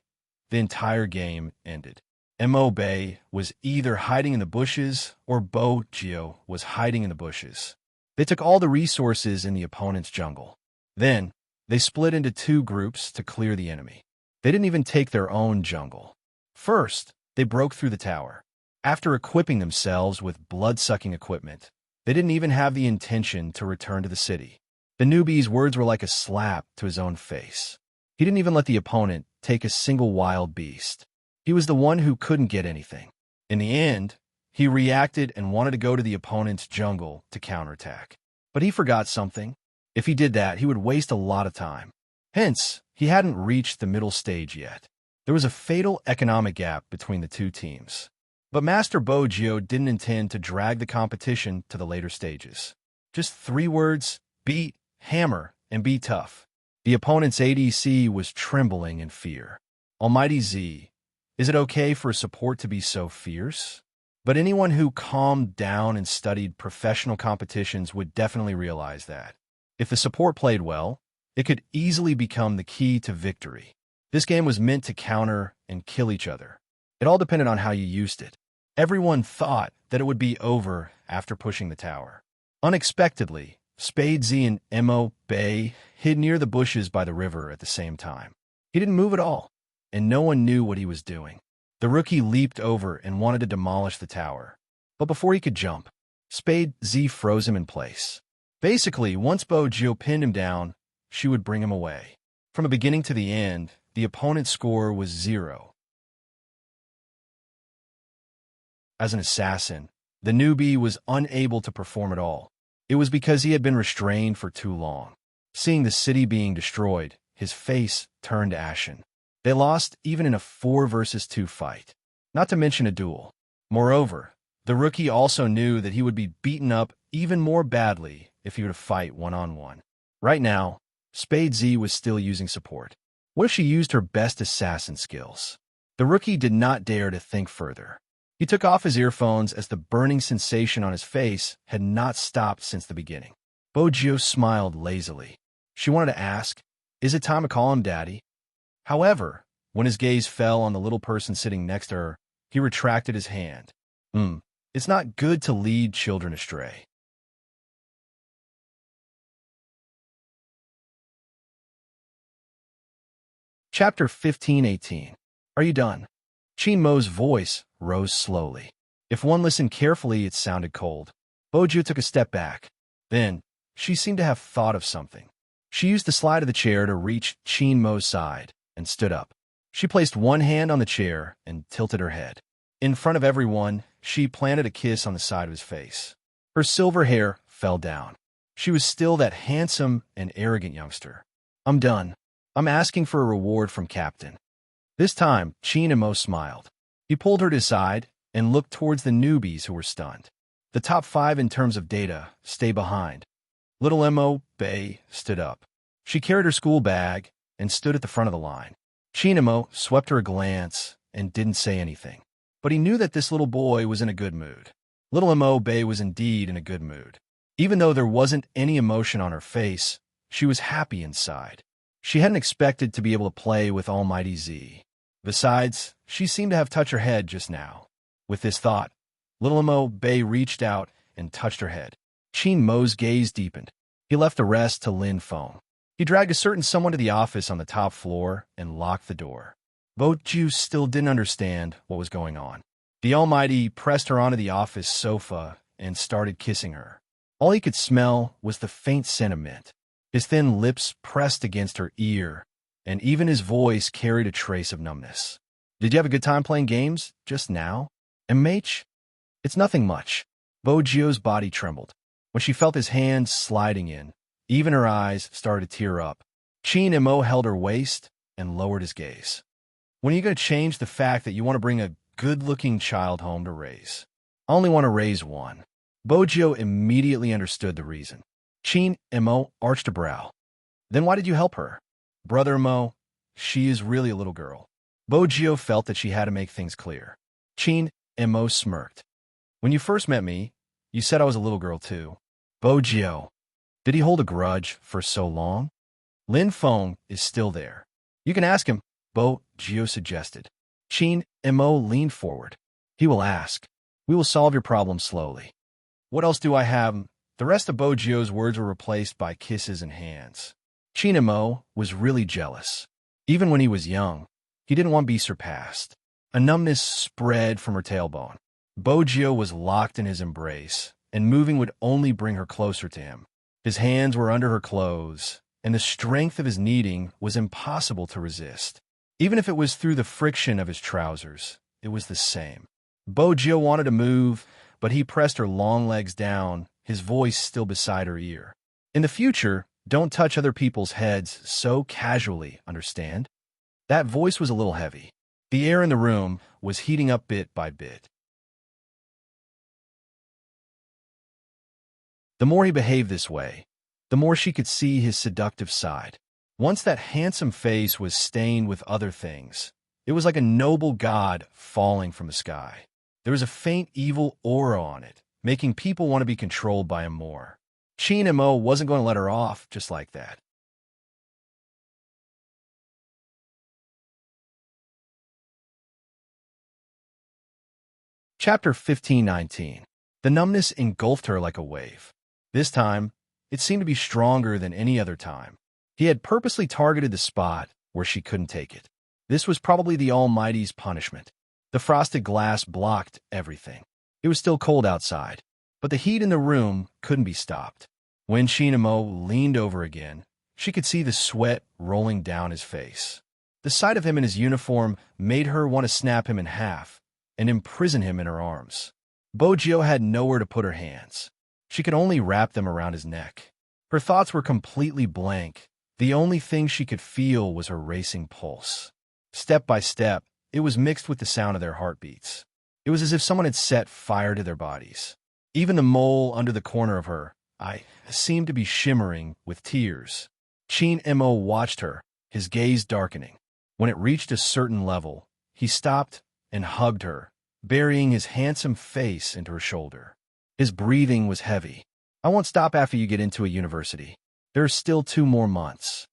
The entire game ended. Mo Bay was either hiding in the bushes or Bogio was hiding in the bushes. They took all the resources in the opponent's jungle. Then, they split into two groups to clear the enemy. They didn't even take their own jungle. First, they broke through the tower. After equipping themselves with blood-sucking equipment, they didn't even have the intention to return to the city. The newbie's words were like a slap to his own face. He didn't even let the opponent take a single wild beast. He was the one who couldn't get anything. In the end, he reacted and wanted to go to the opponent's jungle to counterattack. But he forgot something. If he did that, he would waste a lot of time. Hence, he hadn't reached the middle stage yet. There was a fatal economic gap between the two teams. But Master Bogio didn't intend to drag the competition to the later stages. Just 3 words: beat, hammer, and be tough. The opponent's ADC was trembling in fear. Almighty Z, is it okay for a support to be so fierce? But anyone who calmed down and studied professional competitions would definitely realize that. If the support played well, it could easily become the key to victory. This game was meant to counter and kill each other. It all depended on how you used it. Everyone thought that it would be over after pushing the tower. Unexpectedly, Spadesy and Mo Bay hid near the bushes by the river at the same time. He didn't move at all, and no one knew what he was doing. The rookie leaped over and wanted to demolish the tower. But before he could jump, Spadesy froze him in place. Basically, once Bogio pinned him down, she would bring him away. From the beginning to the end, the opponent's score was 0. As an assassin, the newbie was unable to perform at all. It was because he had been restrained for too long. Seeing the city being destroyed, his face turned ashen. They lost even in a 4 versus 2 fight, not to mention a duel. Moreover, the rookie also knew that he would be beaten up even more badly if he were to fight one-on-one. Right now, Spade Z was still using support. What if she used her best assassin skills? The rookie did not dare to think further. He took off his earphones as the burning sensation on his face had not stopped since the beginning. Bojio smiled lazily. She wanted to ask, "Is it time to call him Daddy?" However, when his gaze fell on the little person sitting next to her, he retracted his hand. It's not good to lead children astray. Chapter 15:18. Are you done? Chin Mo's voice rose slowly. If one listened carefully, it sounded cold. Boju took a step back. Then, she seemed to have thought of something. She used the slide of the chair to reach Chin Mo's side and stood up. She placed one hand on the chair and tilted her head. In front of everyone, she planted a kiss on the side of his face. Her silver hair fell down. She was still that handsome and arrogant youngster. "I'm done. I'm asking for a reward from Captain." This time, Chin Mo smiled. He pulled her to his side and looked towards the newbies who were stunned. The top 5 in terms of data stay behind. Little Mo Bay stood up. She carried her school bag and stood at the front of the line. Chin Mo swept her a glance and didn't say anything. But he knew that this little boy was in a good mood. Little Mo Bay was indeed in a good mood. Even though there wasn't any emotion on her face, she was happy inside. She hadn't expected to be able to play with Almighty Z. Besides, she seemed to have touched her head just now. With this thought, Little Mo Bay reached out and touched her head. Chin Mo's gaze deepened. He left the rest to Lin Feng. He dragged a certain someone to the office on the top floor and locked the door. Boju still didn't understand what was going on. The Almighty pressed her onto the office sofa and started kissing her. All he could smell was the faint scent of mint. His thin lips pressed against her ear, and even his voice carried a trace of numbness. "Did you have a good time playing games just now, MH?" "It's nothing much." Bojio's body trembled. When she felt his hands sliding in, even her eyes started to tear up. Chin Mo held her waist and lowered his gaze. "When are you going to change the fact that you want to bring a good-looking child home to raise?" "I only want to raise one." Bojio immediately understood the reason. Chin Mo arched a brow. "Then why did you help her?" "Brother Mo, she is really a little girl." Bojio felt that she had to make things clear. Chin Mo smirked. "When you first met me, you said I was a little girl too." Bojio. Did he hold a grudge for so long? Lin Feng is still there. "You can ask him," Bojio suggested. Chin Mo leaned forward. "He will ask. We will solve your problem slowly." "What else do I have?" The rest of Bojio's words were replaced by kisses and hands. Chin Mo was really jealous. Even when he was young, he didn't want to be surpassed. A numbness spread from her tailbone. Bojio was locked in his embrace, and moving would only bring her closer to him. His hands were under her clothes, and the strength of his kneading was impossible to resist. Even if it was through the friction of his trousers, it was the same. Bojio wanted to move, but he pressed her long legs down, his voice still beside her ear. "In the future, don't touch other people's heads so casually, understand?" That voice was a little heavy. The air in the room was heating up bit by bit. The more he behaved this way, the more she could see his seductive side. Once that handsome face was stained with other things, it was like a noble god falling from the sky. There was a faint evil aura on it, making people want to be controlled by him more. Chin Mo wasn't going to let her off just like that. Chapter 15:19. The numbness engulfed her like a wave. This time, it seemed to be stronger than any other time. He had purposely targeted the spot where she couldn't take it. This was probably the Almighty's punishment. The frosted glass blocked everything. It was still cold outside, but the heat in the room couldn't be stopped. When Chin Mo leaned over again, she could see the sweat rolling down his face. The sight of him in his uniform made her want to snap him in half and imprison him in her arms. Bojio had nowhere to put her hands. She could only wrap them around his neck. Her thoughts were completely blank. The only thing she could feel was her racing pulse. Step by step, it was mixed with the sound of their heartbeats. It was as if someone had set fire to their bodies. Even the mole under the corner of her eye seemed to be shimmering with tears. Chin Mo watched her, his gaze darkening. When it reached a certain level, he stopped and hugged her, burying his handsome face into her shoulder. His breathing was heavy. "I won't stop after you get into a university. There are still 2 more months."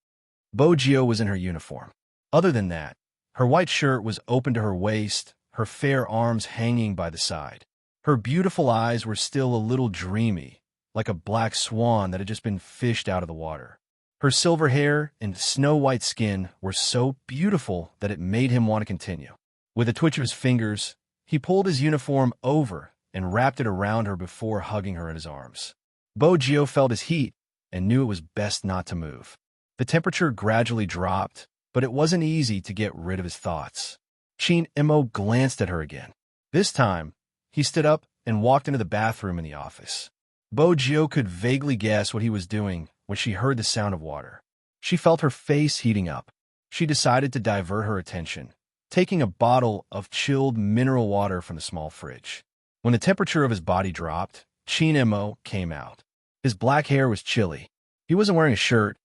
Bojio was in her uniform. Other than that, her white shirt was open to her waist, her fair arms hanging by the side. Her beautiful eyes were still a little dreamy, like a black swan that had just been fished out of the water. Her silver hair and snow-white skin were so beautiful that it made him want to continue. With a twitch of his fingers, he pulled his uniform over and wrapped it around her before hugging her in his arms. Bojio felt his heat and knew it was best not to move. The temperature gradually dropped, but it wasn't easy to get rid of his thoughts. Chin Mo glanced at her again. This time, he stood up and walked into the bathroom in the office. Bojio could vaguely guess what he was doing when she heard the sound of water. She felt her face heating up. She decided to divert her attention, taking a bottle of chilled mineral water from the small fridge. When the temperature of his body dropped, Chin Mo came out. His black hair was chilly. He wasn't wearing a shirt,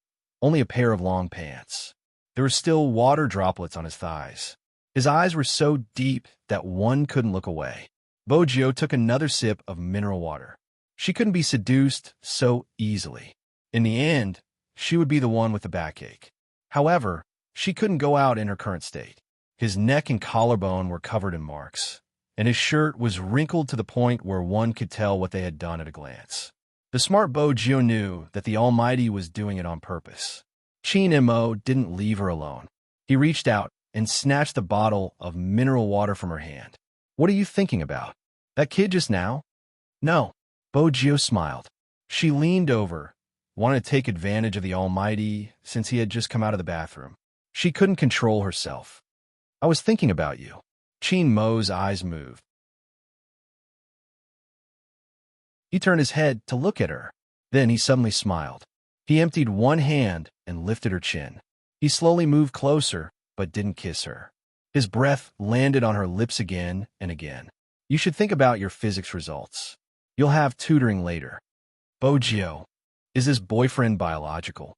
only a pair of long pants. There were still water droplets on his thighs. His eyes were so deep that one couldn't look away. Bojio took another sip of mineral water. She couldn't be seduced so easily. In the end, she would be the one with the backache. However, she couldn't go out in her current state. His neck and collarbone were covered in marks, and his shirt was wrinkled to the point where one could tell what they had done at a glance. The smart Bojio knew that the Almighty was doing it on purpose. Chin Mo didn't leave her alone. He reached out and snatched the bottle of mineral water from her hand. "What are you thinking about? That kid just now?" "No." Bojio smiled. She leaned over, wanted to take advantage of the Almighty since he had just come out of the bathroom. She couldn't control herself. "I was thinking about you." Chin Mo's eyes moved. He turned his head to look at her. Then he suddenly smiled. He emptied one hand and lifted her chin. He slowly moved closer, but didn't kiss her. His breath landed on her lips again and again. "You should think about your physics results. You'll have tutoring later." "Bojio, is this boyfriend biological?"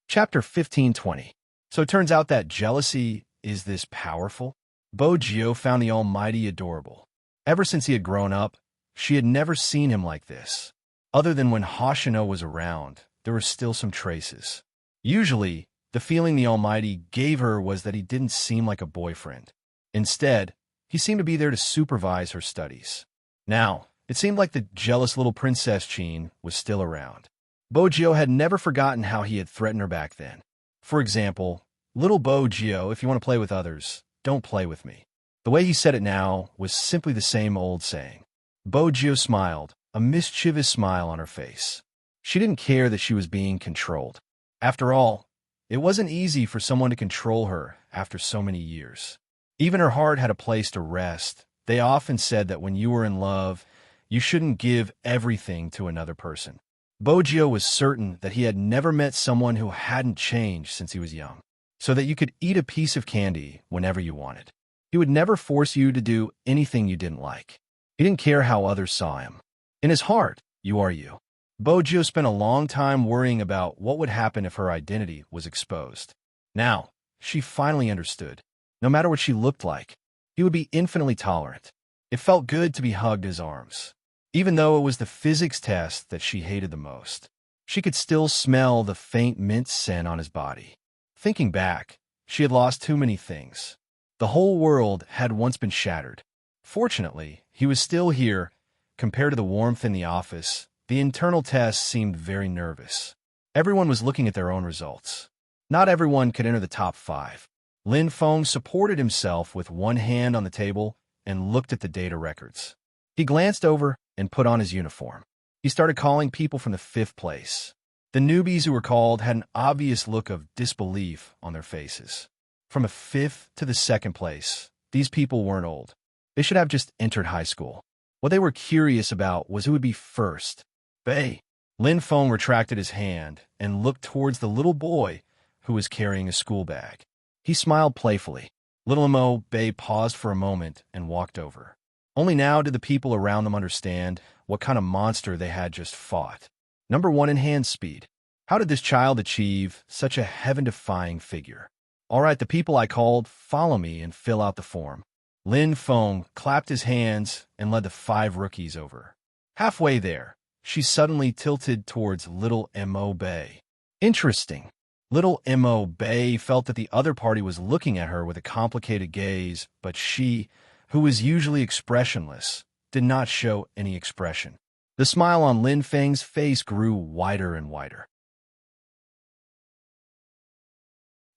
Chapter 15:20. So it turns out that jealousy is this powerful? Bojio found the Almighty adorable. Ever since he had grown up, she had never seen him like this. Other than when Hoshino was around, there were still some traces. Usually, the feeling the Almighty gave her was that he didn't seem like a boyfriend. Instead, he seemed to be there to supervise her studies. Now, it seemed like the jealous little Princess Chin was still around. Bojio had never forgotten how he had threatened her back then. For example, "Little Bojio, if you want to play with others, don't play with me." The way he said it now was simply the same old saying. Bojio smiled, a mischievous smile on her face. She didn't care that she was being controlled. After all, it wasn't easy for someone to control her after so many years. Even her heart had a place to rest. They often said that when you were in love, you shouldn't give everything to another person. Bojio was certain that he had never met someone who hadn't changed since he was young, so that you could eat a piece of candy whenever you wanted. He would never force you to do anything you didn't like. He didn't care how others saw him. In his heart, you are you. Bojio spent a long time worrying about what would happen if her identity was exposed. Now, she finally understood. No matter what she looked like, he would be infinitely tolerant. It felt good to be hugged in his arms. Even though it was the physics test that she hated the most, she could still smell the faint mint scent on his body. Thinking back, she had lost too many things. The whole world had once been shattered. Fortunately, he was still here. Compared to the warmth in the office, the internal test seemed very nervous. Everyone was looking at their own results. Not everyone could enter the top 5. Lin Feng supported himself with one hand on the table and looked at the data records. He glanced over and put on his uniform. He started calling people from the 5th place. The newbies who were called had an obvious look of disbelief on their faces. From the 5th to the 2nd place, these people weren't old. They should have just entered high school. What they were curious about was who would be first. Bei. Lin Feng retracted his hand and looked towards the little boy who was carrying a school bag. He smiled playfully. Little Mo Bei paused for a moment and walked over. Only now did the people around them understand what kind of monster they had just fought. Number 1 in hand speed. How did this child achieve such a heaven-defying figure? All right, the people I called, follow me and fill out the form. Lin Feng clapped his hands and led the 5 rookies over. Halfway there, she suddenly tilted towards little Mo Bei. Interesting. Little Mo Bei felt that the other party was looking at her with a complicated gaze, but she, who was usually expressionless, did not show any expression. The smile on Lin Feng's face grew wider and wider.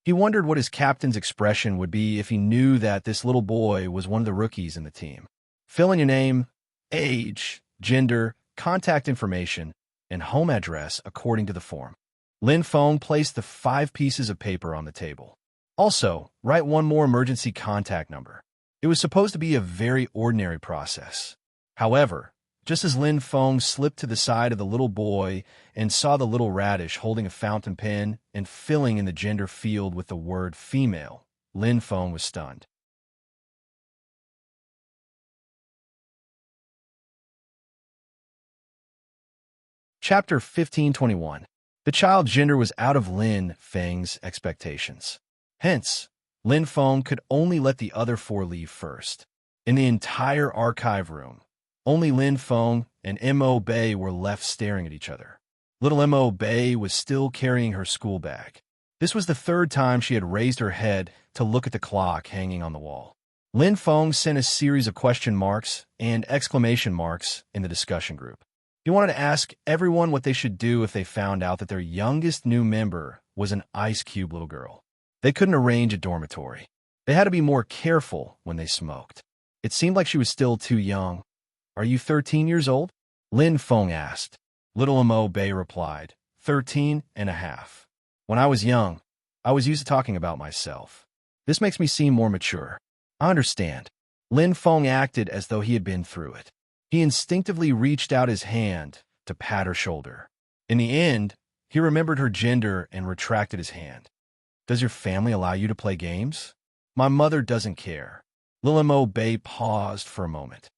He wondered what his captain's expression would be if he knew that this little boy was one of the rookies in the team. Fill in your name, age, gender, contact information, and home address according to the form. Lin Feng placed the 5 pieces of paper on the table. Also, write one more emergency contact number. It was supposed to be a very ordinary process. However, just as Lin Feng slipped to the side of the little boy and saw the little radish holding a fountain pen and filling in the gender field with the word female, Lin Feng was stunned. Chapter 1521. The child's gender was out of Lin Feng's expectations. Hence, Lin Feng could only let the other 4 leave first. In the entire archive room, only Lin Feng and Mo Bei were left staring at each other. Little Mo Bei was still carrying her school bag. This was the 3rd time she had raised her head to look at the clock hanging on the wall. Lin Feng sent a series of question marks and exclamation marks in the discussion group. He wanted to ask everyone what they should do if they found out that their youngest new member was an ice cube little girl. They couldn't arrange a dormitory. They had to be more careful when they smoked. It seemed like she was still too young. Are you 13 years old? Lin Feng asked. Little Mo Bei replied, 13 and a half. When I was young, I was used to talking about myself. This makes me seem more mature. I understand. Lin Feng acted as though he had been through it. He instinctively reached out his hand to pat her shoulder. In the end, he remembered her gender and retracted his hand. Does your family allow you to play games? My mother doesn't care. Little Mo Bei paused for a moment.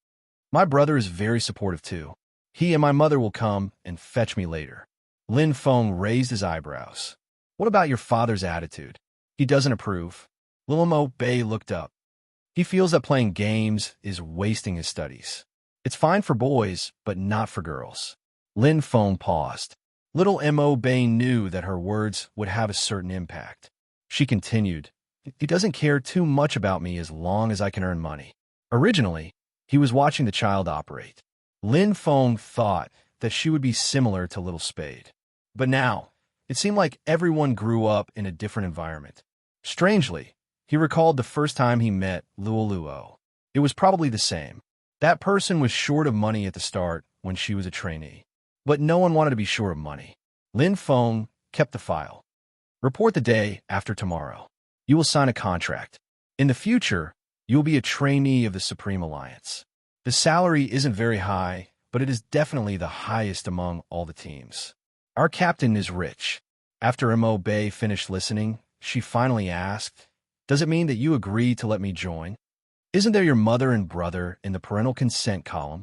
My brother is very supportive too. He and my mother will come and fetch me later. Lin Feng raised his eyebrows. What about your father's attitude? He doesn't approve. Little Mo Bei looked up. He feels that playing games is wasting his studies. It's fine for boys, but not for girls. Lin Feng paused. Little Mo Bei knew that her words would have a certain impact. She continued, he doesn't care too much about me as long as I can earn money. Originally, he was watching the child operate. Lin Feng thought that she would be similar to Little Spade. But now, it seemed like everyone grew up in a different environment. Strangely, he recalled the first time he met Luo Luo. It was probably the same. That person was short of money at the start when she was a trainee. But no one wanted to be short of money. Lin Feng kept the file. Report the day after tomorrow. You will sign a contract. In the future, you will be a trainee of the Supreme Alliance. The salary isn't very high, but it is definitely the highest among all the teams. Our captain is rich. After Mo Bei finished listening, she finally asked, does it mean that you agree to let me join? Isn't there your mother and brother in the parental consent column?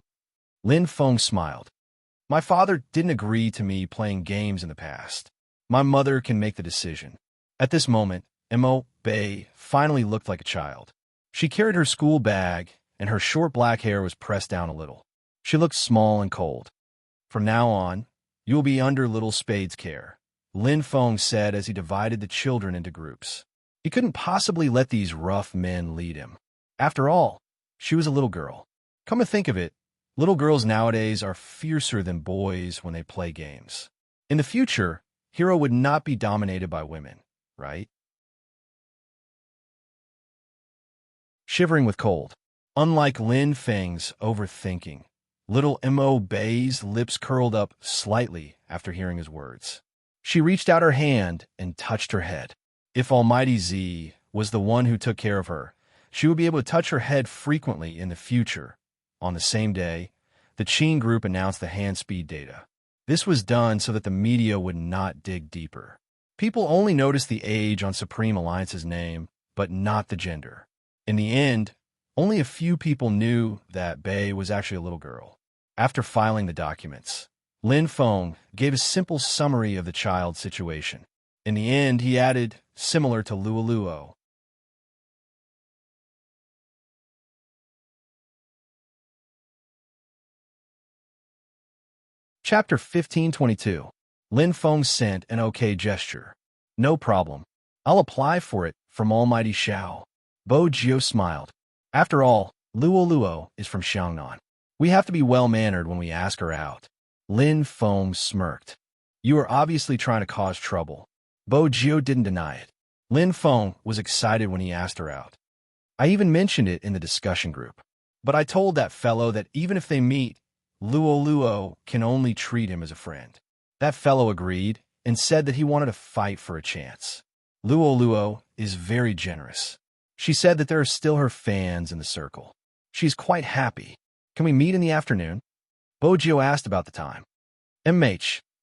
Lin Feng smiled. My father didn't agree to me playing games in the past. My mother can make the decision. At this moment, Mo Bei finally looked like a child. She carried her school bag, and her short black hair was pressed down a little. She looked small and cold. From now on, you will be under Little Spade's care, Lin Feng said as he divided the children into groups. He couldn't possibly let these rough men lead him. After all, she was a little girl. Come to think of it, little girls nowadays are fiercer than boys when they play games. In the future, Hero would not be dominated by women, right? Shivering with cold. Unlike Lin Feng's overthinking, little Mo Bei's lips curled up slightly after hearing his words. She reached out her hand and touched her head. If Almighty Z was the one who took care of her, She would be able to touch her head frequently in the future. On the same day, the Qin group announced the hand speed data. This was done so that the media would not dig deeper. People only noticed the age on Supreme Alliance's name, but not the gender. In the end, only a few people knew that Bei was actually a little girl. After filing the documents, Lin Feng gave a simple summary of the child's situation. In the end, he added, similar to Luoluo. Chapter 1522. Lin Feng sent an okay gesture. No problem. I'll apply for it from Almighty Xiao. Bo Jiu smiled. After all, Luoluo is from Xiangnan. We have to be well-mannered when we ask her out. Lin Feng smirked. You are obviously trying to cause trouble. Bo Jiu didn't deny it. Lin Feng was excited when he asked her out. I even mentioned it in the discussion group. But I told that fellow that even if they meet, Luoluo can only treat him as a friend. That fellow agreed and said that he wanted to fight for a chance. Luoluo is very generous. She said that there are still her fans in the circle. She's quite happy. Can we meet in the afternoon? Bojo asked about the time.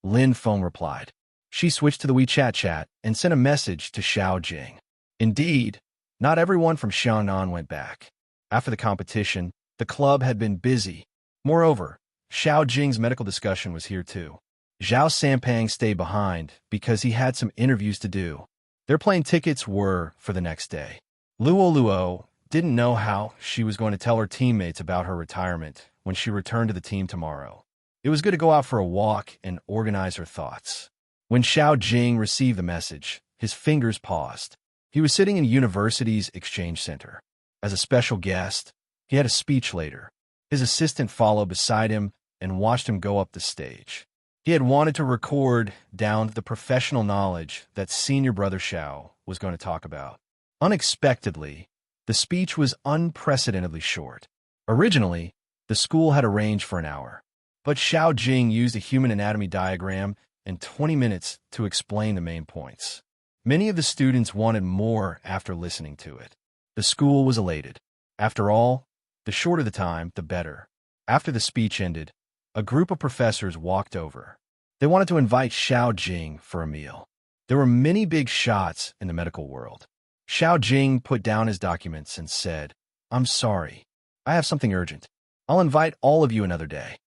Lin Feng replied. She switched to the WeChat chat and sent a message to Xiao Jing. Indeed, not everyone from Xiangnan went back. After the competition, the club had been busy. Moreover, Xiao Jing's medical discussion was here too. Zhao Sampang stayed behind because he had some interviews to do. Their plane tickets were for the next day. Luoluo didn't know how she was going to tell her teammates about her retirement when she returned to the team tomorrow. It was good to go out for a walk and organize her thoughts. When Xiao Jing received the message, his fingers paused. He was sitting in university's exchange center. As a special guest, he had a speech later. His assistant followed beside him and watched him go up the stage. He had wanted to record down the professional knowledge that senior brother Xiao was going to talk about. Unexpectedly, the speech was unprecedentedly short. Originally, the school had arranged for an hour, but Xiao Jing used a human anatomy diagram and 20 minutes to explain the main points. Many of the students wanted more after listening to it. The school was elated. After all, the shorter the time, the better. After the speech ended, a group of professors walked over. They wanted to invite Xiao Jing for a meal. There were many big shots in the medical world. Xiao Jing put down his documents and said, I'm sorry. I have something urgent. I'll invite all of you another day.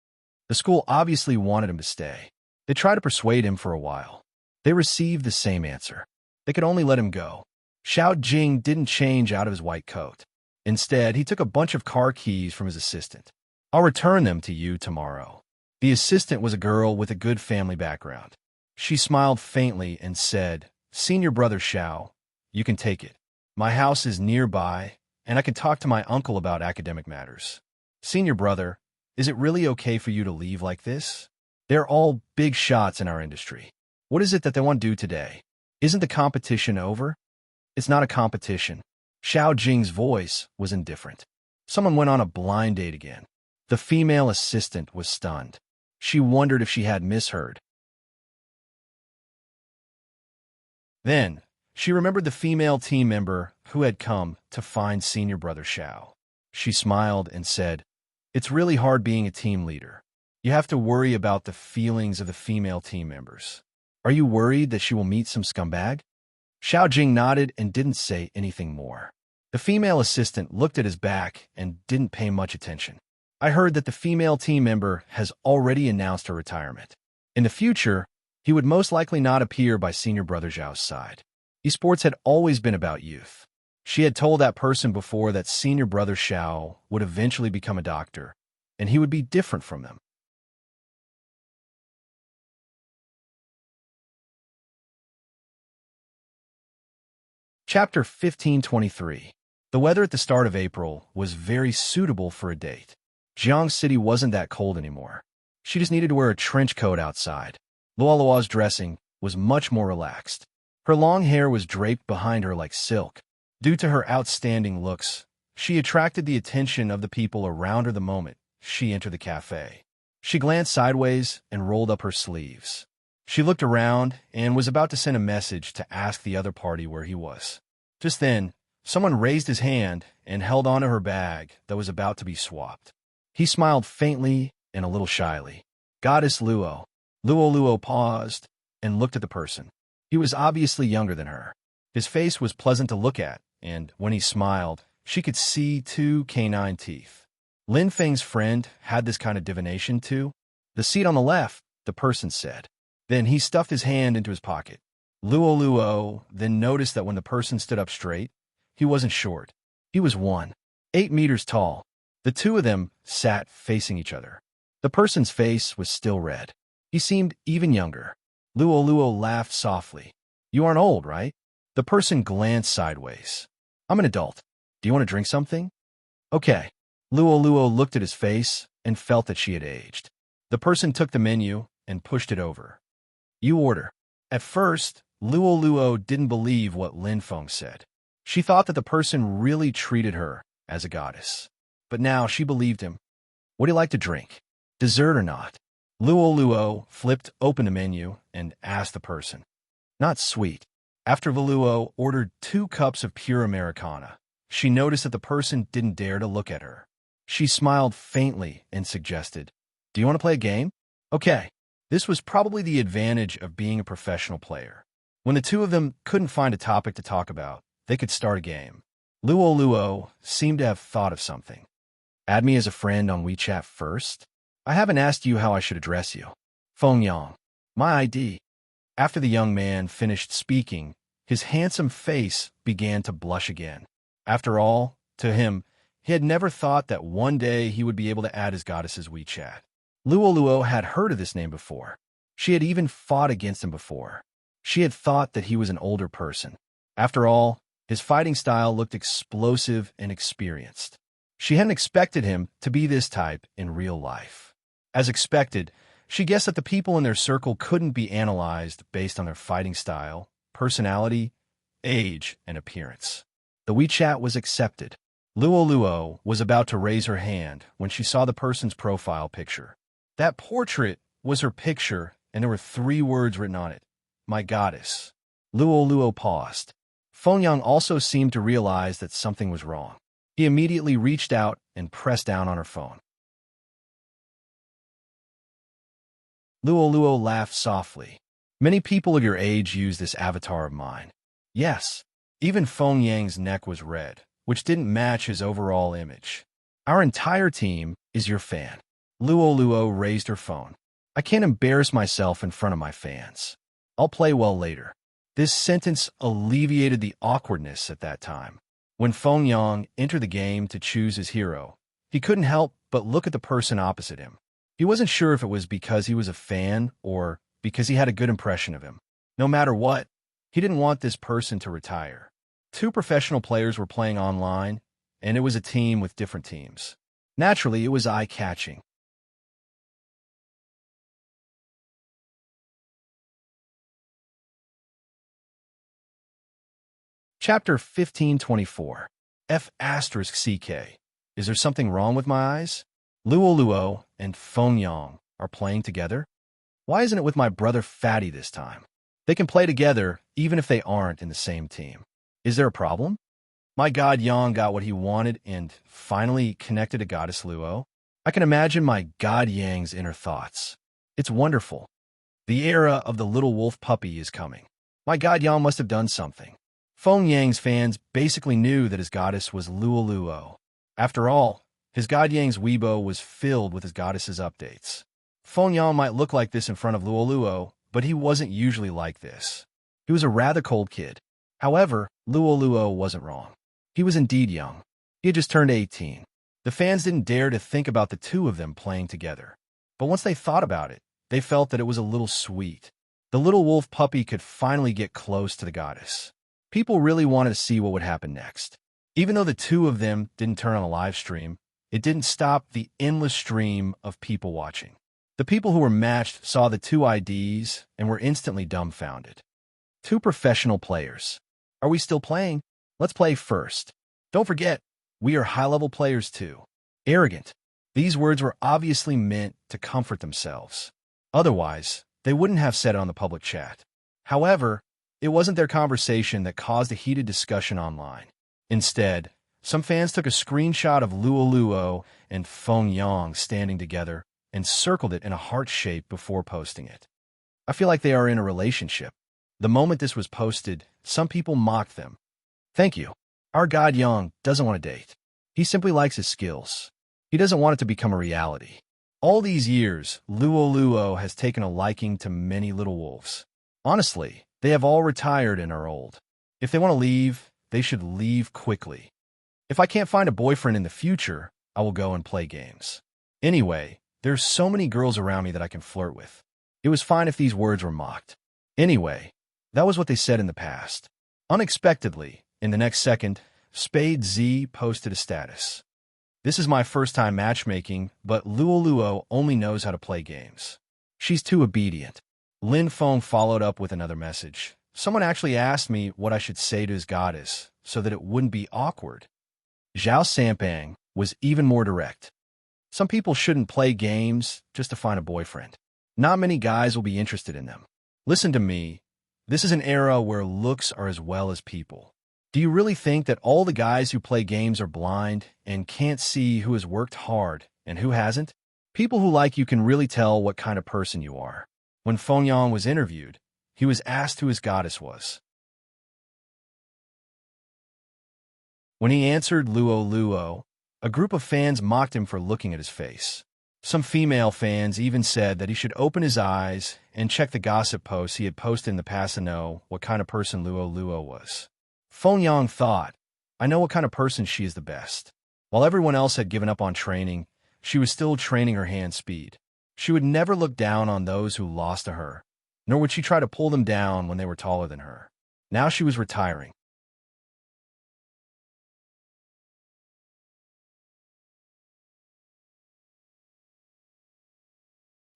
The school obviously wanted him to stay. They tried to persuade him for a while. They received the same answer. They could only let him go. Xiao Jing didn't change out of his white coat. Instead, he took a bunch of car keys from his assistant. I'll return them to you tomorrow. The assistant was a girl with a good family background. She smiled faintly and said, Senior brother Xiao, you can take it. My house is nearby, and I can talk to my uncle about academic matters. Senior brother, is it really okay for you to leave like this? They're all big shots in our industry. What is it that they want to do today? Isn't the competition over? It's not a competition. Xiao Jing's voice was indifferent. Someone went on a blind date again. The female assistant was stunned. She wondered if she had misheard. Then, she remembered the female team member who had come to find senior brother Xiao. She smiled and said, It's really hard being a team leader. You have to worry about the feelings of the female team members. Are you worried that she will meet some scumbag? Xiao Jing nodded and didn't say anything more. The female assistant looked at his back and didn't pay much attention. I heard that the female team member has already announced her retirement. In the future, he would most likely not appear by senior brother Zhao's side. Esports had always been about youth. She had told that person before that senior brother Xiao would eventually become a doctor, and he would be different from them. Chapter 1523. The weather at the start of April was very suitable for a date. Jiang City wasn't that cold anymore. She just needed to wear a trench coat outside. Luoluo's dressing was much more relaxed. Her long hair was draped behind her like silk. Due to her outstanding looks, she attracted the attention of the people around her the moment she entered the cafe. She glanced sideways and rolled up her sleeves. She looked around and was about to send a message to ask the other party where he was. Just then, Someone raised his hand and held onto her bag that was about to be swapped. He smiled faintly and a little shyly. Goddess Luo. Luo paused and looked at the person. He was obviously younger than her. His face was pleasant to look at, and when he smiled, she could see 2 canine teeth. Lin Feng's friend had this kind of divination too. The seat on the left, the person said. Then he stuffed his hand into his pocket. Luo then noticed that when the person stood up straight, he wasn't short. He was 8 meters tall. The two of them sat facing each other. The person's face was still red. He seemed even younger. Luo laughed softly. You aren't old, right? The person glanced sideways. I'm an adult. Do you want to drink something? Okay. Luo looked at his face and felt that she had aged. The person took the menu and pushed it over. You order. At first, Luo didn't believe what Lin Feng said. She thought that the person really treated her as a goddess. But now she believed him. What do you like to drink? Dessert or not? Luo flipped open the menu and asked the person. Not sweet. After Luo ordered 2 cups of pure Americana, she noticed that the person didn't dare to look at her. She smiled faintly and suggested, Do you want to play a game? Okay. This was probably the advantage of being a professional player. When the two of them couldn't find a topic to talk about, they could start a game. Luo seemed to have thought of something. Add me as a friend on WeChat first? I haven't asked you how I should address you. Feng Yang. My ID. After the young man finished speaking, his handsome face began to blush again. After all, to him, he had never thought that one day he would be able to add his goddess's WeChat. Luo had heard of this name before. She had even fought against him before. She had thought that he was an older person. After all, his fighting style looked explosive and experienced. She hadn't expected him to be this type in real life. As expected, she guessed that the people in their circle couldn't be analyzed based on their fighting style, personality, age, and appearance. The WeChat was accepted. Luo was about to raise her hand when she saw the person's profile picture. That portrait was her picture, and there were 3 words written on it. My goddess. Luo paused. Feng Yang also seemed to realize that something was wrong. He immediately reached out and pressed down on her phone. Luo laughed softly. Many people of your age use this avatar of mine. Yes, even Feng Yang's neck was red, which didn't match his overall image. Our entire team is your fan. Luo raised her phone. I can't embarrass myself in front of my fans. I'll play well later. This sentence alleviated the awkwardness at that time. When Feng Yang entered the game to choose his hero, he couldn't help but look at the person opposite him. He wasn't sure if it was because he was a fan or because he had a good impression of him. No matter what, he didn't want this person to retire. 2 professional players were playing online, and it was a team with different teams. Naturally, it was eye-catching. Chapter 1524. F***CK. Is there something wrong with my eyes? Luo and Feng Yang are playing together? Why isn't it with my brother Fatty this time? They can play together even if they aren't in the same team. Is there a problem? My god Yang got what he wanted and finally connected to Goddess Luo. I can imagine my god Yang's inner thoughts. It's wonderful. The era of the little wolf puppy is coming. My god Yang must have done something. Feng Yang's fans basically knew that his goddess was Luo. After all, his god Yang's Weibo was filled with his goddess's updates. Feng Yang might look like this in front of Luo, but he wasn't usually like this. He was a rather cold kid. However, Luo wasn't wrong. He was indeed young. He had just turned 18. The fans didn't dare to think about the 2 of them playing together. But once they thought about it, they felt that it was a little sweet. The little wolf puppy could finally get close to the goddess. People really wanted to see what would happen next. Even though the 2 of them didn't turn on a live stream, it didn't stop the endless stream of people watching. The people who were matched saw the 2 IDs and were instantly dumbfounded. 2 professional players. Are we still playing? Let's play first. Don't forget, we are high-level players too. Arrogant. These words were obviously meant to comfort themselves. Otherwise, they wouldn't have said it on the public chat. However, it wasn't their conversation that caused a heated discussion online. Instead, some fans took a screenshot of Luo Luo and Feng Yang standing together and circled it in a heart shape before posting it. I feel like they are in a relationship. The moment this was posted, some people mocked them. Thank you. Our God Yang doesn't want to date. He simply likes his skills. He doesn't want it to become a reality. All these years, Luo Luo has taken a liking to many little wolves. Honestly, they have all retired and are old. If they want to leave, they should leave quickly. If I can't find a boyfriend in the future, I will go and play games. Anyway, there's so many girls around me that I can flirt with. It was fine if these words were mocked. Anyway, that was what they said in the past. Unexpectedly, in the next second, Spade Z posted a status. This is my first time matchmaking, but Luo Luo only knows how to play games. She's too obedient. Lin Feng followed up with another message. Someone actually asked me what I should say to his goddess so that it wouldn't be awkward. Zhao Sampang was even more direct. Some people shouldn't play games just to find a boyfriend. Not many guys will be interested in them. Listen to me. This is an era where looks are as well as people. Do you really think that all the guys who play games are blind and can't see who has worked hard and who hasn't? People who like you can really tell what kind of person you are. When Feng Yang was interviewed, he was asked who his goddess was. When he answered Luo Luo, a group of fans mocked him for looking at his face. Some female fans even said that he should open his eyes and check the gossip posts he had posted in the past to know what kind of person Luo Luo was. Feng Yang thought, I know what kind of person she is the best. While everyone else had given up on training, she was still training her hand speed. She would never look down on those who lost to her, nor would she try to pull them down when they were taller than her. Now she was retiring.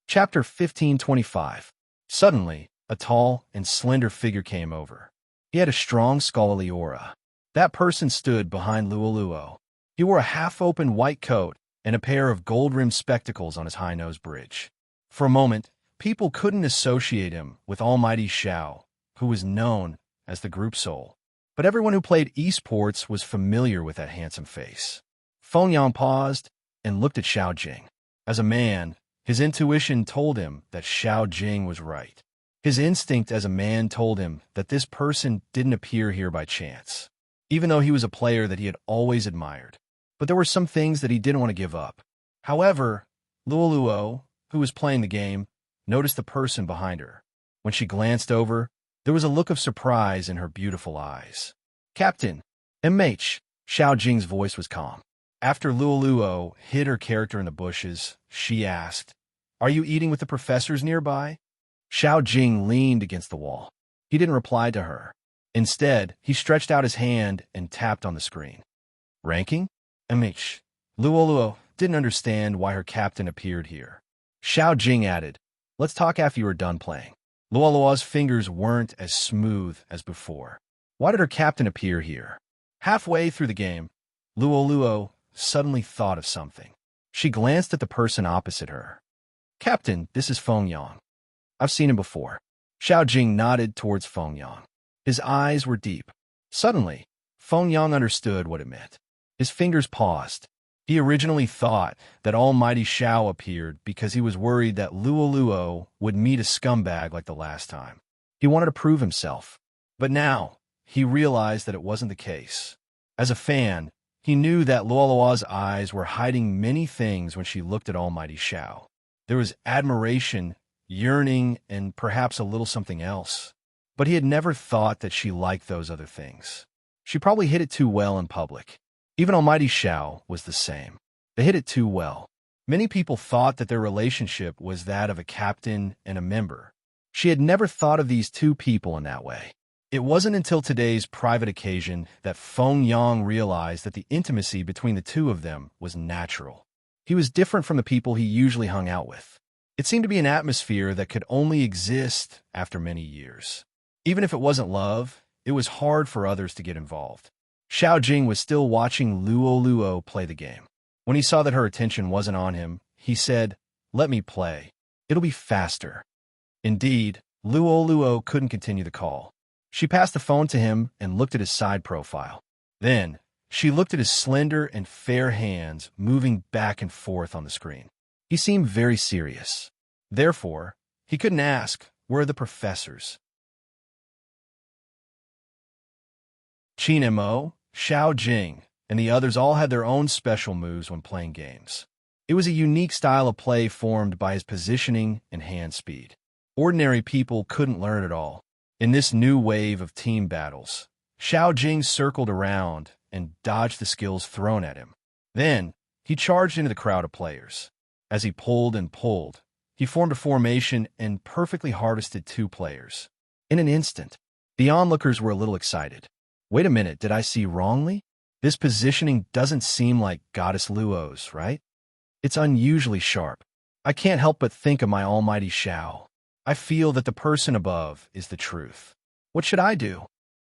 Chapter 1525. Suddenly, a tall and slender figure came over. He had a strong scholarly aura. That person stood behind Luo Luo. He wore a half-open white coat and a pair of gold-rimmed spectacles on his high-nose bridge. For a moment, people couldn't associate him with Almighty Xiao, who was known as the group soul. But everyone who played esports was familiar with that handsome face. Feng Yang paused and looked at Xiao Jing. As a man, his intuition told him that Xiao Jing was right. His instinct as a man told him that this person didn't appear here by chance, even though he was a player that he had always admired. But there were some things that he didn't want to give up. However, Luo Luo, who was playing the game, noticed the person behind her. When she glanced over, there was a look of surprise in her beautiful eyes. Captain, MH, Xiao Jing's voice was calm. After Luo Luo hid her character in the bushes, she asked, Are you eating with the professors nearby? Xiao Jing leaned against the wall. He didn't reply to her. Instead, he stretched out his hand and tapped on the screen. Ranking? MH. Luo Luo didn't understand why her captain appeared here. Xiao Jing added, Let's talk after you are done playing. Luo Luo's fingers weren't as smooth as before. Why did her captain appear here? Halfway through the game, Luo Luo suddenly thought of something. She glanced at the person opposite her. Captain, this is Feng Yang. I've seen him before. Xiao Jing nodded towards Feng Yang. His eyes were deep. Suddenly, Feng Yang understood what it meant. His fingers paused. He originally thought that Almighty Xiao appeared because he was worried that Luo Luo would meet a scumbag like the last time. He wanted to prove himself. But now, he realized that it wasn't the case. As a fan, he knew that Luo Luo's eyes were hiding many things when she looked at Almighty Xiao. There was admiration, yearning, and perhaps a little something else. But he had never thought that she liked those other things. She probably hid it too well in public. Even Almighty Xiao was the same. They hid it too well. Many people thought that their relationship was that of a captain and a member. She had never thought of these two people in that way. It wasn't until today's private occasion that Feng Yang realized that the intimacy between the two of them was natural. He was different from the people he usually hung out with. It seemed to be an atmosphere that could only exist after many years. Even if it wasn't love, it was hard for others to get involved. Xiao Jing was still watching Luo Luo play the game. When he saw that her attention wasn't on him, he said, Let me play. It'll be faster. Indeed, Luo Luo couldn't continue the call. She passed the phone to him and looked at his side profile. Then, She looked at his slender and fair hands moving back and forth on the screen. He seemed very serious. Therefore, he couldn't ask, where are the professors? Qin and Mo, Xiao Jing, and the others all had their own special moves when playing games. It was a unique style of play formed by his positioning and hand speed. Ordinary people couldn't learn it all. In this new wave of team battles, Xiao Jing circled around and dodged the skills thrown at him. Then, he charged into the crowd of players. As he pulled and pulled, he formed a formation and perfectly harvested 2 players. In an instant, the onlookers were a little excited. Wait a minute, did I see wrongly? This positioning doesn't seem like Goddess Luo's, right? It's unusually sharp. I can't help but think of my almighty Xiao. I feel that the person above is the truth. What should I do?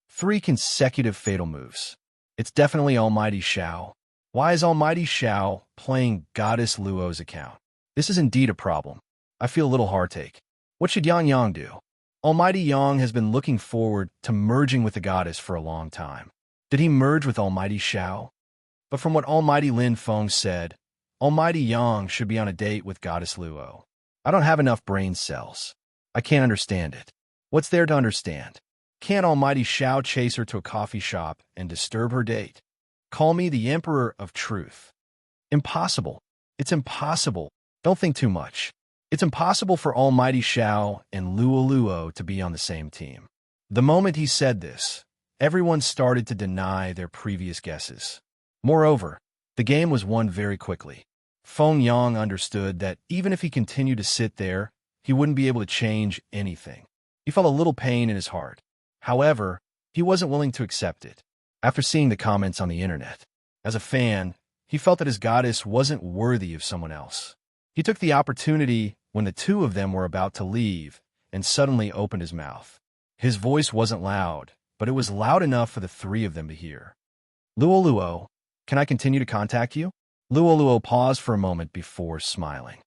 3 consecutive fatal moves. It's definitely almighty Xiao. Why is almighty Xiao playing Goddess Luo's account? This is indeed a problem. I feel a little heartache. What should Yang Yang do? Almighty Yang has been looking forward to merging with the goddess for a long time. Did he merge with almighty Xiao? But from what almighty Lin Feng said, almighty Yang should be on a date with goddess Luo. I don't have enough brain cells. I can't understand it. What's there to understand? Can't almighty Xiao chase her to a coffee shop and disturb her date? Call me the Emperor of Truth. Impossible. It's impossible. Don't think too much. It's impossible for almighty Xiao and Luo Luo to be on the same team. The moment he said this, everyone started to deny their previous guesses. Moreover, the game was won very quickly. Feng Yang understood that even if he continued to sit there, he wouldn't be able to change anything. He felt a little pain in his heart. However, he wasn't willing to accept it. After seeing the comments on the internet, as a fan, he felt that his goddess wasn't worthy of someone else. He took the opportunity when the 2 of them were about to leave and suddenly opened his mouth. His voice wasn't loud, but it was loud enough for the 3 of them to hear. Luo Luo, can I continue to contact you? Luo Luo paused for a moment before smiling.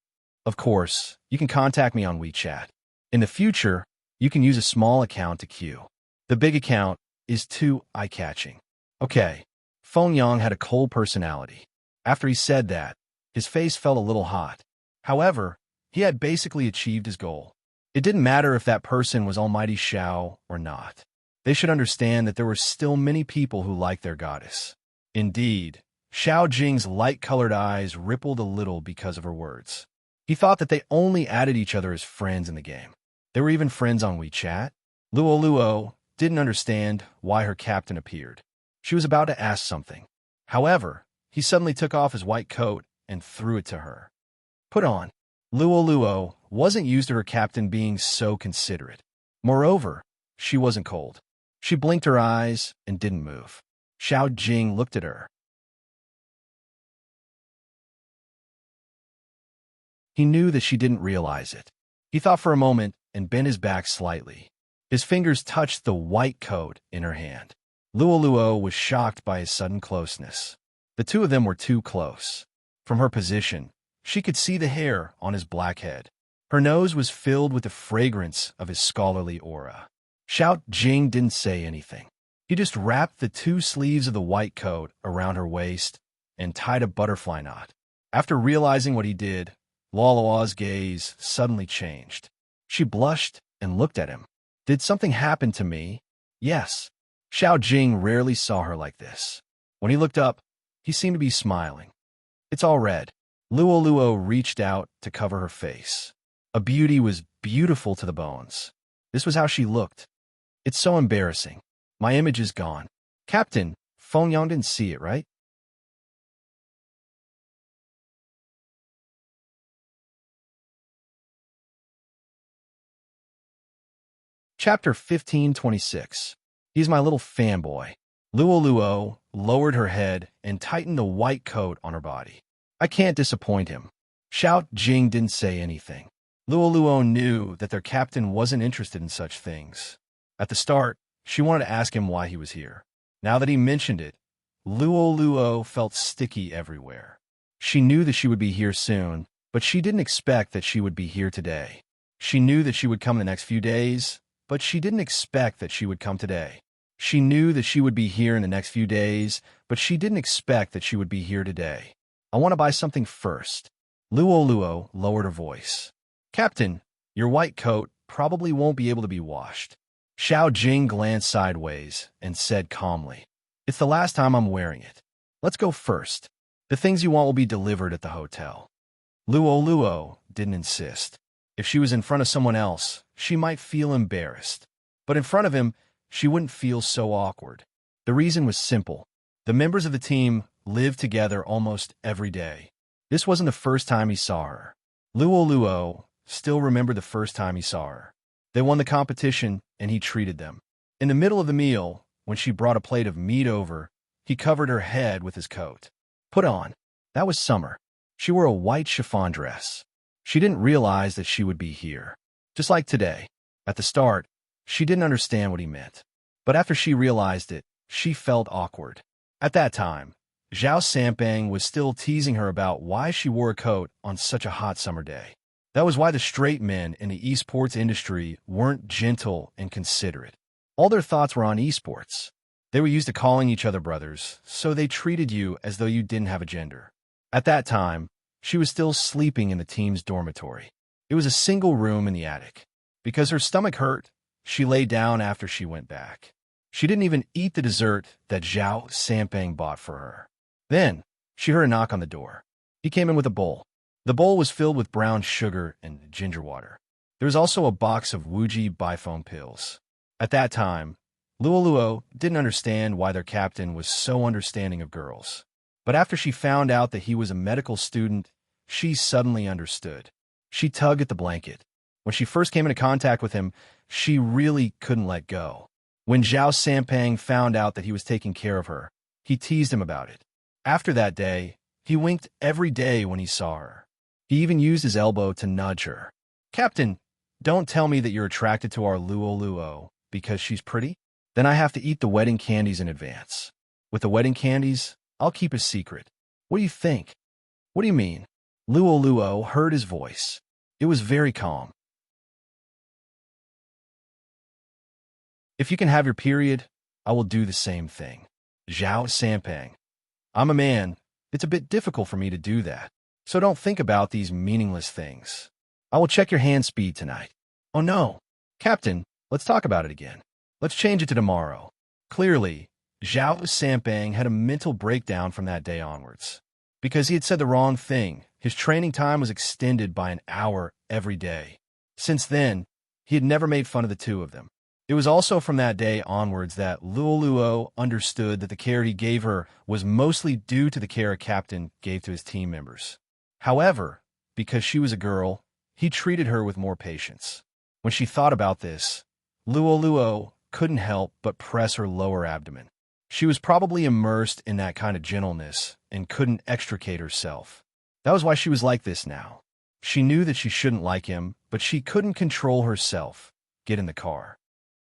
Of course, you can contact me on WeChat. In the future, you can use a small account to queue. The big account is too eye-catching. Okay. Feng Yang had a cold personality. After he said that, his face felt a little hot. However, he had basically achieved his goal. It didn't matter if that person was almighty Xiao or not. They should understand that there were still many people who liked their goddess. Indeed, Xiao Jing's light-colored eyes rippled a little because of her words. He thought that they only added each other as friends in the game. They were even friends on WeChat. Luo Luo didn't understand why her captain appeared. She was about to ask something. However, he suddenly took off his white coat and threw it to her. Put on. Luo Luo wasn't used to her captain being so considerate. Moreover, she wasn't cold. She blinked her eyes and didn't move. Xiao Jing looked at her. He knew that she didn't realize it. He thought for a moment and bent his back slightly. His fingers touched the white coat in her hand. Luo Luo was shocked by his sudden closeness. The 2 of them were too close. From her position, she could see the hair on his black head. Her nose was filled with the fragrance of his scholarly aura. Xiao Jing didn't say anything. He just wrapped the 2 sleeves of the white coat around her waist and tied a butterfly knot. After realizing what he did, Luo Luo's gaze suddenly changed. She blushed and looked at him. Did something happen to me? Yes. Xiao Jing rarely saw her like this. When he looked up, he seemed to be smiling. It's all red. Luo Luo reached out to cover her face. A beauty was beautiful to the bones. This was how she looked. It's so embarrassing. My image is gone. Captain, Feng Yang didn't see it, right? Chapter 1526. He's my little fanboy. Luo Luo lowered her head and tightened the white coat on her body. I can't disappoint him. Xiao Jing didn't say anything. Luo Luo knew that their captain wasn't interested in such things. At the start, she wanted to ask him why he was here. Now that he mentioned it, Luo Luo felt sticky everywhere. She knew that she would be here soon, but she didn't expect that she would be here today. She knew that she would come in the next few days, but she didn't expect that she would come today. She knew that she would be here in the next few days, but she didn't expect that she would be here today. I want to buy something first. Luo lowered her voice. Captain, your white coat probably won't be able to be washed. Xiao Jing glanced sideways and said calmly, It's the last time I'm wearing it. Let's go first. The things you want will be delivered at the hotel. Luo didn't insist. If she was in front of someone else, she might feel embarrassed. But in front of him, she wouldn't feel so awkward. The reason was simple. The members of the team lived together almost every day. This wasn't the first time he saw her. Luo still remembered the first time he saw her. They won the competition, and he treated them. In the middle of the meal, when she brought a plate of meat over, he covered her head with his coat. Put on. That was summer. She wore a white chiffon dress. She didn't realize that she would be here. Just like today. At the start, she didn't understand what he meant. But after she realized it, she felt awkward. At that time, Zhao Sampang was still teasing her about why she wore a coat on such a hot summer day. That was why the straight men in the esports industry weren't gentle and considerate. All their thoughts were on esports. They were used to calling each other brothers, so they treated you as though you didn't have a gender. At that time, she was still sleeping in the team's dormitory. It was a single room in the attic. Because her stomach hurt, she lay down after she went back. She didn't even eat the dessert that Zhao Sampang bought for her. Then, she heard a knock on the door. He came in with a bowl. The bowl was filled with brown sugar and ginger water. There was also a box of Wuji Bifoam pills. At that time, Luo didn't understand why their captain was so understanding of girls. But after she found out that he was a medical student, she suddenly understood. She tugged at the blanket. When she first came into contact with him, she really couldn't let go. When Zhao Sampang found out that he was taking care of her, he teased him about it. After that day, he winked every day when he saw her. He even used his elbow to nudge her. Captain, don't tell me that you're attracted to our Luo because she's pretty? Then I have to eat the wedding candies in advance. With the wedding candies, I'll keep a secret. What do you think? What do you mean? Luo heard his voice. It was very calm. If you can have your period, I will do the same thing. Zhao Sampang. I'm a man. It's a bit difficult for me to do that. So don't think about these meaningless things. I will check your hand speed tonight. Oh no. Captain, let's talk about it again. Let's change it to tomorrow. Clearly, Zhao Sampang had a mental breakdown from that day onwards. Because he had said the wrong thing, his training time was extended by an hour every day. Since then, he had never made fun of the two of them. It was also from that day onwards that Luo understood that the care he gave her was mostly due to the care a captain gave to his team members. However, because she was a girl, he treated her with more patience. When she thought about this, Luo couldn't help but press her lower abdomen. She was probably immersed in that kind of gentleness and couldn't extricate herself. That was why she was like this now. She knew that she shouldn't like him, but she couldn't control herself. Get in the car.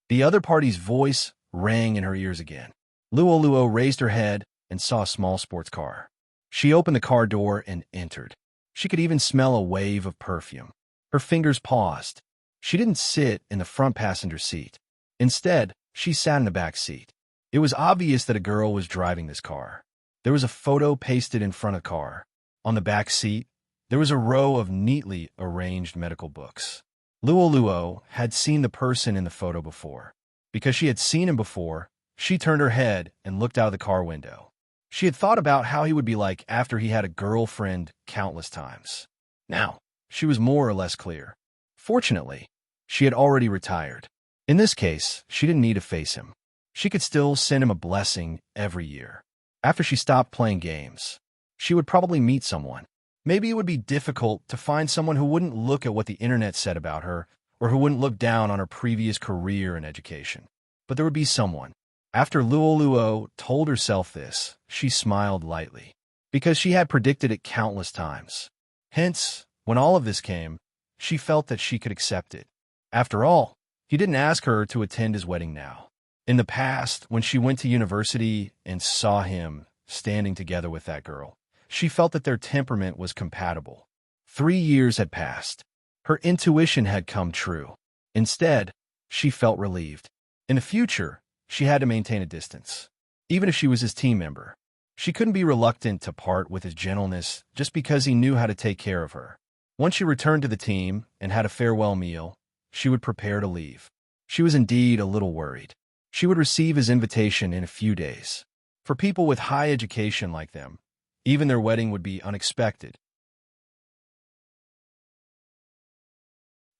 The other party's voice rang in her ears again. Luo raised her head and saw a small sports car. She opened the car door and entered. She could even smell a wave of perfume. Her fingers paused. She didn't sit in the front passenger seat. Instead, she sat in the back seat. It was obvious that a girl was driving this car. There was a photo pasted in front of the car. On the back seat, there was a row of neatly arranged medical books. Luo had seen the person in the photo before. Because she had seen him before, she turned her head and looked out of the car window. She had thought about how he would be like after he had a girlfriend countless times. Now, she was more or less clear. Fortunately, she had already retired. In this case, she didn't need to face him. She could still send him a blessing every year. After she stopped playing games, she would probably meet someone. Maybe it would be difficult to find someone who wouldn't look at what the internet said about her or who wouldn't look down on her previous career and education. But there would be someone. After Luo told herself this, she smiled lightly, because she had predicted it countless times. Hence, when all of this came, she felt that she could accept it. After all, he didn't ask her to attend his wedding now. In the past, when she went to university and saw him standing together with that girl, she felt that their temperament was compatible. 3 years had passed. Her intuition had come true. Instead, she felt relieved. In the future, she had to maintain a distance. Even if she was his team member, she couldn't be reluctant to part with his gentleness just because he knew how to take care of her. Once she returned to the team and had a farewell meal, she would prepare to leave. She was indeed a little worried. She would receive his invitation in a few days. For people with high education like them, even their wedding would be unexpected.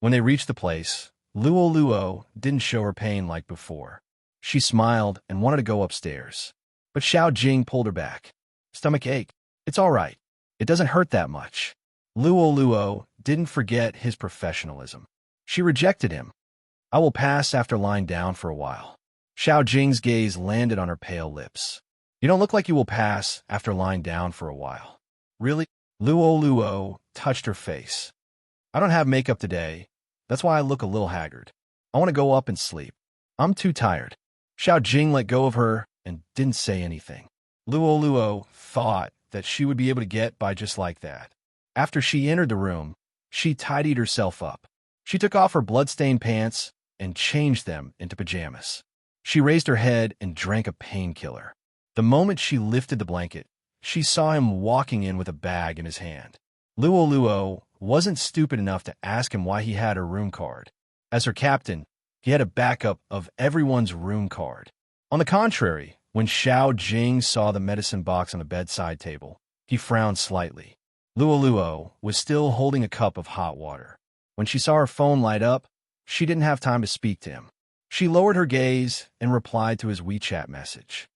When they reached the place, Luo didn't show her pain like before. She smiled and wanted to go upstairs. But Xiao Jing pulled her back. Stomach ache. It's all right. It doesn't hurt that much. Luo didn't forget his professionalism. She rejected him. I will pass after lying down for a while. Xiao Jing's gaze landed on her pale lips. You don't look like you will pass after lying down for a while. Really? Luo touched her face. I don't have makeup today. That's why I look a little haggard. I want to go up and sleep. I'm too tired. Xiao Jing let go of her and didn't say anything. Luo thought that she would be able to get by just like that. After she entered the room, she tidied herself up. She took off her blood-stained pants and changed them into pajamas. She raised her head and drank a painkiller. The moment she lifted the blanket, she saw him walking in with a bag in his hand. Luo wasn't stupid enough to ask him why he had her room card. As her captain, he had a backup of everyone's room card. On the contrary, when Xiao Jing saw the medicine box on the bedside table, he frowned slightly. Luo was still holding a cup of hot water. When she saw her phone light up, she didn't have time to speak to him. She lowered her gaze and replied to his WeChat message.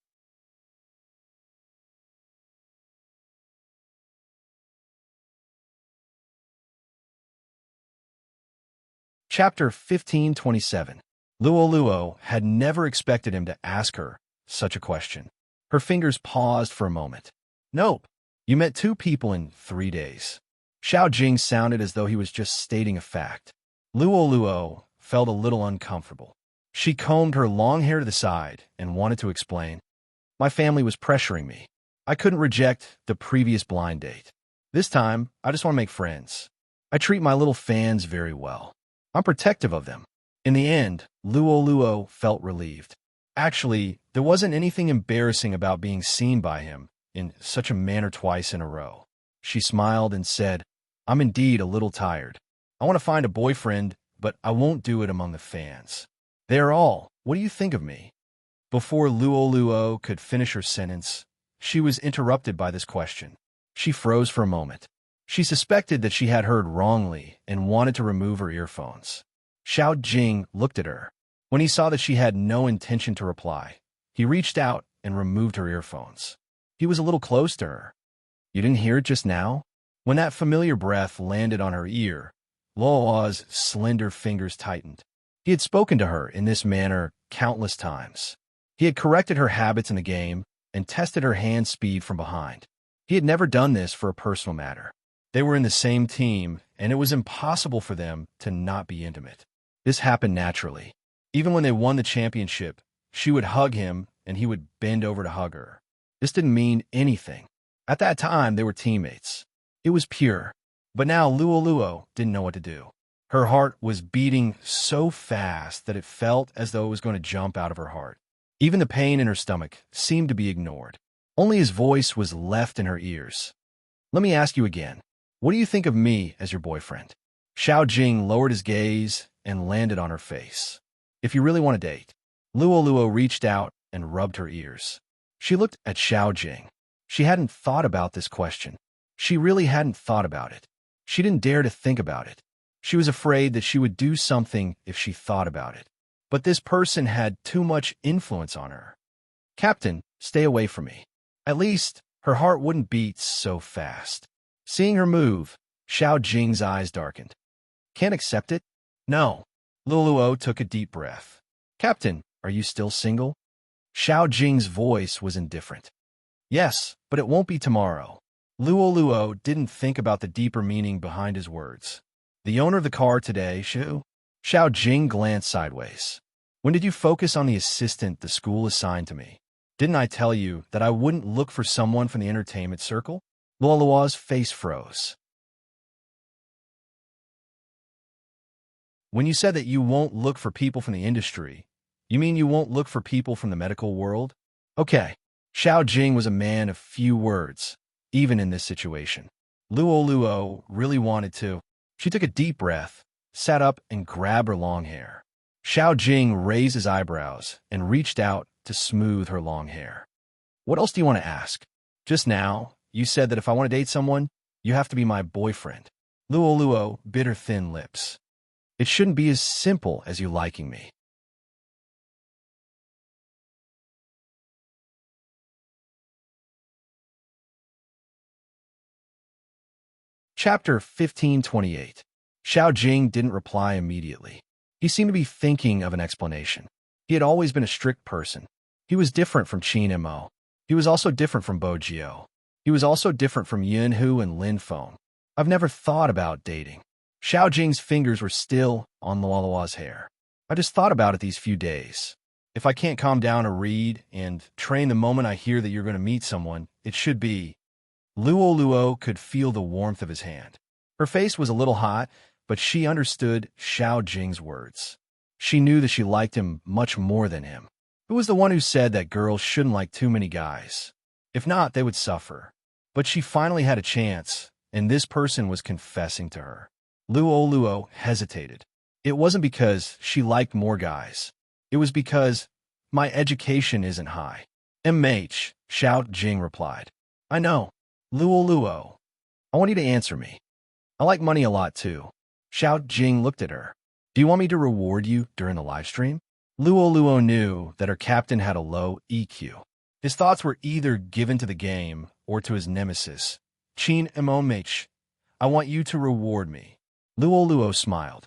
Chapter 1527. Luo had never expected him to ask her such a question. Her fingers paused for a moment. Nope. You met 2 people in 3 days. Xiao Jing sounded as though he was just stating a fact. Luo felt a little uncomfortable. She combed her long hair to the side and wanted to explain. My family was pressuring me. I couldn't reject the previous blind date. This time, I just want to make friends. I treat my little fans very well. I'm protective of them. In the end, Luo felt relieved. Actually, there wasn't anything embarrassing about being seen by him in such a manner twice in a row. She smiled and said, I'm indeed a little tired. I want to find a boyfriend, but I won't do it among the fans. They are all, what do you think of me? Before Luo could finish her sentence, she was interrupted by this question. She froze for a moment. She suspected that she had heard wrongly and wanted to remove her earphones. Xiao Jing looked at her. When he saw that she had no intention to reply, he reached out and removed her earphones. He was a little close to her. You didn't hear it just now? When that familiar breath landed on her ear, Luo's slender fingers tightened. He had spoken to her in this manner countless times. He had corrected her habits in the game and tested her hand speed from behind. He had never done this for a personal matter. They were in the same team, and it was impossible for them to not be intimate. This happened naturally. Even when they won the championship, she would hug him and he would bend over to hug her. This didn't mean anything. At that time, they were teammates. It was pure. But now Luo didn't know what to do. Her heart was beating so fast that it felt as though it was going to jump out of her heart. Even the pain in her stomach seemed to be ignored. Only his voice was left in her ears. Let me ask you again. What do you think of me as your boyfriend? Xiao Jing lowered his gaze and landed on her face. If you really want to date. Luo reached out and rubbed her ears. She looked at Xiao Jing. She hadn't thought about this question. She really hadn't thought about it. She didn't dare to think about it. She was afraid that she would do something if she thought about it. But this person had too much influence on her. Captain, stay away from me. At least, her heart wouldn't beat so fast. Seeing her move, Xiao Jing's eyes darkened. Can't accept it? No. Luo took a deep breath. Captain, are you still single? Xiao Jing's voice was indifferent. Yes, but it won't be tomorrow. Luo didn't think about the deeper meaning behind his words. The owner of the car today, Shu? Xiao Jing glanced sideways. When did you focus on the assistant the school assigned to me? Didn't I tell you that I wouldn't look for someone from the entertainment circle? Luo's face froze. When you said that you won't look for people from the industry, You mean you won't look for people from the medical world? Okay. Xiao Jing was a man of few words, even in this situation. Luo Luo really wanted to. She took a deep breath, sat up, and grabbed her long hair. Xiao Jing raised his eyebrows and reached out to smooth her long hair. What else do you want to ask? Just now, you said that if I want to date someone, you have to be my boyfriend. Luo Luo bit her thin lips. It shouldn't be as simple as you liking me. Chapter 1528. Xiao Jing didn't reply immediately. He seemed to be thinking of an explanation. He had always been a strict person. He was different from Qin Mo. He was also different from Bo Jiao. He was also different from Yun Hu and Lin Feng. I've never thought about dating. Xiao Jing's fingers were still on Luo Luo's hair. I just thought about it these few days. If I can't calm down or read and train the moment I hear that you're going to meet someone, it should be. Luo Luo could feel the warmth of his hand. Her face was a little hot, but she understood Xiao Jing's words. She knew that she liked him much more than him. Who was the one who said that girls shouldn't like too many guys? If not, they would suffer. But she finally had a chance, and this person was confessing to her. Luo Luo hesitated. It wasn't because she liked more guys. It was because my education isn't high. MH, Xiao Jing replied. I know. Luo Luo, I want you to answer me. I like money a lot too. Xiao Jing looked at her. Do you want me to reward you during the live stream? Luo Luo knew that her captain had a low EQ. His thoughts were either given to the game or to his nemesis. Qin Mh, I want you to reward me. Luo Luo smiled.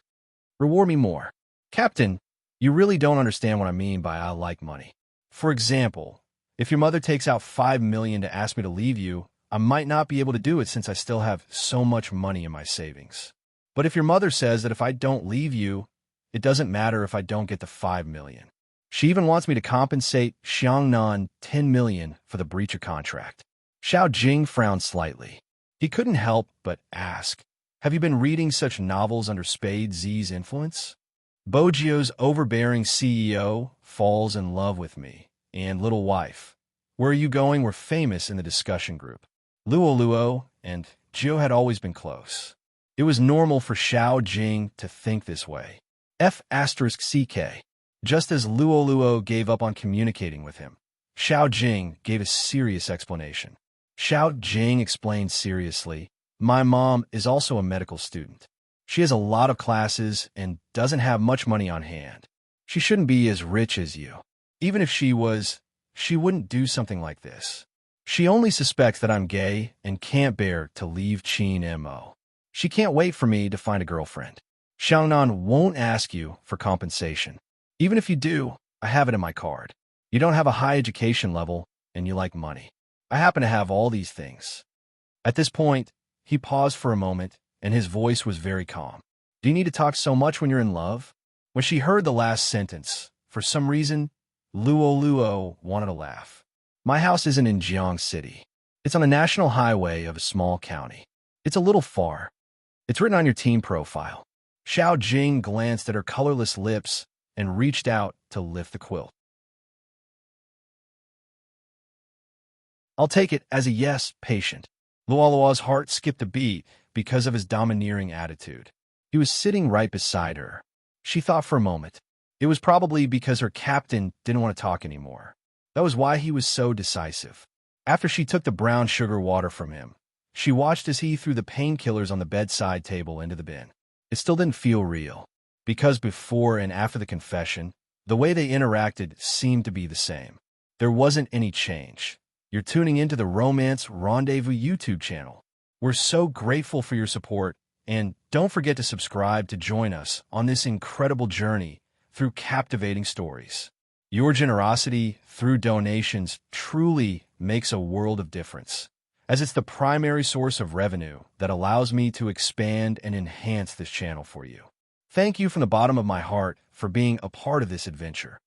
Reward me more. Captain, you really don't understand what I mean by I like money. For example, if your mother takes out $5 million to ask me to leave you, I might not be able to do it since I still have so much money in my savings. But if your mother says that if I don't leave you, it doesn't matter if I don't get the $5 million. She even wants me to compensate Xiangnan $10 million for the breach of contract. Xiao Jing frowned slightly. He couldn't help but ask, have you been reading such novels under Spade Z's influence? Bojio's overbearing CEO falls in love with me, and Little Wife. Where Are You Going were famous in the discussion group. Luo Luo and Jiu had always been close. It was normal for Xiao Jing to think this way. F***CK. Just as Luo Luo gave up on communicating with him, Xiao Jing gave a serious explanation. Xiao Jing explained seriously, my mom is also a medical student. She has a lot of classes and doesn't have much money on hand. She shouldn't be as rich as you. Even if she was, she wouldn't do something like this. She only suspects that I'm gay and can't bear to leave Qin Mo. She can't wait for me to find a girlfriend. Xiangnan won't ask you for compensation. Even if you do, I have it in my card. You don't have a high education level, and you like money. I happen to have all these things. At this point, he paused for a moment, and his voice was very calm. Do you need to talk so much when you're in love? When she heard the last sentence, for some reason, Luo Luo wanted to laugh. My house isn't in Jiang City. It's on a national highway of a small county. It's a little far. It's written on your team profile. Xiao Jing glanced at her colorless lips and reached out to lift the quilt. I'll take it as a yes, patient. Luo Luo's heart skipped a beat because of his domineering attitude. He was sitting right beside her. She thought for a moment. It was probably because her captain didn't want to talk anymore. That was why he was so decisive. After she took the brown sugar water from him, she watched as he threw the painkillers on the bedside table into the bin. It still didn't feel real, because before and after the confession, the way they interacted seemed to be the same. There wasn't any change. You're tuning into the Romance Rendezvous YouTube channel. We're so grateful for your support, and don't forget to subscribe to join us on this incredible journey through captivating stories. Your generosity through donations truly makes a world of difference, as it's the primary source of revenue that allows me to expand and enhance this channel for you. Thank you from the bottom of my heart for being a part of this adventure.